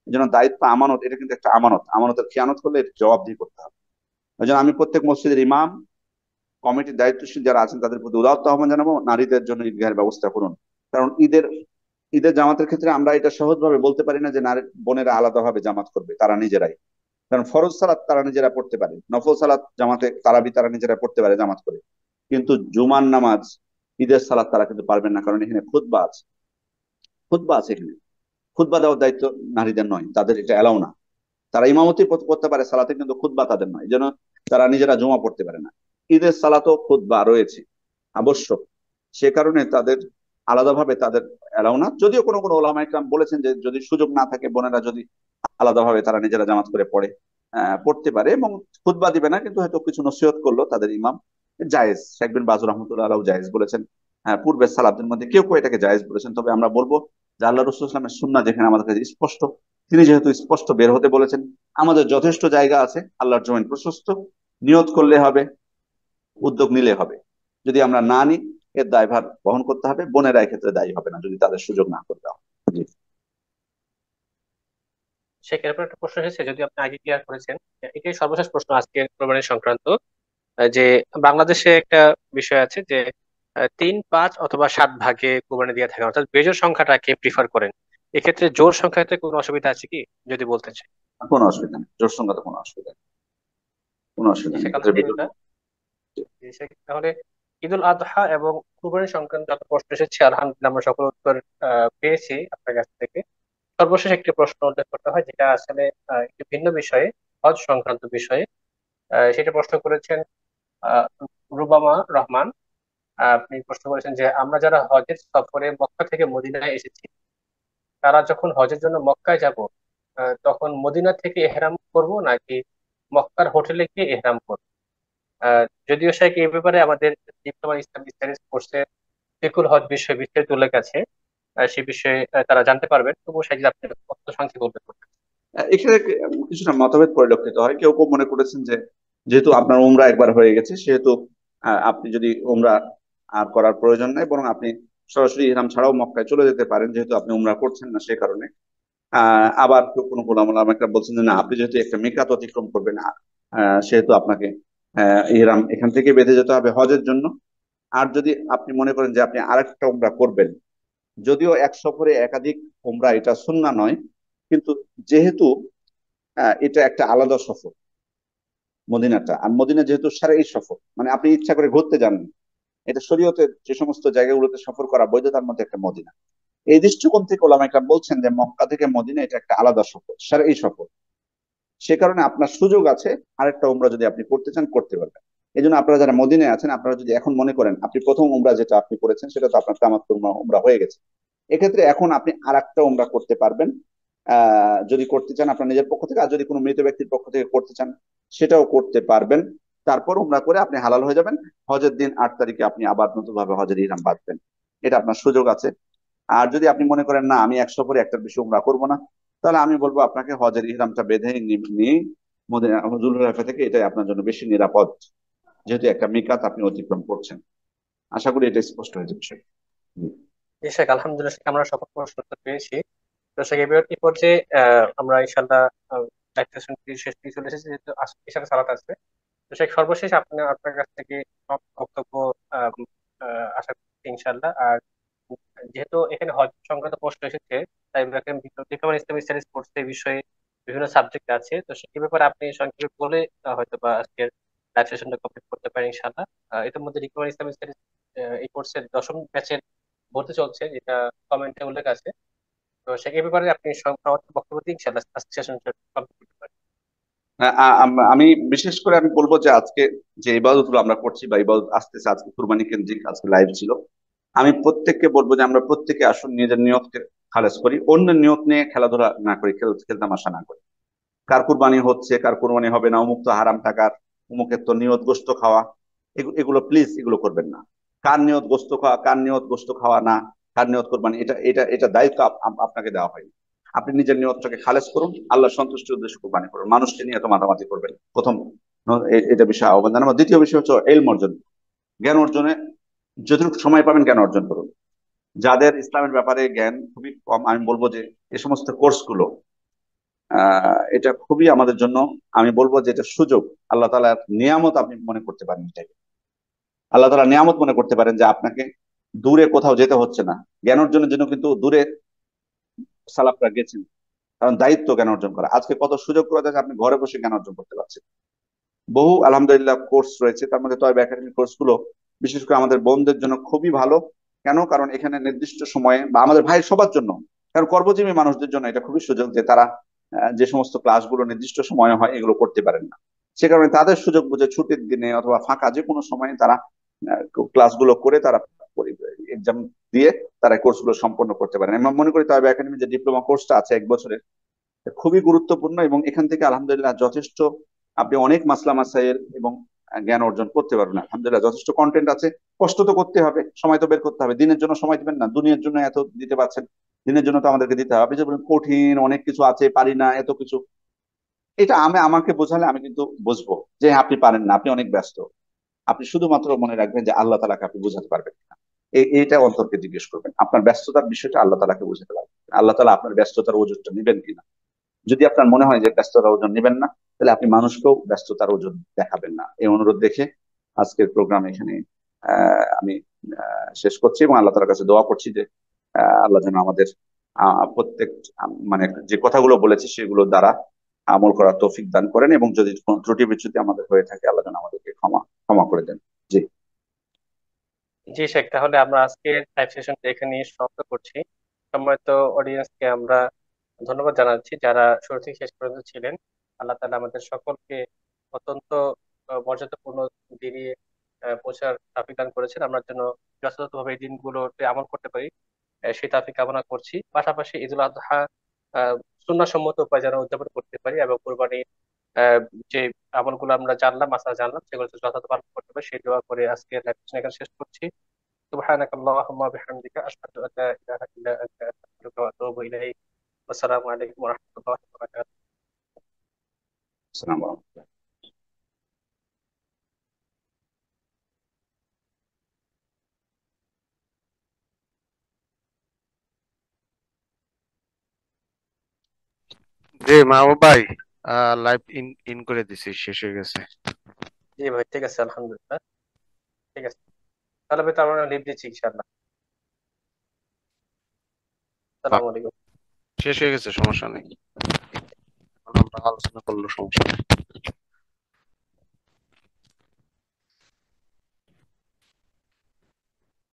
এই জন্য দায়িত্ব আমানত, এটা কিন্তু একটা আমানত, আমানতের খেয়ানত করলে এর জবাবদিহি করতে হবে। ওই জন্য আমি প্রত্যেক মসজিদের ইমাম, কমিটির দায়িত্বশীল যারা আছেন তাদের প্রতি উদাত্ত আহ্বান জানাবো, নারীদের জন্য ঈদগাহের ব্যবস্থা করুন। কারণ ঈদের ঈদের জামাতের ক্ষেত্রে আমরা এটা সহজভাবে বলতে পারি না যে নারী বোনেরা আলাদাভাবে জামাত করবে, তারা নিজেরাই। কারণ ফরজ সালাত তারা নিজেরা পড়তে পারে, নফল সালাত জামাতে তারাবি তারা নিজেরা পড়তে পারে জামাত করে। কিন্তু জুমার নামাজ, ঈদের সালাত তারা কিন্তু পারবেন না, কারণ এখানে খুতবা আছে। খুতবা আছে এখানে, খুতবা দেওয়ার দায়িত্ব নারীদের নয়, তাদের এটা এলাও না। তারা ইমামতি করতে পারে সালাতে, কিন্তু খুতবা তাদের নয়, এই জন্য তারা নিজেরা জমা পড়তে পারে না। ঈদের সালাতও খুতবা রয়েছে, আবশ্যক। সে কারণে তাদের আলাদাভাবে তাদের এলাও না। যদিও কোনো কোনো ওলামা ইকরাম বলেছেন যে যদি সুযোগ না থাকে বোনেরা যদি আলাদাভাবে তারা নিজেরা জামাত করে পড়ে পড়তে পারে এবং খুতবা দিবে না, কিন্তু হয়তো কিছু নসিহত করলো তাদের ইমাম, জায়েজ। শেখ বিন বাজ রহমতুল্লাহ আলাহ জায়েজ বলেছেন। পূর্বের সালাফদের মধ্যে কেউ কেউ এটাকে জায়েজ বলেছেন। তবে আমরা বলবো যে আল্লাহ রসুল ইসলামের সুন্নাহ যেখানে আমাদের কাছে স্পষ্ট, তিনি যেহেতু স্পষ্ট বের হতে বলেছেন, আমাদের যথেষ্ট জায়গা আছে, আল্লাহর জমিন প্রশস্ত, নিয়ত করলে হবে, উদ্যোগ নিলে হবে। যদি আমরা না নিই, এর দায়ভার বহন করতে হবে, বোনেরা এক্ষেত্রে দায়ী হবে না যদি তাদের সুযোগ না করে দেওয়া হয়। জি। সেক্ষেত্রে একটা প্রশ্ন এসেছে, যদি আপনি আগে ক্লিয়ার করেছেন। এটাই সর্বশেষ প্রশ্ন আজকে কোরবানি সংক্রান্ত। যে বাংলাদেশে একটা বিষয় আছে যে 3, 5 অথবা 7 ভাগে কোরবানি দিয়ে থাকে, অর্থাৎ বেজোড় সংখ্যাটাকে প্রিফার করেন। এক্ষেত্রে জোড় সংখ্যাতে কোনো অসুবিধা আছে কি, যদি বলতে চাই? কোনো অসুবিধা নেই, জোর সংখ্যাতে কোনো অসুবিধা নেই, কোনো অসুবিধা নেই এক্ষেত্রে আলহামদুলিল্লাহ। তাহলে ঈদুল আজহা এবং কুরবানি সংক্রান্ত যত প্রশ্ন এসেছে, আলহামদুলিল্লাহ আমরা সকল উত্তর পেয়েছি আপনার কাছ থেকে। সর্বশেষ একটি প্রশ্ন উল্লেখ করতে হয়, যেটা আসলে একটি ভিন্ন বিষয়ে, হজ সংক্রান্ত বিষয়ে। সেটা প্রশ্ন করেছেন আহ, রুবামা রহমান। আপনি প্রশ্ন করেছেন যে আমরা যারা হজের সফরে মক্কা থেকে মদিনায় এসেছি, তারা যখন হজের জন্য মক্কায় যাব, তখন মদিনা থেকে এহরাম করব নাকি মক্কার হোটেলে গিয়ে এহরাম করব? যদিও শেখ এই ব্যাপারে আমাদের ডিপ্লোমা ইসলাম স্টাডিজ কোর্সে ফিকুল হজ বিষয়ে বিস্তারিত উল্লেখ আছে। সে বিষয়ে তারা জানতে পারবেন, তবুও শেখ আপনি অত সংক্ষেপে উল্লেখ করবেন। এখানে কিছুটা মতভেদ পরিলক্ষিত হয়। কেউ কেউ মনে করেছেন যে যেহেতু আপনার উমরা একবার হয়ে গেছে, সেহেতু আপনি যদি উমরা আর করার প্রয়োজন নেই, বরং আপনি সরাসরি ইহরাম ছাড়াও মক্কায় চলে যেতে পারেন, যেহেতু আপনি উমরা করছেন না সে কারণে। আবার কেউ কোনো কোনো আমাকে বলছেন যে না, আপনি যেহেতু একটা মিকাত অতিক্রম করবেন, সেহেতু আপনাকে ইহরাম এখান থেকে বেঁধে যেতে হবে হজের জন্য। আর যদি আপনি মনে করেন যে আপনি আরেকটা উমরা করবেন, যদিও এক সফরে একাধিক উমরা এটা সুন্নাহ নয়, কিন্তু যেহেতু এটা একটা আলাদা সফর মদিনাটা, আর মদিনা যেহেতু সারাই সফর, মানে আপনি ইচ্ছা করে ঘুরতে যান, এটা শরীয়তের যে সমস্ত জায়গাগুলোতে সফর করা বৈধ তার মধ্যে একটা মদিনা। এই দৃষ্টিকোণ থেকে ওলামা ইকরাম বলছেন যে মক্কা থেকে মদিনা এটা একটা আলাদা সফর, সারাই সফর। সে কারণে আপনার সুযোগ আছে, আরেকটা উমরা যদি আপনি করতে চান করতে পারবেন। এই জন্য আপনারা যারা মদিনায় আছেন, আপনারা যদি এখন মনে করেন আপনি প্রথম উমরা যেটা আপনি করেছেন সেটা তো আপনার তামাত্তু উমরা হয়ে গেছে, এক্ষেত্রে এখন আপনি আর একটা উমরা করতে পারবেন। যদি করতে চান আপনার নিজের পক্ষ থেকে, আর যদি কোনো মৃত ব্যক্তির পক্ষ থেকে করতে চান সেটাও করতে পারবেন। তারপর উমরা করে আপনি হালাল হয়ে যাবেন। হজের দিন 8 তারিখে আপনি আবার নতুন ভাবে হজের ইহরাম বাঁধবেন। এটা আপনার সুযোগ আছে। আর যদি আপনি মনে করেন না আমি একশো করে একটার বেশি উমরা করবো না, তাহলে আমি বলবো আপনাকে হজের ইহরামটা বেঁধে নিয়ে মদিনা জুলহুলাইফা থেকে, এটাই আপনার জন্য বেশি নিরাপদ, যেহেতু একটা মিকাত আপনি অতিক্রম করছেন। আশা করি এটা স্পষ্ট হয়েছে বিষয়। জি। জি শেখ, আলহামদুলিল্লাহ শেখ, আমরা সকল প্রশ্ন উত্তর পেয়েছি। তো শেখ এই পর্যায়ে আমরা ইনশাল্লাহ লাইভ সেশনটি শেষ দিয়ে চলে এসেছি, যেহেতু ইশার সালাত আছে। তো শেখ সর্বশেষ আপনি আপনার কাছ থেকে সব বক্তব্য আহ, আশা করছি ইনশাল্লাহ। আর যেহেতু এখানে হজ সংক্রান্ত প্রশ্ন এসেছে, তাই ডিপ্লোমা ইসলামিক স্টাডিজ কোর্স এই বিষয়ে বিভিন্ন সাবজেক্ট আছে, তো সেই ব্যাপারে আপনি সংক্ষেপে বলে হয়তো বা আজকের লাইভ সেশনটা কমপ্লিট করতে পারেন ইনশাল্লাহ। এর মধ্যে ডিপ্লোমা ইসলামিক স্টাডিজ এই কোর্সের 10ম ব্যাচের ভর্তি চলছে, যেটা কমেন্টে উল্লেখ আছে। তো সেই ব্যাপারে আপনি বক্তব্য দিন ইনশাল্লাহ, আজকে সেশন কমপ্লিট করতে পারেন। আমি বিশেষ করে আমি বলবো যে আজকে যে ইবাদত গুলো আমরা করছি বা ইবাদত আসতেছে, আজকে কুরবানি কেন্দ্রিক আজকে লাইভ ছিল, আমি প্রত্যেককে বলবো যে আমরা প্রত্যেকে আসুন নিজের নিয়তকে খালেজ করি, অন্যের নিয়ত নিয়ে খেলাধুলা না করি, খেলতামাশা না করি। কার কুরবানি হচ্ছে কার কুরবানি হবে না, অমুক তো হারাম টাকার, অমুকের তো নিয়ত গোস্ত খাওয়া, এগুলো প্লিজ এগুলো করবেন না। কার নিয়ত গোস্ত খাওয়া, কার নিয়ত গোস্ত খাওয়া না, কার নিয়ত কোরবানি, এটা এটা এটা দায়িত্ব আপনাকে দেওয়া হয়নি। আপনি নিজের নিয়তটাকে খালেজ করুন, আল্লাহ সন্তুষ্টির উদ্দেশ্যে কোরবানি করুন, মানুষকে নিয়ে এত মাতামাতি করবেন। প্রথম এটা বিষয় আহ্বান জানাবো। দ্বিতীয় বিষয় হচ্ছে এলম অর্জন, জ্ঞান অর্জনে যতটুকু সময় পাবেন জ্ঞান অর্জন করুন। যাদের ইসলামের ব্যাপারে জ্ঞান খুবই কম, আমি বলবো যে এই সমস্ত কোর্স গুলো এটা খুবই আমাদের জন্য, আমি বলবো যে এটা সুযোগ, আল্লাহ তাআলার নিয়ামত আপনি মনে করতে পারেন এটাকে। আল্লাহ তাআলা নিয়ামত মনে করতে পারেন যে আপনাকে দূরে কোথাও যেতে হচ্ছে না জ্ঞান অর্জনের জন্য, কিন্তু দূরে সালাফরা গেছেন, কারণ দায়িত্ব জ্ঞান অর্জন করা। আজকে কত সুযোগ করে দেয়, আপনি ঘরে বসে জ্ঞান অর্জন করতে পারছেন। বহু আলহামদুলিল্লাহ কোর্স রয়েছে, তার মধ্যে তয়বা একাডেমি কোর্স গুলো বিশেষ করে আমাদের বোনদের জন্য খুবই ভালো। কেন? কারণ এখানে নির্দিষ্ট সময়ে, বা আমাদের ভাই সবার জন্য, কারণ কর্মজীবী মানুষদের জন্য এটা খুবই সুযোগ যে তারা যে সমস্ত ক্লাসগুলো নির্দিষ্ট সময়ে হয় এগুলো করতে পারেন না। সে কারণে তাদের সুযোগ বুঝে ছুটির দিনে অথবা ফাঁকা যে কোনো সময়ে তারা ক্লাসগুলো করে তারা এক্সাম দিয়ে তারা কোর্সগুলো সম্পন্ন করতে পারেন। আমি মনে করি তাইবা একাডেমি যে ডিপ্লোমা কোর্সটা আছে 1 বছরের, খুবই গুরুত্বপূর্ণ, এবং এখান থেকে আলহামদুলিল্লাহ যথেষ্ট আপনি অনেক মাসলা মাসাইল এবং জ্ঞান অর্জন করতে পারবেন। আলহামদুলিল্লাহ যথেষ্ট কন্টেন্ট আছে। কষ্ট তো করতে হবে, সময় তো বের করতে হবে। দিনের জন্য সময় দিবেন না, দুনিয়ার জন্য এত দিতে পারছেন, দিনের জন্য তো আমাদেরকে দিতে হবে। আপনি যে বলেন কঠিন অনেক কিছু আছে, পারি না এত কিছু, এটা আমাকে বোঝালে আমি কিন্তু বুঝবো যে হ্যাঁ, আপনি পারেন না, আপনি অনেক ব্যস্ত। আপনি শুধুমাত্র মনে রাখবেন যে আল্লাহ তালাকে আপনি বোঝাতে পারবেন কিনা, এইটা অন্তরকে জিজ্ঞেস করবেন। আপনার ব্যস্ততার বিষয়টা আল্লাহ তালাকে বোঝাতে পারবেন, আল্লাহ তালা আপনার ব্যস্ততার ওজনটা নিবেন কিনা। যদি আপনার মনে হয় যে ব্যস্ততার ওজন নেবেন না, তাহলে আপনি মানুষকেও ব্যস্ততার ওজন দেখাবেন না। এই অনুরোধ দেখে আজকের প্রোগ্রাম এখানে আমি শেষ করছি, এবং আল্লাহ তালার কাছে দোয়া করছি যে আল্লাহ যেন আমাদের প্রত্যেক মানে যে কথাগুলো বলেছি সেগুলো দ্বারা আমল করার তৌফিক দান করেন, এবং যদি কোনো ত্রুটি বিচ্যুতি আমাদের হয়ে থাকে আল্লাহ যেন আমাদেরকে ক্ষমা ক্ষমা করে দেন। জি। জি শেখ, তাহলে আমরা আজকের লাইভ সেশনটা এখানে সমাপ্ত করছি। সম্মানিত অডিয়েন্সকে আমরা ধন্যবাদ জানাচ্ছি যারা শুরু থেকে শেষ পর্যন্ত ছিলেন। আল্লাহ তাআলা আমাদের সকলকে অত্যন্ত মর্যাদাপূর্ণ দিনে পৌঁছার তৌফিক দান করেছেন। আমরা যেন যথাযথভাবে এই দিনগুলোতে আমল করতে পারি, সেই তৌফিক কামনা করছি। পাশাপাশি ঈদুল আজহা সুন্নাহসম্মত উপায় যেন উদযাপন করতে পারি, এবং কোরবানির আহ, যে আমলগুলো আমরা জানলাম, মাসলা জানলাম, সেগুলো যথাযথ পালন করতে পারি, সেই দোয়া করে আজকে লাইভ সেশন এখানে শেষ করছি। سبحانك اللهم وبحمدك أشهد أن لا إله إلا أنت أستغفرك وأتوب إليك. والسلام عليكم ورحمة الله وبركاته. আসসালামু আলাইকুম। জি মাহবুব ভাই, লাইভ ইন ইন করে দিছি, শেষ হয়ে গেছে। জি ভাই, ঠিক আছে, আলহামদুলিল্লাহ। ঠিক আছে, তাহলে ভাই তো আমরা লিভ দিচ্ছি ইনশাআল্লাহ। বা- আসসালামু আলাইকুম। শেষ হয়ে গেছে, সমস্যা নেই। এখন আমরা আলোচনা করলো, সমস্যা নেই।